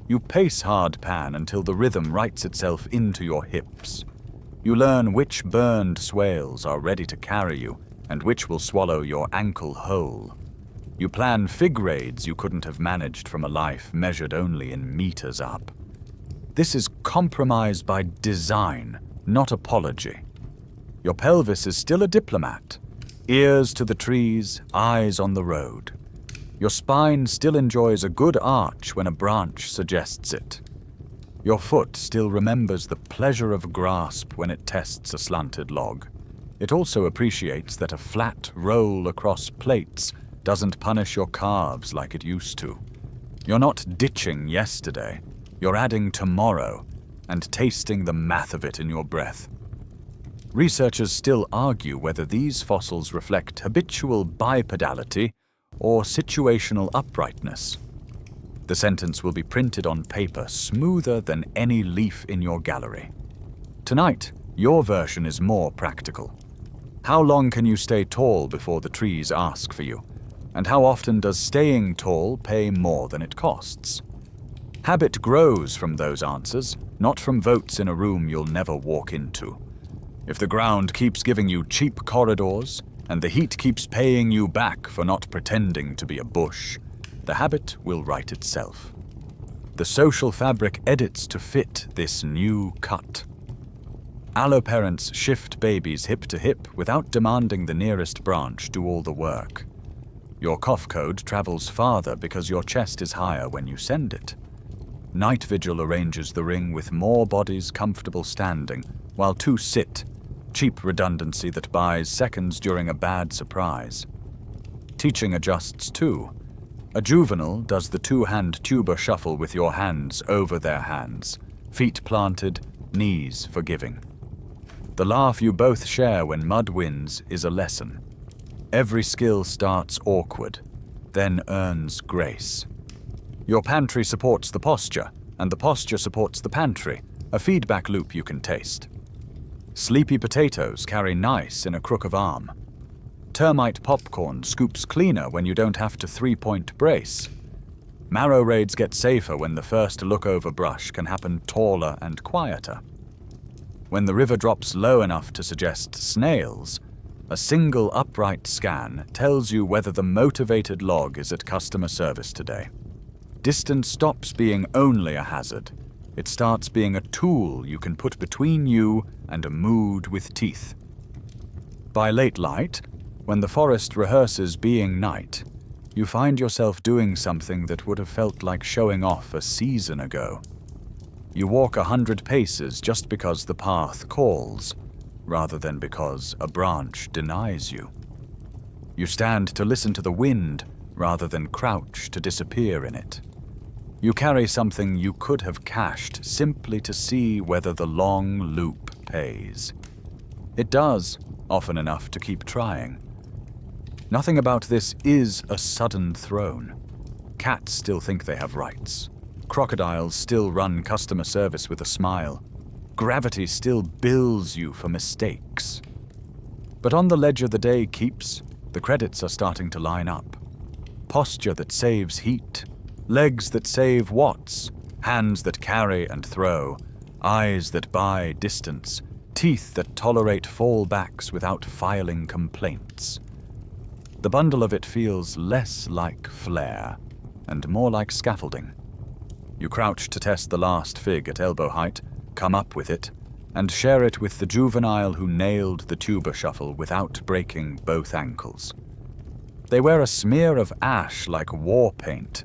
Speaker 1: You pace hard pan until the rhythm writes itself into your hips. You learn which burned swales are ready to carry you and which will swallow your ankle whole. You plan fig raids you couldn't have managed from a life measured only in meters up. This is compromise by design, not apology. Your pelvis is still a diplomat. Ears to the trees, eyes on the road. Your spine still enjoys a good arch when a branch suggests it. Your foot still remembers the pleasure of grasp when it tests a slanted log. It also appreciates that a flat roll across plates doesn't punish your calves like it used to. You're not ditching yesterday. You're adding tomorrow and tasting the math of it in your breath. Researchers still argue whether these fossils reflect habitual bipedality or situational uprightness. The sentence will be printed on paper smoother than any leaf in your gallery. Tonight, your version is more practical. How long can you stay tall before the trees ask for you? And how often does staying tall pay more than it costs? Habit grows from those answers, not from votes in a room you'll never walk into. If the ground keeps giving you cheap corridors, and the heat keeps paying you back for not pretending to be a bush, the habit will right itself. The social fabric edits to fit this new cut. Alloparents shift babies hip to hip without demanding the nearest branch do all the work. Your cough code travels farther because your chest is higher when you send it. Night Vigil arranges the ring with more bodies comfortable standing, while two sit, cheap redundancy that buys seconds during a bad surprise. Teaching adjusts too. A juvenile does the two-hand tuba shuffle with your hands over their hands, feet planted, knees forgiving. The laugh you both share when mud wins is a lesson. Every skill starts awkward, then earns grace. Your pantry supports the posture, and the posture supports the pantry, a feedback loop you can taste. Sleepy potatoes carry nice in a crook of arm. Termite popcorn scoops cleaner when you don't have to three-point brace. Marrow raids get safer when the first look-over brush can happen taller and quieter. When the river drops low enough to suggest snails, a single upright scan tells you whether the motivated log is at customer service today. Distance stops being only a hazard. It starts being a tool you can put between you and a mood with teeth. By late light, when the forest rehearses being night, you find yourself doing something that would have felt like showing off a season ago. You walk 100 paces just because the path calls, rather than because a branch denies you. You stand to listen to the wind, rather than crouch to disappear in it. You carry something you could have cached simply to see whether the long loop pays. It does, often enough to keep trying. Nothing about this is a sudden throne. Cats still think they have rights. Crocodiles still run customer service with a smile. Gravity still bills you for mistakes. But on the ledger the day keeps, the credits are starting to line up. Posture that saves heat, legs that save watts, hands that carry and throw, eyes that buy distance, teeth that tolerate fallbacks without filing complaints. The bundle of it feels less like flair and more like scaffolding. You crouch to test the last fig at elbow height, come up with it, and share it with the juvenile who nailed the tuba shuffle without breaking both ankles. They wear a smear of ash like war paint,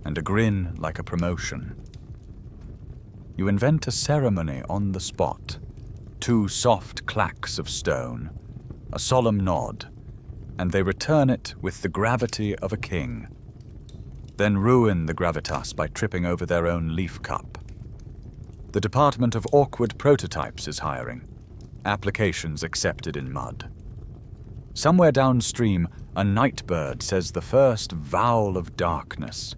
Speaker 1: and a grin like a promotion. You invent a ceremony on the spot, 2 soft clacks of stone, a solemn nod, and they return it with the gravity of a king. Then ruin the gravitas by tripping over their own leaf cup. The Department of Awkward Prototypes is hiring. Applications accepted in mud. Somewhere downstream, a night bird says the first vowel of darkness.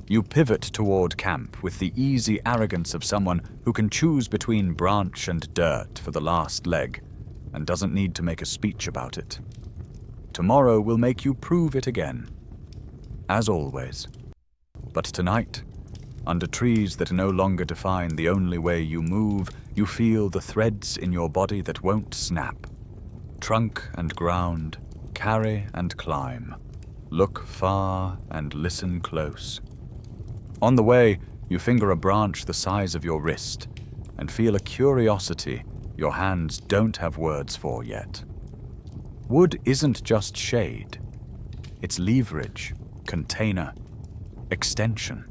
Speaker 1: You pivot toward camp with the easy arrogance of someone who can choose between branch and dirt for the last leg, and doesn't need to make a speech about it. Tomorrow will make you prove it again. As always. But tonight, under trees that no longer define the only way you move, you feel the threads in your body that won't snap. Trunk and ground, carry and climb. Look far and listen close. On the way, you finger a branch the size of your wrist and feel a curiosity your hands don't have words for yet. Wood isn't just shade. It's leverage, container, extension.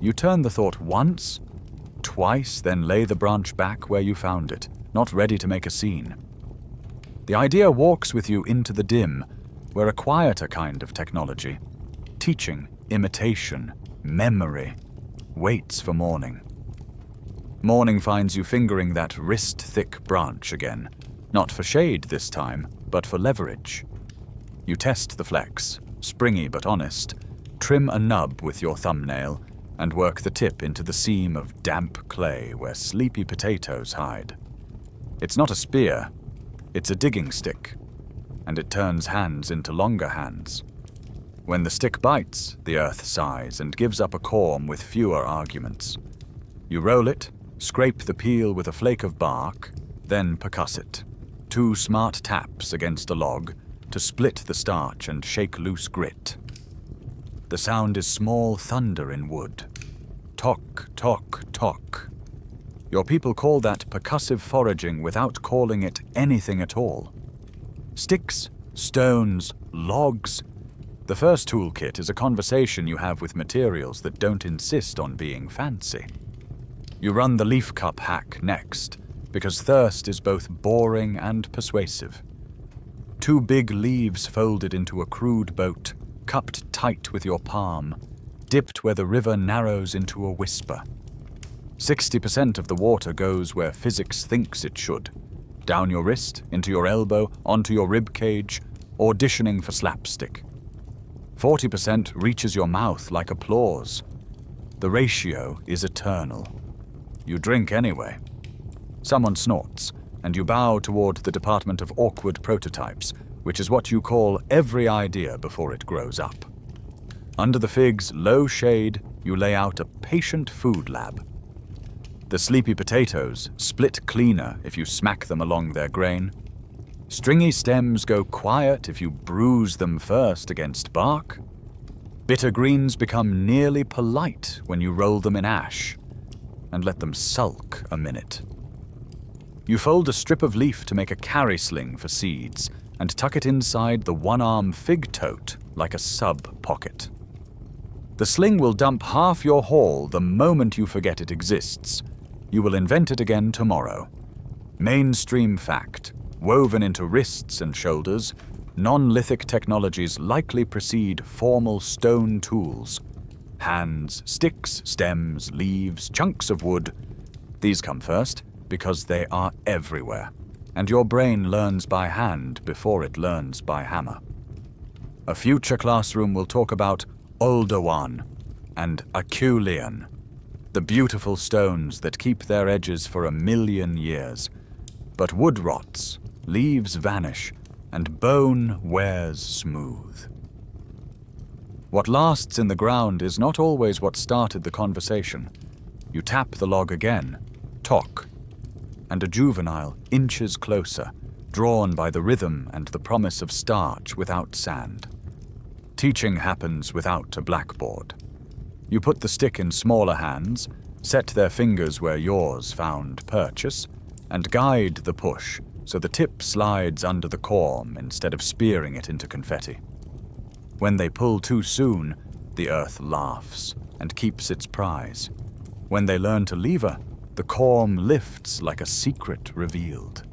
Speaker 1: You turn the thought once, twice, then lay the branch back where you found it, not ready to make a scene. The idea walks with you into the dim, where a quieter kind of technology, teaching, imitation, memory, waits for morning. Morning finds you fingering that wrist-thick branch again, not for shade this time, but for leverage. You test the flex, springy but honest, trim a nub with your thumbnail, and work the tip into the seam of damp clay where sleepy potatoes hide. It's not a spear, it's a digging stick, and it turns hands into longer hands. When the stick bites, the earth sighs and gives up a corm with fewer arguments. You roll it, scrape the peel with a flake of bark, then percuss it. 2 smart taps against a log to split the starch and shake loose grit. The sound is small thunder in wood. Tock, tock, tock. Your people call that percussive foraging without calling it anything at all. Sticks, stones, logs. The first toolkit is a conversation you have with materials that don't insist on being fancy. You run the leaf cup hack next, because thirst is both boring and persuasive. 2 big leaves folded into a crude boat, cupped tight with your palm, dipped where the river narrows into a whisper. 60% of the water goes where physics thinks it should. Down your wrist, into your elbow, onto your rib cage, auditioning for slapstick. 40% reaches your mouth like applause. The ratio is eternal. You drink anyway. Someone snorts, and you bow toward the Department of Awkward Prototypes, which is what you call every idea before it grows up. Under the fig's low shade, you lay out a patient food lab. The sleepy potatoes split cleaner if you smack them along their grain. Stringy stems go quiet if you bruise them first against bark. Bitter greens become nearly polite when you roll them in ash and let them sulk a minute. You fold a strip of leaf to make a carry sling for seeds and tuck it inside the one-arm fig tote like a sub-pocket. The sling will dump half your haul the moment you forget it exists. You will invent it again tomorrow. Mainstream fact, woven into wrists and shoulders, non-lithic technologies likely precede formal stone tools. Hands, sticks, stems, leaves, chunks of wood. These come first because they are everywhere, and your brain learns by hand before it learns by hammer. A future classroom will talk about Oldowan and Aculean, the beautiful stones that keep their edges for 1,000,000 years. But wood rots, leaves vanish, and bone wears smooth. What lasts in the ground is not always what started the conversation. You tap the log again, talk, and a juvenile inches closer, drawn by the rhythm and the promise of starch without sand. Teaching happens without a blackboard. You put the stick in smaller hands, set their fingers where yours found purchase, and guide the push so the tip slides under the corm instead of spearing it into confetti. When they pull too soon, the earth laughs and keeps its prize. When they learn to lever, the corm lifts like a secret revealed.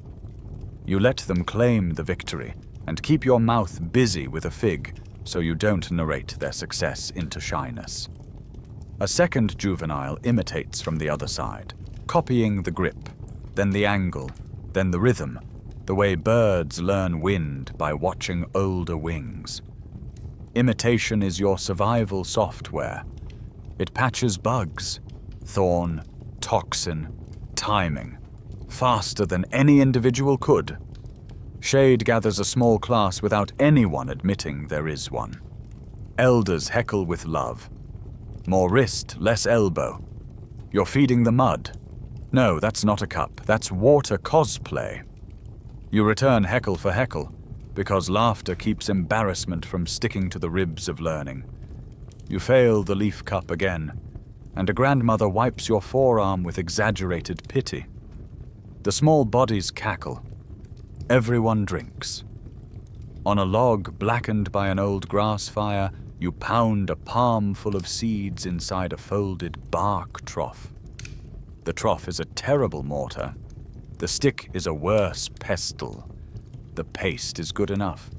Speaker 1: You let them claim the victory and keep your mouth busy with a fig so you don't narrate their success into shyness. A second juvenile imitates from the other side, copying the grip, then the angle, then the rhythm, the way birds learn wind by watching older wings. Imitation is your survival software. It patches bugs, thorn, toxin, timing, faster than any individual could. Shade gathers a small class without anyone admitting there is one. Elders heckle with love. More wrist, less elbow. You're feeding the mud. No, that's not a cup, that's water cosplay. You return heckle for heckle, because laughter keeps embarrassment from sticking to the ribs of learning. You fail the leaf cup again, and a grandmother wipes your forearm with exaggerated pity. The small bodies cackle. Everyone drinks. On a log blackened by an old grass fire, you pound a palm full of seeds inside a folded bark trough. The trough is a terrible mortar. The stick is a worse pestle. The paste is good enough.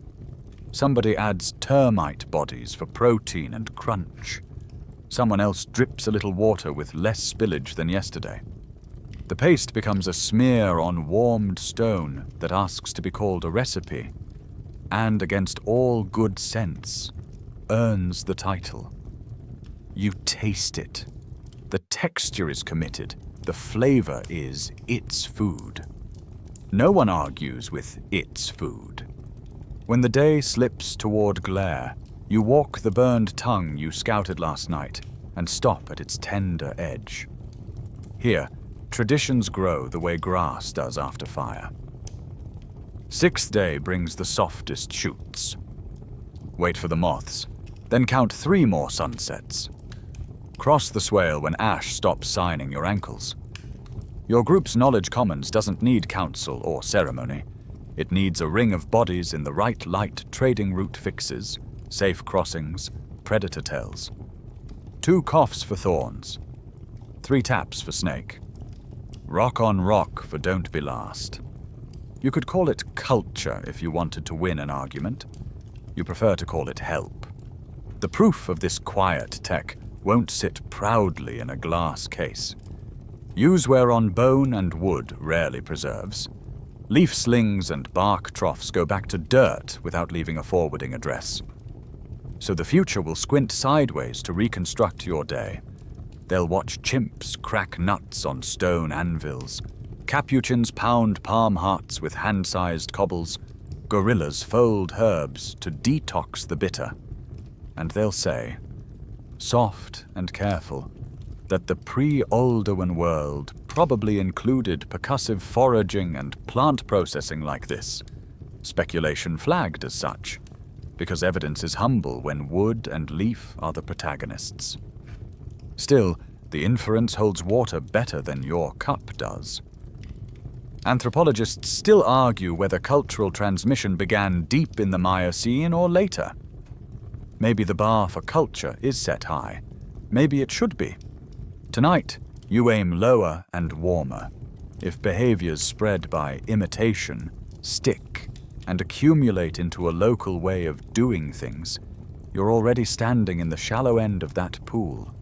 Speaker 1: Somebody adds termite bodies for protein and crunch. Someone else drips a little water with less spillage than yesterday. The paste becomes a smear on warmed stone that asks to be called a recipe, and against all good sense, earns the title. You taste it. The texture is committed. The flavor is its food. No one argues with its food. When the day slips toward glare, you walk the burned tongue you scouted last night and stop at its tender edge. Here, traditions grow the way grass does after fire. Sixth day brings the softest shoots. Wait for the moths, then count 3 more sunsets. Cross the swale when ash stops signing your ankles. Your group's knowledge commons doesn't need council or ceremony. It needs a ring of bodies in the right light trading route fixes, safe crossings, predator tells. 2 coughs for thorns. 3 taps for snake. Rock on rock for don't be last. You could call it culture if you wanted to win an argument. You prefer to call it help. The proof of this quiet tech won't sit proudly in a glass case. Use whereon bone and wood rarely preserves. Leaf slings and bark troughs go back to dirt without leaving a forwarding address. So the future will squint sideways to reconstruct your day. They'll watch chimps crack nuts on stone anvils, capuchins pound palm hearts with hand-sized cobbles, Gorillas fold herbs to detox the bitter, and they'll say, soft and careful, that the pre-Oldowan world probably included percussive foraging and plant processing like this, speculation flagged as such, because evidence is humble when wood and leaf are the protagonists. Still, the inference holds water better than your cup does. Anthropologists still argue whether cultural transmission began deep in the Miocene or later. Maybe the bar for culture is set high. Maybe it should be. Tonight, you aim lower and warmer. If behaviors spread by imitation, stick, and accumulate into a local way of doing things, you're already standing in the shallow end of that pool.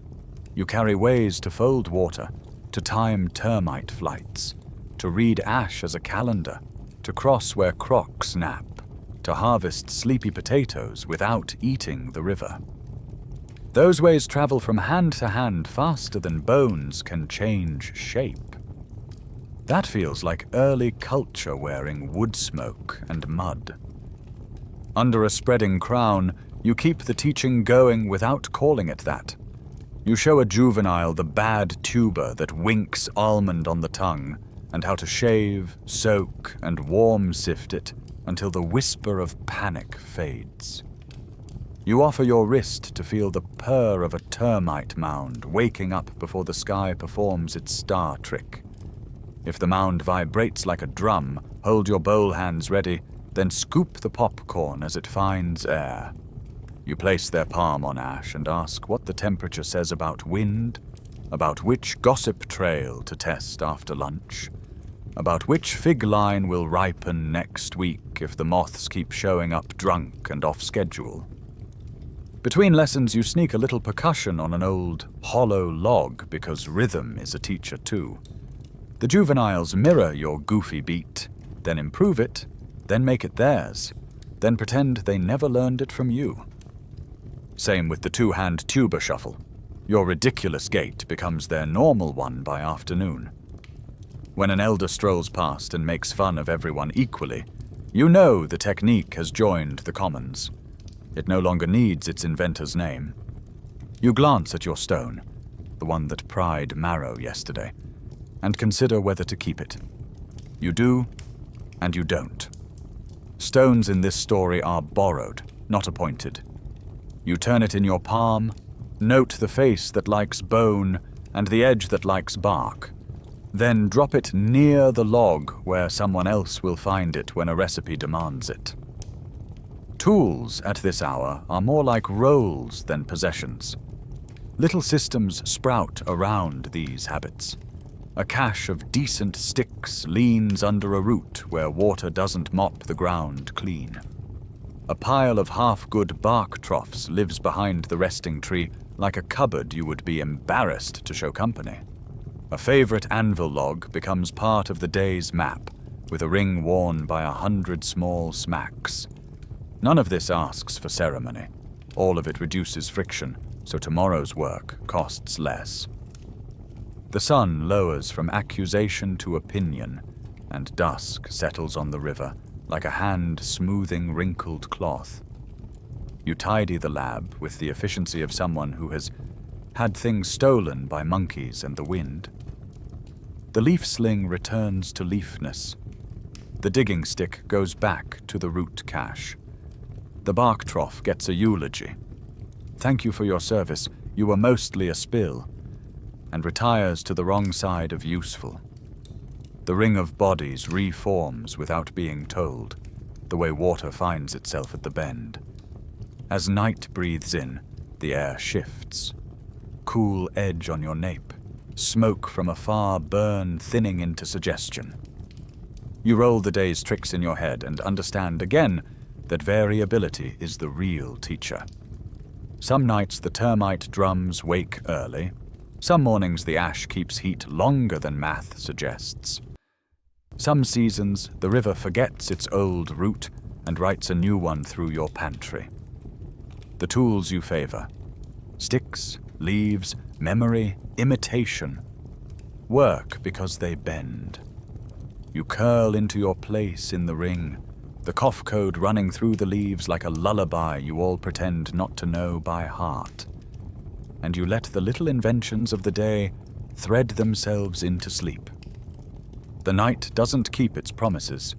Speaker 1: You carry ways to fold water, to time termite flights, to read ash as a calendar, to cross where crocs nap, to harvest sleepy potatoes without eating the river. Those ways travel from hand to hand faster than bones can change shape. That feels like early culture wearing wood smoke and mud. Under a spreading crown, you keep the teaching going without calling it that. You show a juvenile the bad tuber that winks almond on the tongue, and how to shave, soak, and warm sift it until the whisper of panic fades. You offer your wrist to feel the purr of a termite mound waking up before the sky performs its star trick. If the mound vibrates like a drum, hold your bowl hands ready, then scoop the popcorn as it finds air. You place their palm on ash and ask what the temperature says about wind, about which gossip trail to test after lunch, about which fig line will ripen next week if the moths keep showing up drunk and off schedule. Between lessons, you sneak a little percussion on an old, hollow log because rhythm is a teacher too. The juveniles mirror your goofy beat, then improve it, then make it theirs, then pretend they never learned it from you. Same with the two-hand tuba shuffle. Your ridiculous gait becomes their normal one by afternoon. When an elder strolls past and makes fun of everyone equally, you know the technique has joined the commons. It no longer needs its inventor's name. You glance at your stone, the one that pried marrow yesterday, and consider whether to keep it. You do, and you don't. Stones in this story are borrowed, not appointed. You turn it in your palm, note the face that likes bone and the edge that likes bark, then drop it near the log where someone else will find it when a recipe demands it. Tools at this hour are more like roles than possessions. Little systems sprout around these habits. A cache of decent sticks leans under a root where water doesn't mop the ground clean. A pile of half-good bark troughs lives behind the resting tree like a cupboard you would be embarrassed to show company. A favorite anvil log becomes part of the day's map, with a ring worn by 100 small smacks. None of this asks for ceremony. All of it reduces friction, so tomorrow's work costs less. The sun lowers from accusation to opinion, and dusk settles on the river like a hand smoothing wrinkled cloth. You tidy the lab with the efficiency of someone who has had things stolen by monkeys and the wind. The leaf sling returns to leafness. The digging stick goes back to the root cache. The bark trough gets a eulogy. Thank you for your service, you were mostly a spill, and retires to the wrong side of useful. The ring of bodies reforms without being told, the way water finds itself at the bend. As night breathes in, the air shifts. Cool edge on your nape, smoke from afar burn thinning into suggestion. You roll the day's tricks in your head and understand again that variability is the real teacher. Some nights the termite drums wake early. Some mornings the ash keeps heat longer than math suggests. Some seasons the river forgets its old route and writes a new one through your pantry. The tools you favor: sticks, leaves, memory, imitation. Work because they bend. You curl into your place in the ring, the cough code running through the leaves like a lullaby you all pretend not to know by heart. And you let the little inventions of the day thread themselves into sleep. The night doesn't keep its promises.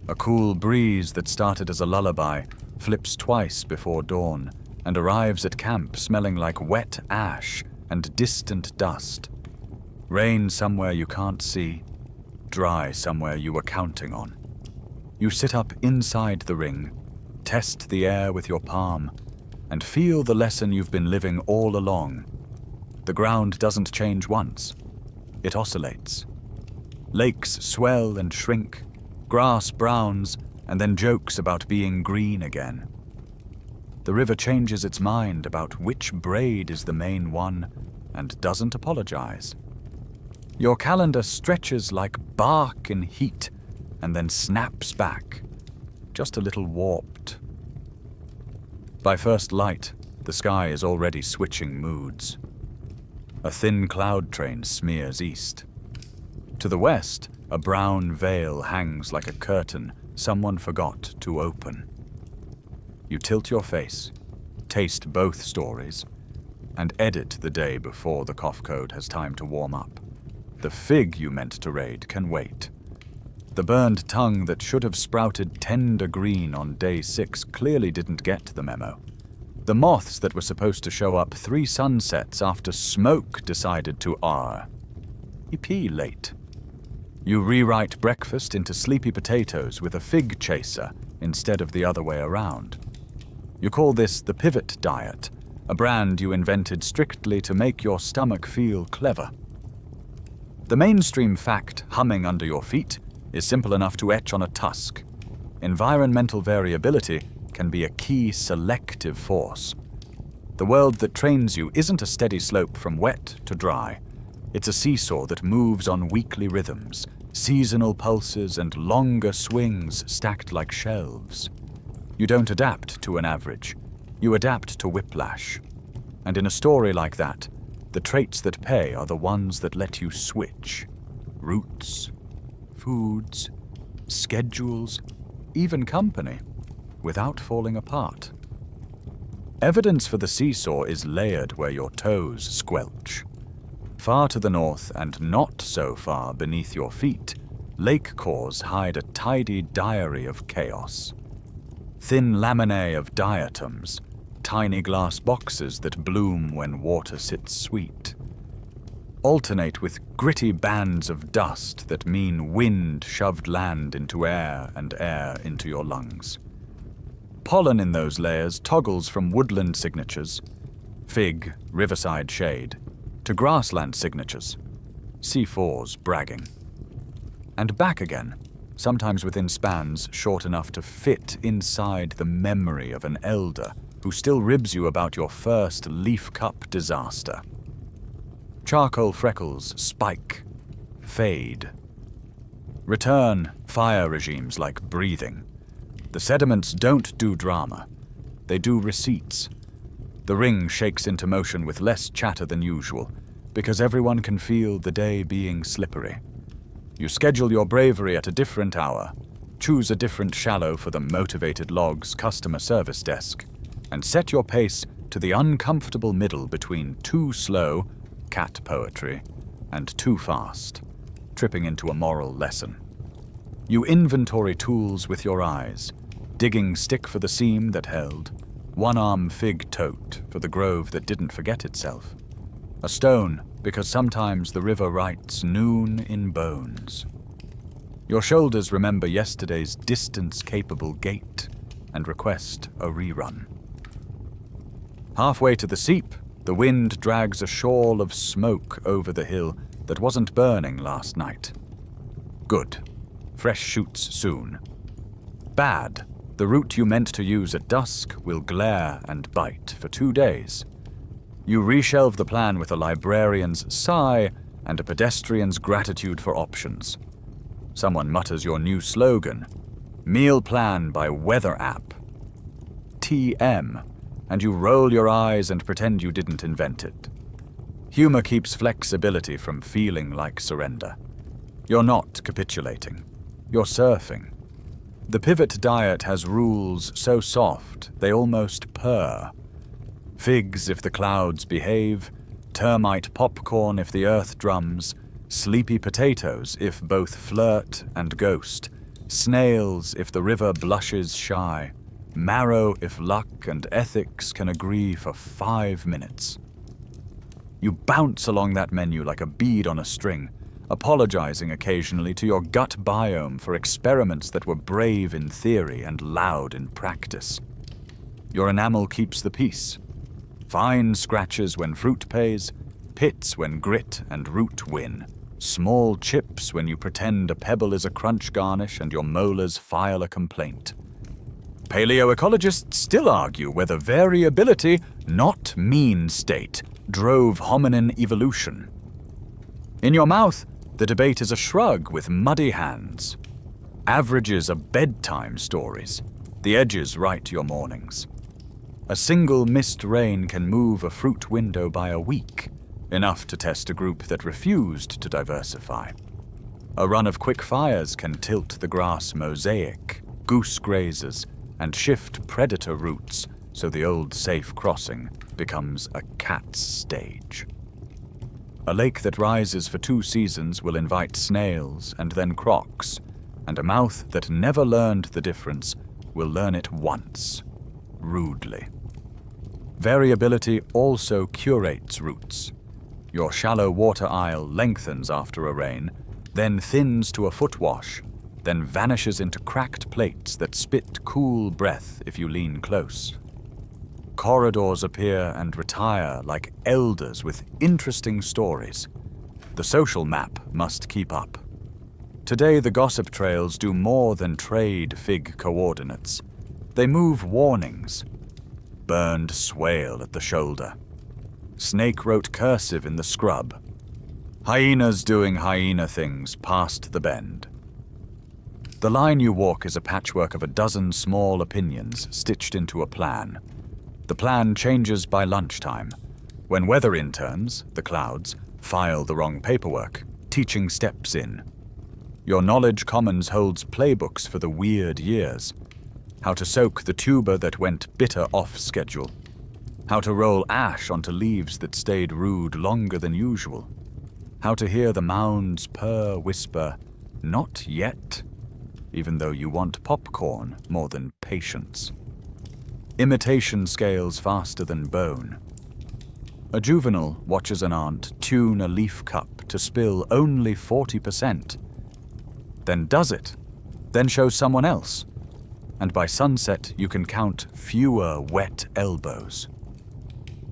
Speaker 1: A cool breeze that started as a lullaby flips twice before dawn and arrives at camp smelling like wet ash and distant dust. Rain somewhere you can't see, dry somewhere you were counting on. You sit up inside the ring, test the air with your palm, and feel the lesson you've been living all along. The ground doesn't change once. It oscillates. Lakes swell and shrink, grass browns, and then jokes about being green again. The river changes its mind about which braid is the main one and doesn't apologize. Your calendar stretches like bark in heat and then snaps back, just a little warped. By first light, the sky is already switching moods. A thin cloud train smears east. To the west, a brown veil hangs like a curtain someone forgot to open. You tilt your face, taste both stories, and edit the day before the cough code has time to warm up. The fig you meant to raid can wait. The burned tongue that should have sprouted tender green on day 6 clearly didn't get the memo. The moths that were supposed to show up 3 sunsets after smoke decided to EP late. You rewrite breakfast into sleepy potatoes with a fig chaser instead of the other way around. You call this the pivot diet, a brand you invented strictly to make your stomach feel clever. The mainstream fact humming under your feet is simple enough to etch on a tusk. Environmental variability can be a key selective force. The world that trains you isn't a steady slope from wet to dry. It's a seesaw that moves on weekly rhythms, seasonal pulses and longer swings stacked like shelves. You don't adapt to an average. You adapt to whiplash. And in a story like that, the traits that pay are the ones that let you switch. Routes, foods, schedules, even company, without falling apart. Evidence for the seesaw is layered where your toes squelch. Far to the north and not so far beneath your feet, lake cores hide a tidy diary of chaos. Thin laminae of diatoms, tiny glass boxes that bloom when water sits sweet, alternate with gritty bands of dust that mean wind shoved land into air and air into your lungs. Pollen in those layers toggles from woodland signatures, fig, riverside shade, to grassland signatures, C4s bragging. And back again, sometimes within spans short enough to fit inside the memory of an elder who still ribs you about your first leaf cup disaster. Charcoal freckles spike, fade. Return fire regimes like breathing. The sediments don't do drama. They do receipts. The ring shakes into motion with less chatter than usual, because everyone can feel the day being slippery. You schedule your bravery at a different hour, choose a different shallow for the motivated log's customer service desk, and set your pace to the uncomfortable middle between too slow, cat poetry, and too fast, tripping into a moral lesson. You inventory tools with your eyes, digging stick for the seam that held, one-arm fig tote for the grove that didn't forget itself, a stone because sometimes the river writes noon in bones. Your shoulders remember yesterday's distance-capable gait and request a rerun. Halfway to the seep, the wind drags a shawl of smoke over the hill that wasn't burning last night. Good. Fresh shoots soon. Bad. The route you meant to use at dusk will glare and bite for 2 days. You reshelve the plan with a librarian's sigh and a pedestrian's gratitude for options. Someone mutters your new slogan, Meal Plan by Weather App. TM. And you roll your eyes and pretend you didn't invent it. Humor keeps flexibility from feeling like surrender. You're not capitulating. You're surfing. The pivot diet has rules so soft they almost purr. Figs if the clouds behave, termite popcorn if the earth drums, sleepy potatoes if both flirt and ghost, snails if the river blushes shy, marrow if luck and ethics can agree for 5 minutes. You bounce along that menu like a bead on a string, apologizing occasionally to your gut biome for experiments that were brave in theory and loud in practice. Your enamel keeps the peace. Fine scratches when fruit pays, pits when grit and root win, small chips when you pretend a pebble is a crunch garnish and your molars file a complaint. Paleoecologists still argue whether variability, not mean state, drove hominin evolution. In your mouth, the debate is a shrug with muddy hands. Averages are bedtime stories. The edges write your mornings. A single missed rain can move a fruit window by a week, enough to test a group that refused to diversify. A run of quick fires can tilt the grass mosaic, goose grazes, and shift predator routes so the old safe crossing becomes a cat's stage. A lake that rises for 2 seasons will invite snails and then crocs, and a mouth that never learned the difference will learn it once, rudely. Variability also curates routes. Your shallow water aisle lengthens after a rain, then thins to a footwash, then vanishes into cracked plates that spit cool breath if you lean close. Corridors appear and retire like elders with interesting stories. The social map must keep up. Today, the gossip trails do more than trade fig coordinates. They move warnings. Burned swale at the shoulder. Snake wrote cursive in the scrub. Hyenas doing hyena things past the bend. The line you walk is a patchwork of a dozen small opinions stitched into a plan. The plan changes by lunchtime, when weather interns, the clouds, file the wrong paperwork, teaching steps in. Your knowledge commons holds playbooks for the weird years. How to soak the tuber that went bitter off schedule. How to roll ash onto leaves that stayed rude longer than usual. How to hear the mounds purr whisper, "Not yet," even though you want popcorn more than patience. Imitation scales faster than bone. A juvenile watches an aunt tune a leaf cup to spill only 40%. Then does it. Then shows someone else. And by sunset you can count fewer wet elbows.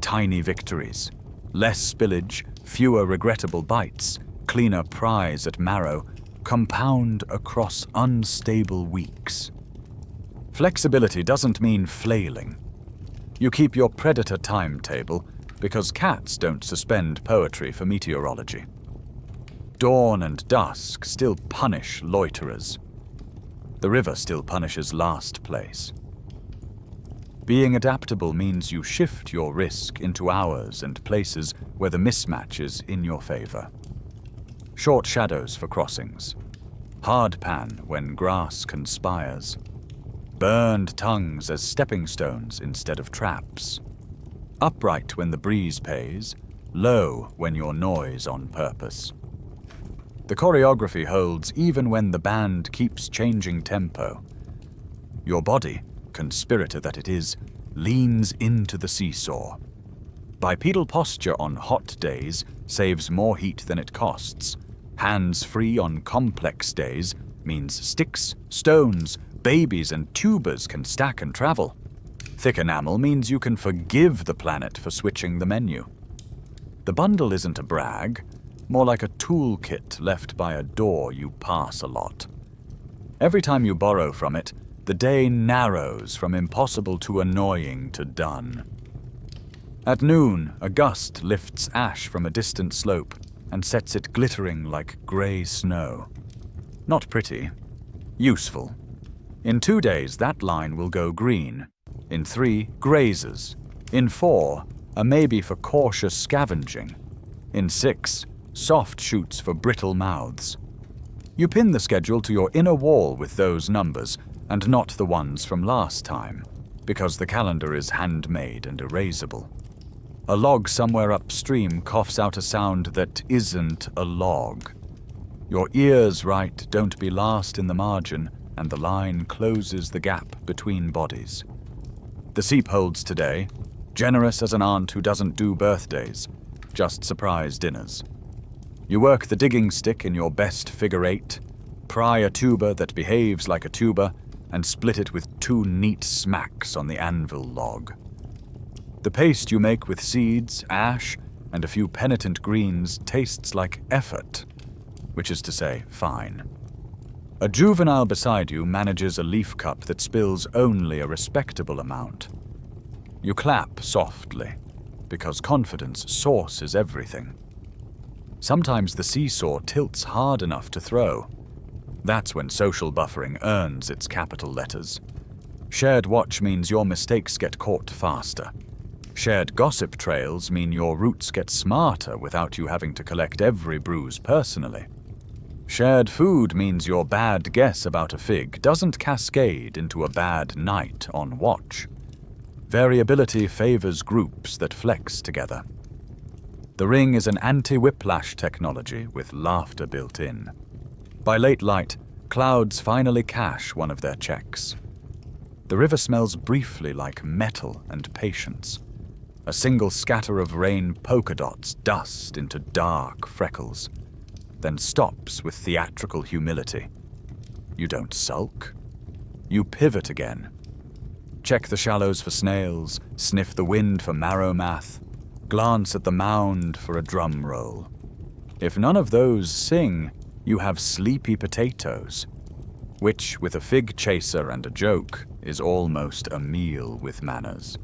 Speaker 1: Tiny victories. Less spillage, fewer regrettable bites, cleaner prize at marrow, compound across unstable weeks. Flexibility doesn't mean flailing. You keep your predator timetable because cats don't suspend poetry for meteorology. Dawn and dusk still punish loiterers. The river still punishes last place. Being adaptable means you shift your risk into hours and places where the mismatch is in your favor. Short shadows for crossings. Hard pan when grass conspires. Burned tongues as stepping stones instead of traps. Upright when the breeze pays, low when you're noise on purpose. The choreography holds even when the band keeps changing tempo. Your body, conspirator that it is, leans into the seesaw. Bipedal posture on hot days saves more heat than it costs. Hands free on complex days means sticks, stones, babies and tubers can stack and travel. Thick enamel means you can forgive the planet for switching the menu. The bundle isn't a brag, more like a toolkit left by a door you pass a lot. Every time you borrow from it, the day narrows from impossible to annoying to done. At noon, a gust lifts ash from a distant slope and sets it glittering like grey snow. Not pretty. Useful. In 2 days, that line will go green. In 3, grazes. In 4, a maybe for cautious scavenging. In 6, soft shoots for brittle mouths. You pin the schedule to your inner wall with those numbers, and not the ones from last time, because the calendar is handmade and erasable. A log somewhere upstream coughs out a sound that isn't a log. Your ears right don't be last in the margin, and the line closes the gap between bodies. The seep holds today, generous as an aunt who doesn't do birthdays, just surprise dinners. You work the digging stick in your best figure eight, pry a tuber that behaves like a tuber, and split it with 2 neat smacks on the anvil log. The paste you make with seeds, ash, and a few penitent greens tastes like effort, which is to say, fine. A juvenile beside you manages a leaf cup that spills only a respectable amount. You clap softly, because confidence sources everything. Sometimes the seesaw tilts hard enough to throw. That's when social buffering earns its capital letters. Shared watch means your mistakes get caught faster. Shared gossip trails mean your routes get smarter without you having to collect every bruise personally. Shared food means your bad guess about a fig doesn't cascade into a bad night on watch. Variability favors groups that flex together. The ring is an anti-whiplash technology with laughter built in. By late light, clouds finally cash one of their checks. The river smells briefly like metal and patience. A single scatter of rain polka dots dust into dark freckles, then stops with theatrical humility. You don't sulk. You pivot again. Check the shallows for snails, sniff the wind for marrow math, glance at the mound for a drum roll. If none of those sing, you have sleepy potatoes, which, with a fig chaser and a joke, is almost a meal with manners.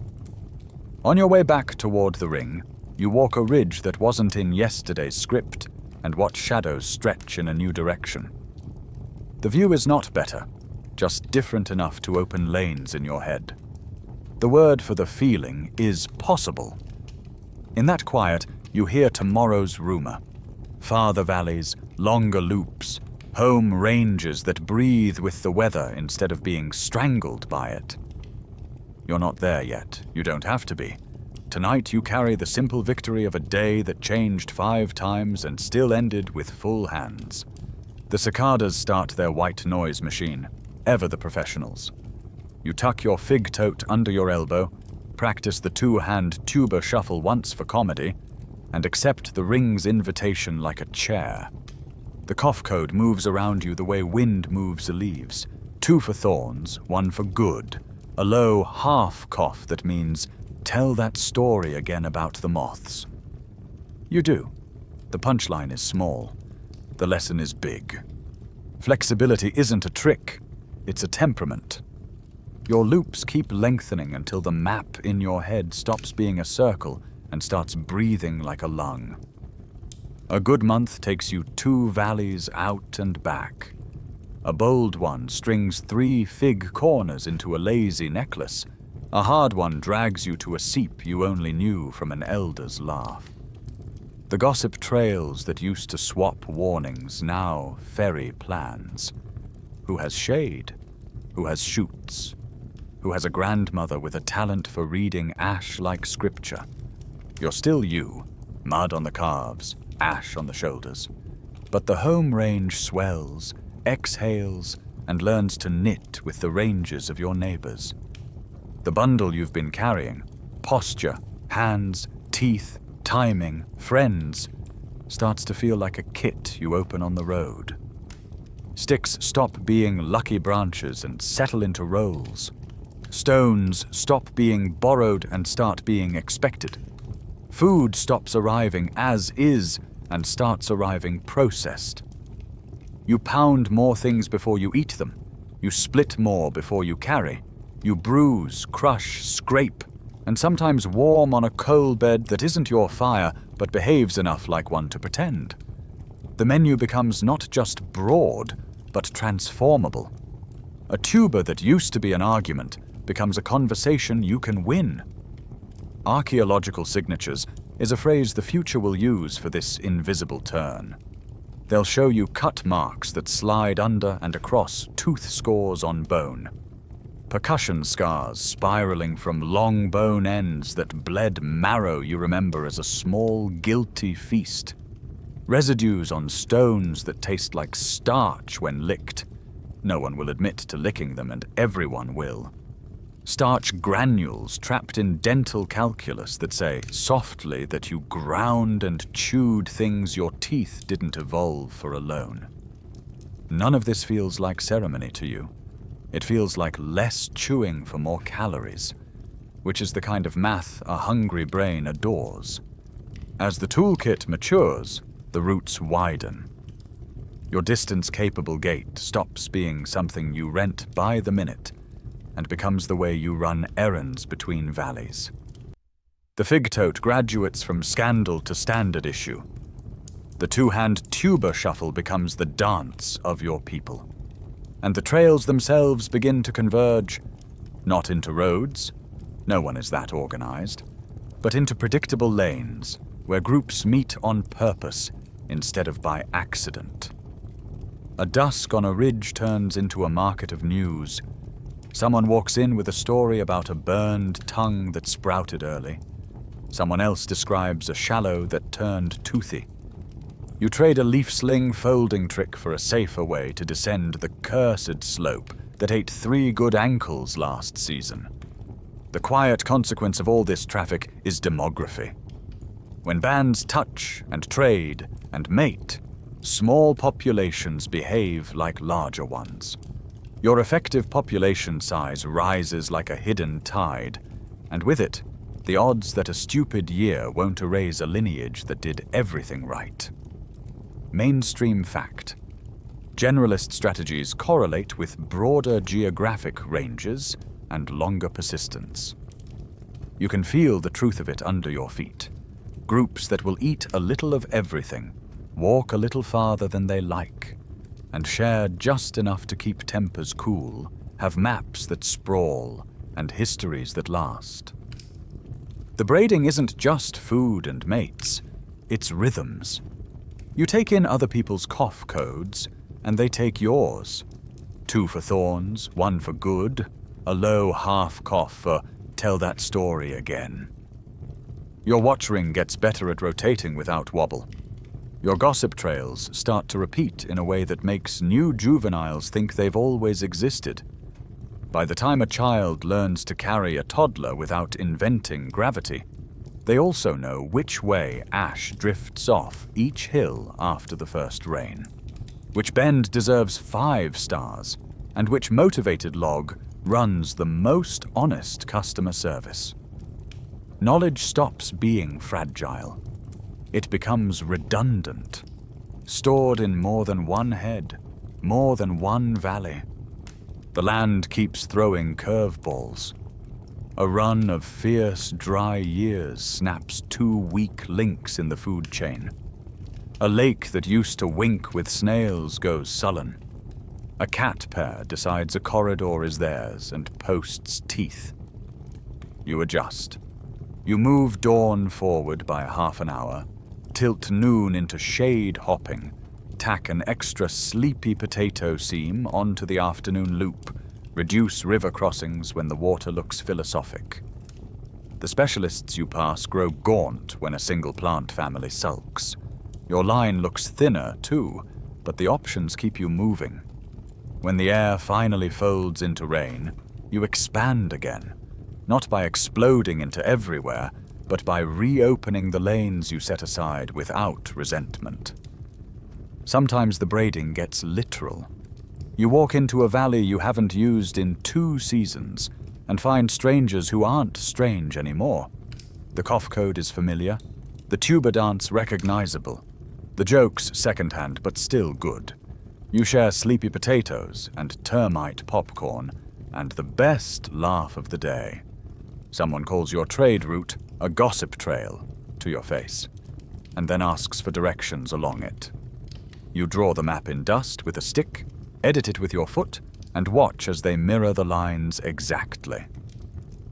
Speaker 1: On your way back toward the ring, you walk a ridge that wasn't in yesterday's script and watch shadows stretch in a new direction. The view is not better, just different enough to open lanes in your head. The word for the feeling is possible. In that quiet, you hear tomorrow's rumor. Farther valleys, longer loops, home ranges that breathe with the weather instead of being strangled by it. You're not there yet. You don't have to be. Tonight you carry the simple victory of a day that changed 5 times and still ended with full hands. The cicadas start their white noise machine, ever the professionals. You tuck your fig tote under your elbow, practice the 2-hand tuba shuffle once for comedy, and accept the ring's invitation like a chair. The cough code moves around you the way wind moves the leaves. 2 for thorns, 1 for good. A low half cough that means, tell that story again about the moths. You do. The punchline is small. The lesson is big. Flexibility isn't a trick. It's a temperament. Your loops keep lengthening until the map in your head stops being a circle and starts breathing like a lung. A good month takes you 2 valleys out and back. A bold one strings 3 fig corners into a lazy necklace. A hard one drags you to a seep you only knew from an elder's laugh. The gossip trails that used to swap warnings now ferry plans. Who has shade? Who has shoots? Who has a grandmother with a talent for reading ash-like scripture? You're still you, mud on the calves, ash on the shoulders. But the home range swells, exhales, and learns to knit with the ranges of your neighbors. The bundle you've been carrying, posture, hands, teeth, timing, friends, starts to feel like a kit you open on the road. Sticks stop being lucky branches and settle into rolls. Stones stop being borrowed and start being expected. Food stops arriving as is and starts arriving processed. You pound more things before you eat them. You split more before you carry. You bruise, crush, scrape, and sometimes warm on a coal bed that isn't your fire but behaves enough like one to pretend. The menu becomes not just broad, but transformable. A tuber that used to be an argument becomes a conversation you can win. Archaeological signatures is a phrase the future will use for this invisible turn. They'll show you cut marks that slide under and across tooth scores on bone, percussion scars spiraling from long bone ends that bled marrow you remember as a small, guilty feast, residues on stones that taste like starch when licked. No one will admit to licking them, and everyone will. Starch granules trapped in dental calculus that say softly that you ground and chewed things your teeth didn't evolve for alone. None of this feels like ceremony to you. It feels like less chewing for more calories, which is the kind of math a hungry brain adores. As the toolkit matures, the roots widen. Your distance-capable gait stops being something you rent by the minute and becomes the way you run errands between valleys. The fig-tote graduates from scandal to standard issue. The two-hand tuba shuffle becomes the dance of your people. And the trails themselves begin to converge, not into roads, no one is that organized, but into predictable lanes where groups meet on purpose instead of by accident. A dusk on a ridge turns into a market of news. Someone walks in with a story about a burned tongue that sprouted early. Someone else describes a shallow that turned toothy. You trade a leaf sling folding trick for a safer way to descend the cursed slope that ate 3 good ankles last season. The quiet consequence of all this traffic is demography. When bands touch and trade and mate, small populations behave like larger ones. Your effective population size rises like a hidden tide, and with it, the odds that a stupid year won't erase a lineage that did everything right. Mainstream fact. Generalist strategies correlate with broader geographic ranges and longer persistence. You can feel the truth of it under your feet. Groups that will eat a little of everything, walk a little farther than they like, and share just enough to keep tempers cool, have maps that sprawl and histories that last. The braiding isn't just food and mates, it's rhythms. You take in other people's cough codes, and they take yours. 2 for thorns, 1 for good, a low half cough for tell that story again. Your watch ring gets better at rotating without wobble. Your gossip trails start to repeat in a way that makes new juveniles think they've always existed. By the time a child learns to carry a toddler without inventing gravity, they also know which way ash drifts off each hill after the first rain, which bend deserves 5 stars, and which motivated log runs the most honest customer service. Knowledge stops being fragile. It becomes redundant, stored in more than one head, more than one valley. The land keeps throwing curveballs. A run of fierce, dry years snaps 2 weak links in the food chain. A lake that used to wink with snails goes sullen. A cat pair decides a corridor is theirs and posts teeth. You adjust. You move dawn forward by half an hour, tilt noon into shade hopping, tack an extra sleepy potato seam onto the afternoon loop, reduce river crossings when the water looks philosophic. The specialists you pass grow gaunt when a single plant family sulks. Your line looks thinner, too, but the options keep you moving. When the air finally folds into rain, you expand again, not by exploding into everywhere, but by reopening the lanes you set aside without resentment. Sometimes the braiding gets literal. You walk into a valley you haven't used in 2 seasons and find strangers who aren't strange anymore. The cough code is familiar, the tuba dance recognizable, the jokes secondhand but still good. You share sleepy potatoes and termite popcorn and the best laugh of the day. Someone calls your trade route a gossip trail to your face and then asks for directions along it. You draw the map in dust with a stick, edit it with your foot, and watch as they mirror the lines exactly.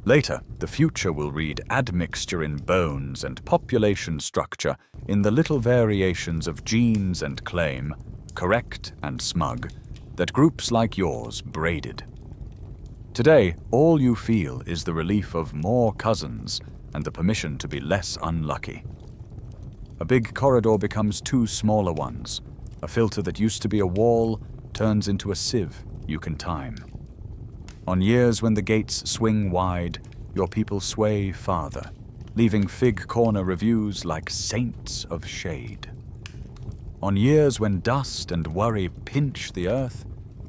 Speaker 1: Later, the future will read admixture in bones and population structure in the little variations of genes and claim, correct and smug, that groups like yours braided. Today, all you feel is the relief of more cousins and the permission to be less unlucky. A big corridor becomes two smaller ones. A filter that used to be a wall turns into a sieve you can time. On years when the gates swing wide, your people sway farther, leaving Fig Corner reviews like saints of shade. On years when dust and worry pinch the earth,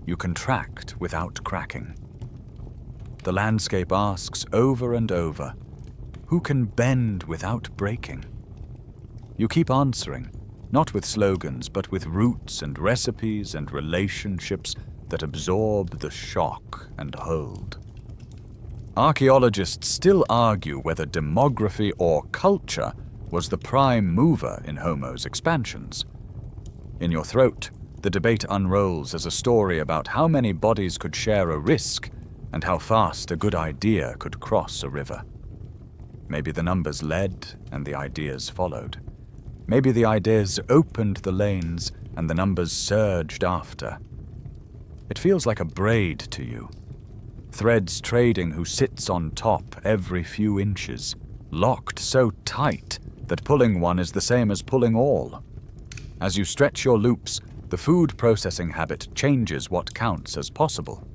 Speaker 1: you contract without cracking. The landscape asks over and over, who can bend without breaking? You keep answering, not with slogans, but with roots and recipes and relationships that absorb the shock and hold. Archaeologists still argue whether demography or culture was the prime mover in Homo's expansions. In your throat, the debate unrolls as a story about how many bodies could share a risk and how fast a good idea could cross a river. Maybe the numbers led and the ideas followed. Maybe the ideas opened the lanes and the numbers surged after. It feels like a braid to you. Threads trading who sits on top every few inches, locked so tight that pulling one is the same as pulling all. As you stretch your loops, the food processing habit changes what counts as possible.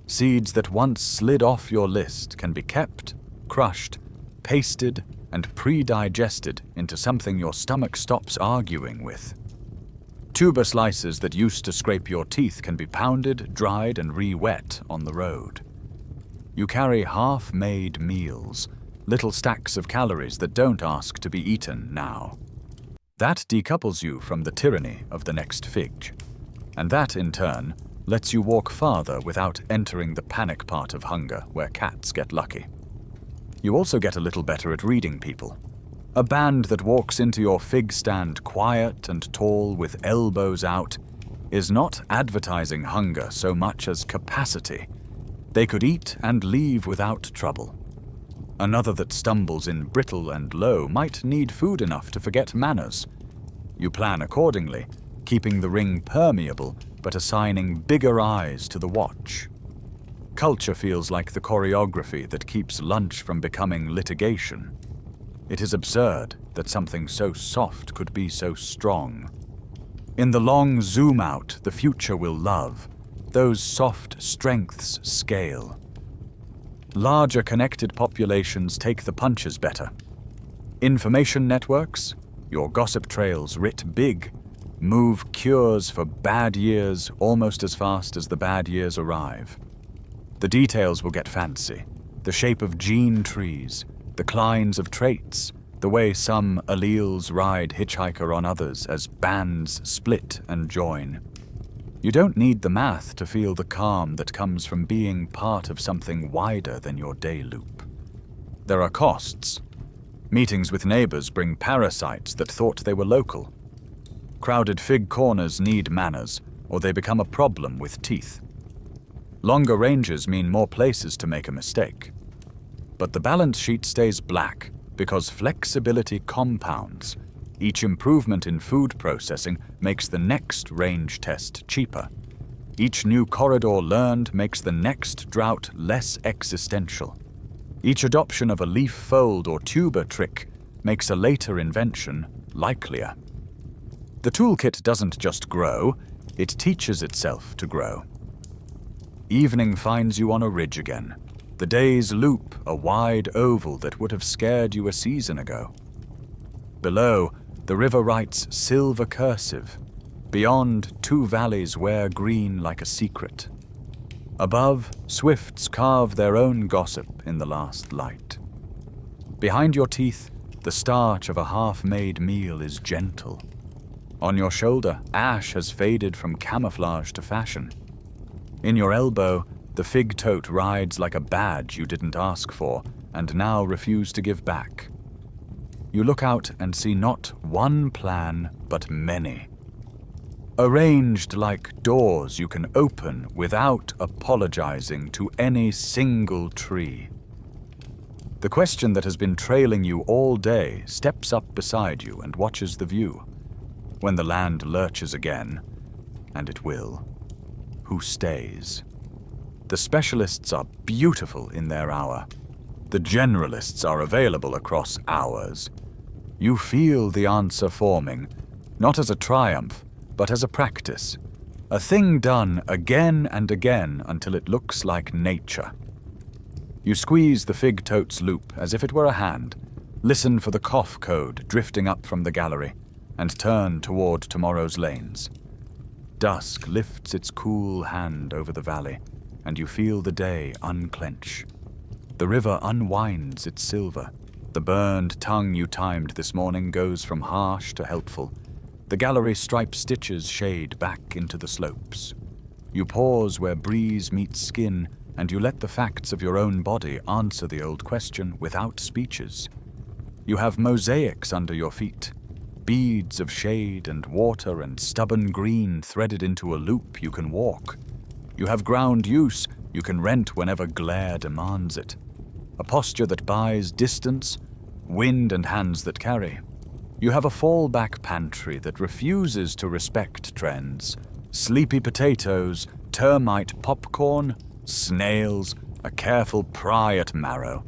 Speaker 1: Seeds that once slid off your list can be kept, crushed, pasted, and pre-digested into something your stomach stops arguing with. Tuber slices that used to scrape your teeth can be pounded, dried, and re-wet on the road. You carry half-made meals, little stacks of calories that don't ask to be eaten now. That decouples you from the tyranny of the next fig, and that, in turn, lets you walk farther without entering the panic part of hunger where cats get lucky. You also get a little better at reading people. A band that walks into your fig stand quiet and tall with elbows out is not advertising hunger so much as capacity. They could eat and leave without trouble. Another that stumbles in brittle and low might need food enough to forget manners. You plan accordingly, keeping the ring permeable but assigning bigger eyes to the watch. Culture feels like the choreography that keeps lunch from becoming litigation. It is absurd that something so soft could be so strong. In the long zoom out, the future will love. Those soft strengths scale. Larger connected populations take the punches better. Information networks, your gossip trails writ big, move cures for bad years almost as fast as the bad years arrive. The details will get fancy. The shape of gene trees, the clines of traits, the way some alleles ride hitchhiker on others as bands split and join. You don't need the math to feel the calm that comes from being part of something wider than your day loop. There are costs. Meetings with neighbors bring parasites that thought they were local. Crowded fig corners need manners, or they become a problem with teeth. Longer ranges mean more places to make a mistake. But the balance sheet stays black because flexibility compounds. Each improvement in food processing makes the next range test cheaper. Each new corridor learned makes the next drought less existential. Each adoption of a leaf fold or tuber trick makes a later invention likelier. The toolkit doesn't just grow, it teaches itself to grow. Evening finds you on a ridge again. The day's loop, a wide oval that would have scared you a season ago. Below, the river writes silver cursive. Beyond, two valleys wear green like a secret. Above, swifts carve their own gossip in the last light. Behind your teeth, the starch of a half-made meal is gentle. On your shoulder, ash has faded from camouflage to fashion. In your elbow, the fig tote rides like a badge you didn't ask for and now refuse to give back. You look out and see not one plan, but many. Arranged like doors you can open without apologizing to any single tree. The question that has been trailing you all day steps up beside you and watches the view. When the land lurches again, and it will, who stays? The specialists are beautiful in their hour. The generalists are available across hours. You feel the answer forming, not as a triumph, but as a practice. A thing done again and again until it looks like nature. You squeeze the fig tote's loop as if it were a hand, listen for the cough code drifting up from the gallery, and turn toward tomorrow's lanes. Dusk lifts its cool hand over the valley, and you feel the day unclench. The river unwinds its silver. The burned tongue you timed this morning goes from harsh to helpful. The gallery striped stitches shade back into the slopes. You pause where breeze meets skin, and you let the facts of your own body answer the old question without speeches. You have mosaics under your feet, beads of shade and water and stubborn green threaded into a loop you can walk. You have ground use you can rent whenever glare demands it. A posture that buys distance, wind and hands that carry. You have a fallback pantry that refuses to respect trends. Sleepy potatoes, termite popcorn, snails, a careful pry at marrow.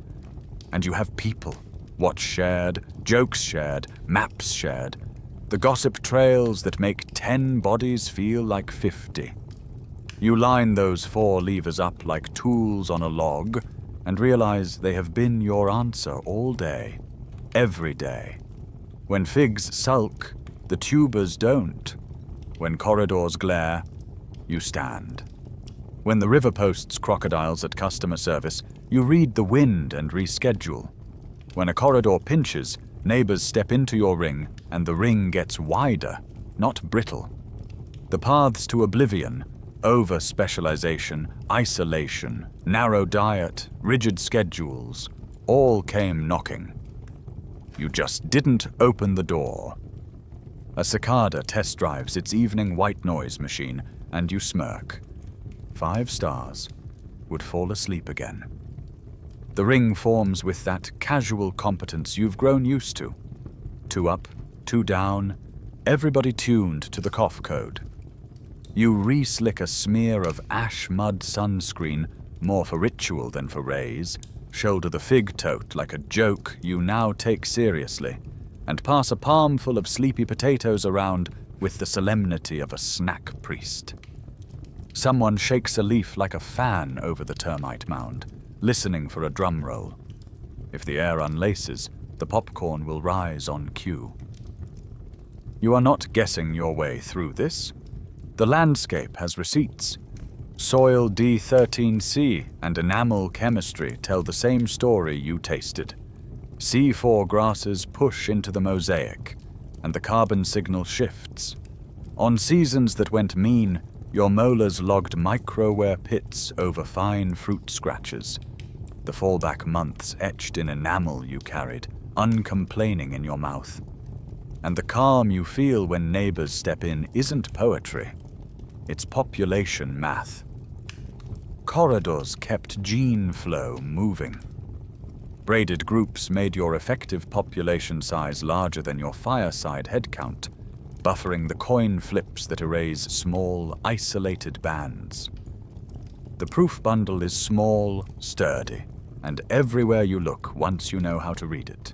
Speaker 1: And you have people, what's shared, jokes shared, maps shared. The gossip trails that make 10 bodies feel like 50. You line those 4 levers up like tools on a log and realize they have been your answer all day, every day. When figs sulk, the tubers don't. When corridors glare, you stand. When the river posts crocodiles at customer service, you read the wind and reschedule. When a corridor pinches, neighbors step into your ring and the ring gets wider, not brittle. The paths to oblivion, over-specialization, isolation, narrow diet, rigid schedules, all came knocking. You just didn't open the door. A cicada test drives its evening white noise machine, and you smirk. 5 stars. Would fall asleep again. The ring forms with that casual competence you've grown used to. 2 up, 2 down, everybody tuned to the cough code. You re-slick a smear of ash mud sunscreen, more for ritual than for rays, shoulder the fig tote like a joke you now take seriously, and pass a palmful of sleepy potatoes around with the solemnity of a snack priest. Someone shakes a leaf like a fan over the termite mound, listening for a drum roll. If the air unlaces, the popcorn will rise on cue. You are not guessing your way through this. The landscape has receipts. Soil D13C and enamel chemistry tell the same story you tasted. C4 grasses push into the mosaic, and the carbon signal shifts. On seasons that went mean, your molars logged micro-wear pits over fine fruit scratches. The fallback months etched in enamel you carried, uncomplaining in your mouth. And the calm you feel when neighbors step in isn't poetry. It's population math. Corridors kept gene flow moving. Braided groups made your effective population size larger than your fireside head count, buffering the coin flips that erase small, isolated bands. The proof bundle is small, sturdy, and everywhere you look once you know how to read it.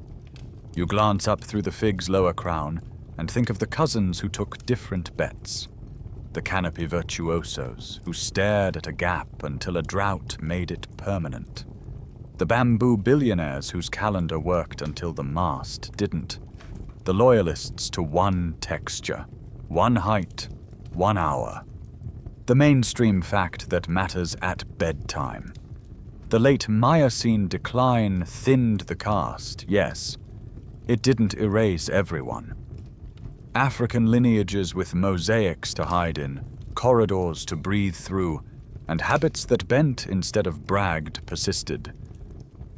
Speaker 1: You glance up through the fig's lower crown and think of the cousins who took different bets. The canopy virtuosos who stared at a gap until a drought made it permanent. The bamboo billionaires whose calendar worked until the mast didn't. The loyalists to one texture, one height, 1 hour. The mainstream fact that matters at bedtime. The late Miocene decline thinned the cast, yes. It didn't erase everyone. African lineages with mosaics to hide in, corridors to breathe through, and habits that bent instead of bragged persisted.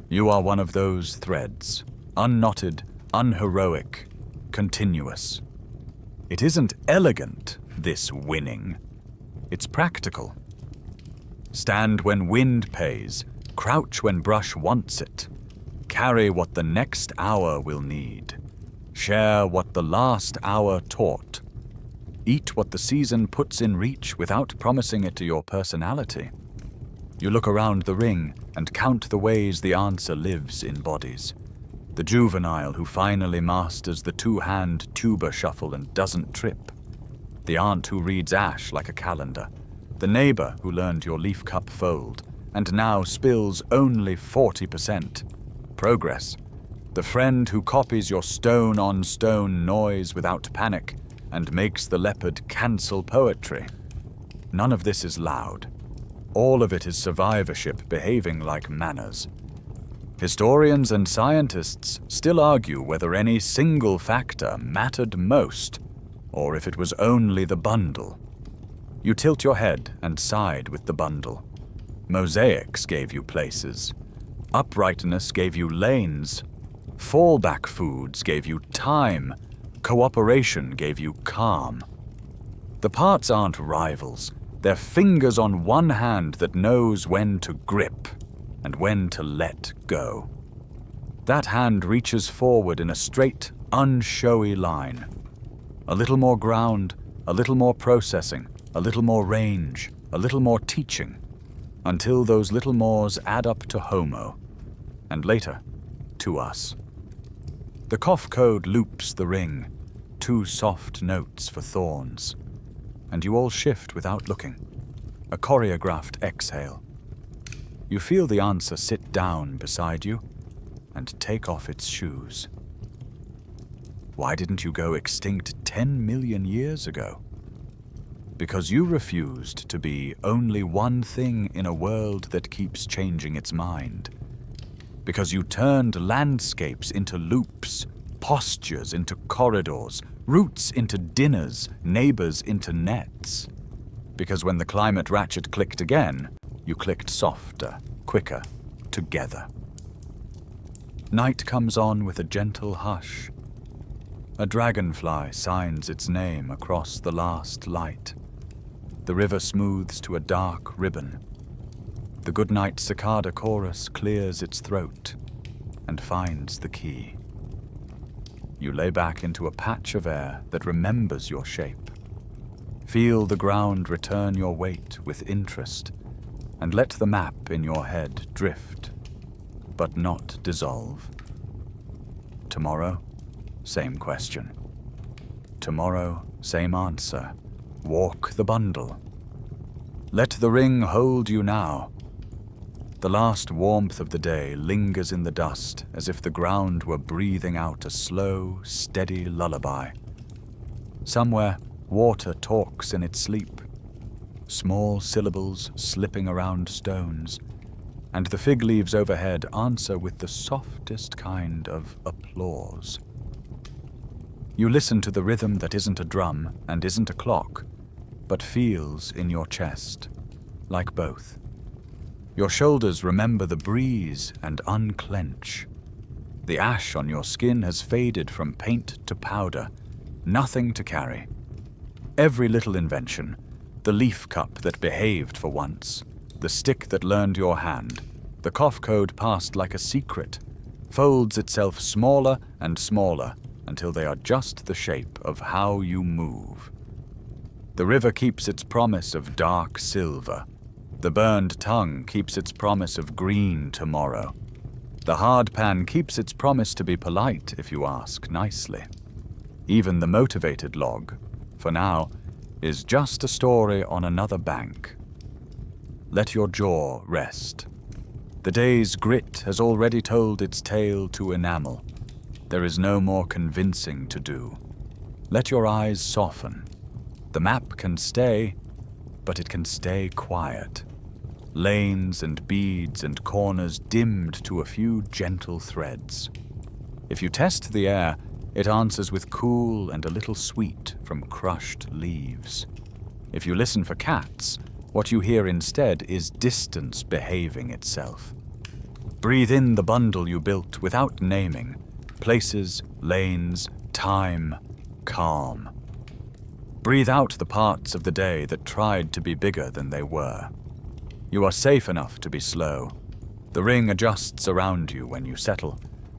Speaker 1: You are one of those threads, unknotted, unheroic, continuous. It isn't elegant, this winning. It's practical. Stand when wind pays, crouch when brush wants it. Carry what the next hour will need. Share what the last hour taught. Eat what the season puts in reach without promising it to your personality. You look around the ring and count the ways the answer lives in bodies. The juvenile who finally masters the two-hand tuba shuffle and doesn't trip. The aunt who reads ash like a calendar. The neighbor who learned your leaf cup fold and now spills only 40%. Progress. The friend who copies your stone-on-stone noise without panic and makes the leopard cancel poetry. None of this is loud. All of it is survivorship behaving like manners. Historians and scientists still argue whether any single factor mattered most, or if it was only the bundle. You tilt your head and side with the bundle. Mosaics gave you places. Uprightness gave you lanes. Fallback foods gave you time. Cooperation gave you calm. The parts aren't rivals. They're fingers on one hand that knows when to grip and when to let go. That hand reaches forward in a straight, unshowy line. A little more ground, a little more processing, a little more range, a little more teaching, until those little mores add up to Homo, and later, to us. The cough code loops the ring, 2 soft notes for thorns, and you all shift without looking, a choreographed exhale. You feel the answer sit down beside you and take off its shoes. Why didn't you go extinct 10 million years ago? Because you refused to be only one thing in a world that keeps changing its mind. Because you turned landscapes into loops, postures into corridors, routes into dinners, neighbors into nets. Because when the climate ratchet clicked again, you clicked softer, quicker, together. Night comes on with a gentle hush. A dragonfly signs its name across the last light. The river smooths to a dark ribbon. The goodnight cicada chorus clears its throat and finds the key. You lay back into a patch of air that remembers your shape. Feel the ground return your weight with interest, and let the map in your head drift, but not dissolve. Tomorrow, same question. Tomorrow, same answer. Walk the bundle. Let the ring hold you now. The last warmth of the day lingers in the dust as if the ground were breathing out a slow, steady lullaby. Somewhere, water talks in its sleep, small syllables slipping around stones, and the fig leaves overhead answer with the softest kind of applause. You listen to the rhythm that isn't a drum and isn't a clock, but feels in your chest, like both. Your shoulders remember the breeze and unclench. The ash on your skin has faded from paint to powder, nothing to carry. Every little invention, the leaf cup that behaved for once, the stick that learned your hand, the cough code passed like a secret, folds itself smaller and smaller until they are just the shape of how you move. The river keeps its promise of dark silver. The burned tongue keeps its promise of green tomorrow. The hard pan keeps its promise to be polite if you ask nicely. Even the motivated log, for now, is just a story on another bank. Let your jaw rest. The day's grit has already told its tale to enamel. There is no more convincing to do. Let your eyes soften. The map can stay, but it can stay quiet. Lanes and beads and corners dimmed to a few gentle threads. If you test the air, it answers with cool and a little sweet from crushed leaves. If you listen for cats, what you hear instead is distance behaving itself. Breathe in the bundle you built without naming. Places, lanes, time, calm. Breathe out the parts of the day that tried to be bigger than they were. You are safe enough to be slow. The ring adjusts around you when you settle,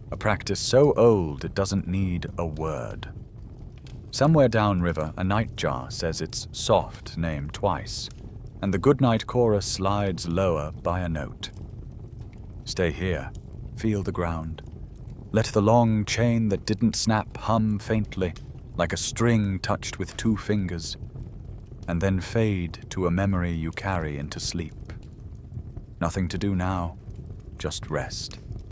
Speaker 1: a practice so old it doesn't need a word. Somewhere downriver, a nightjar says its soft name twice, and the goodnight chorus slides lower by a note. Stay here, feel the ground. Let the long chain that didn't snap hum faintly, like a string touched with 2 fingers, and then fade to a memory you carry into sleep. Nothing to do now, just rest.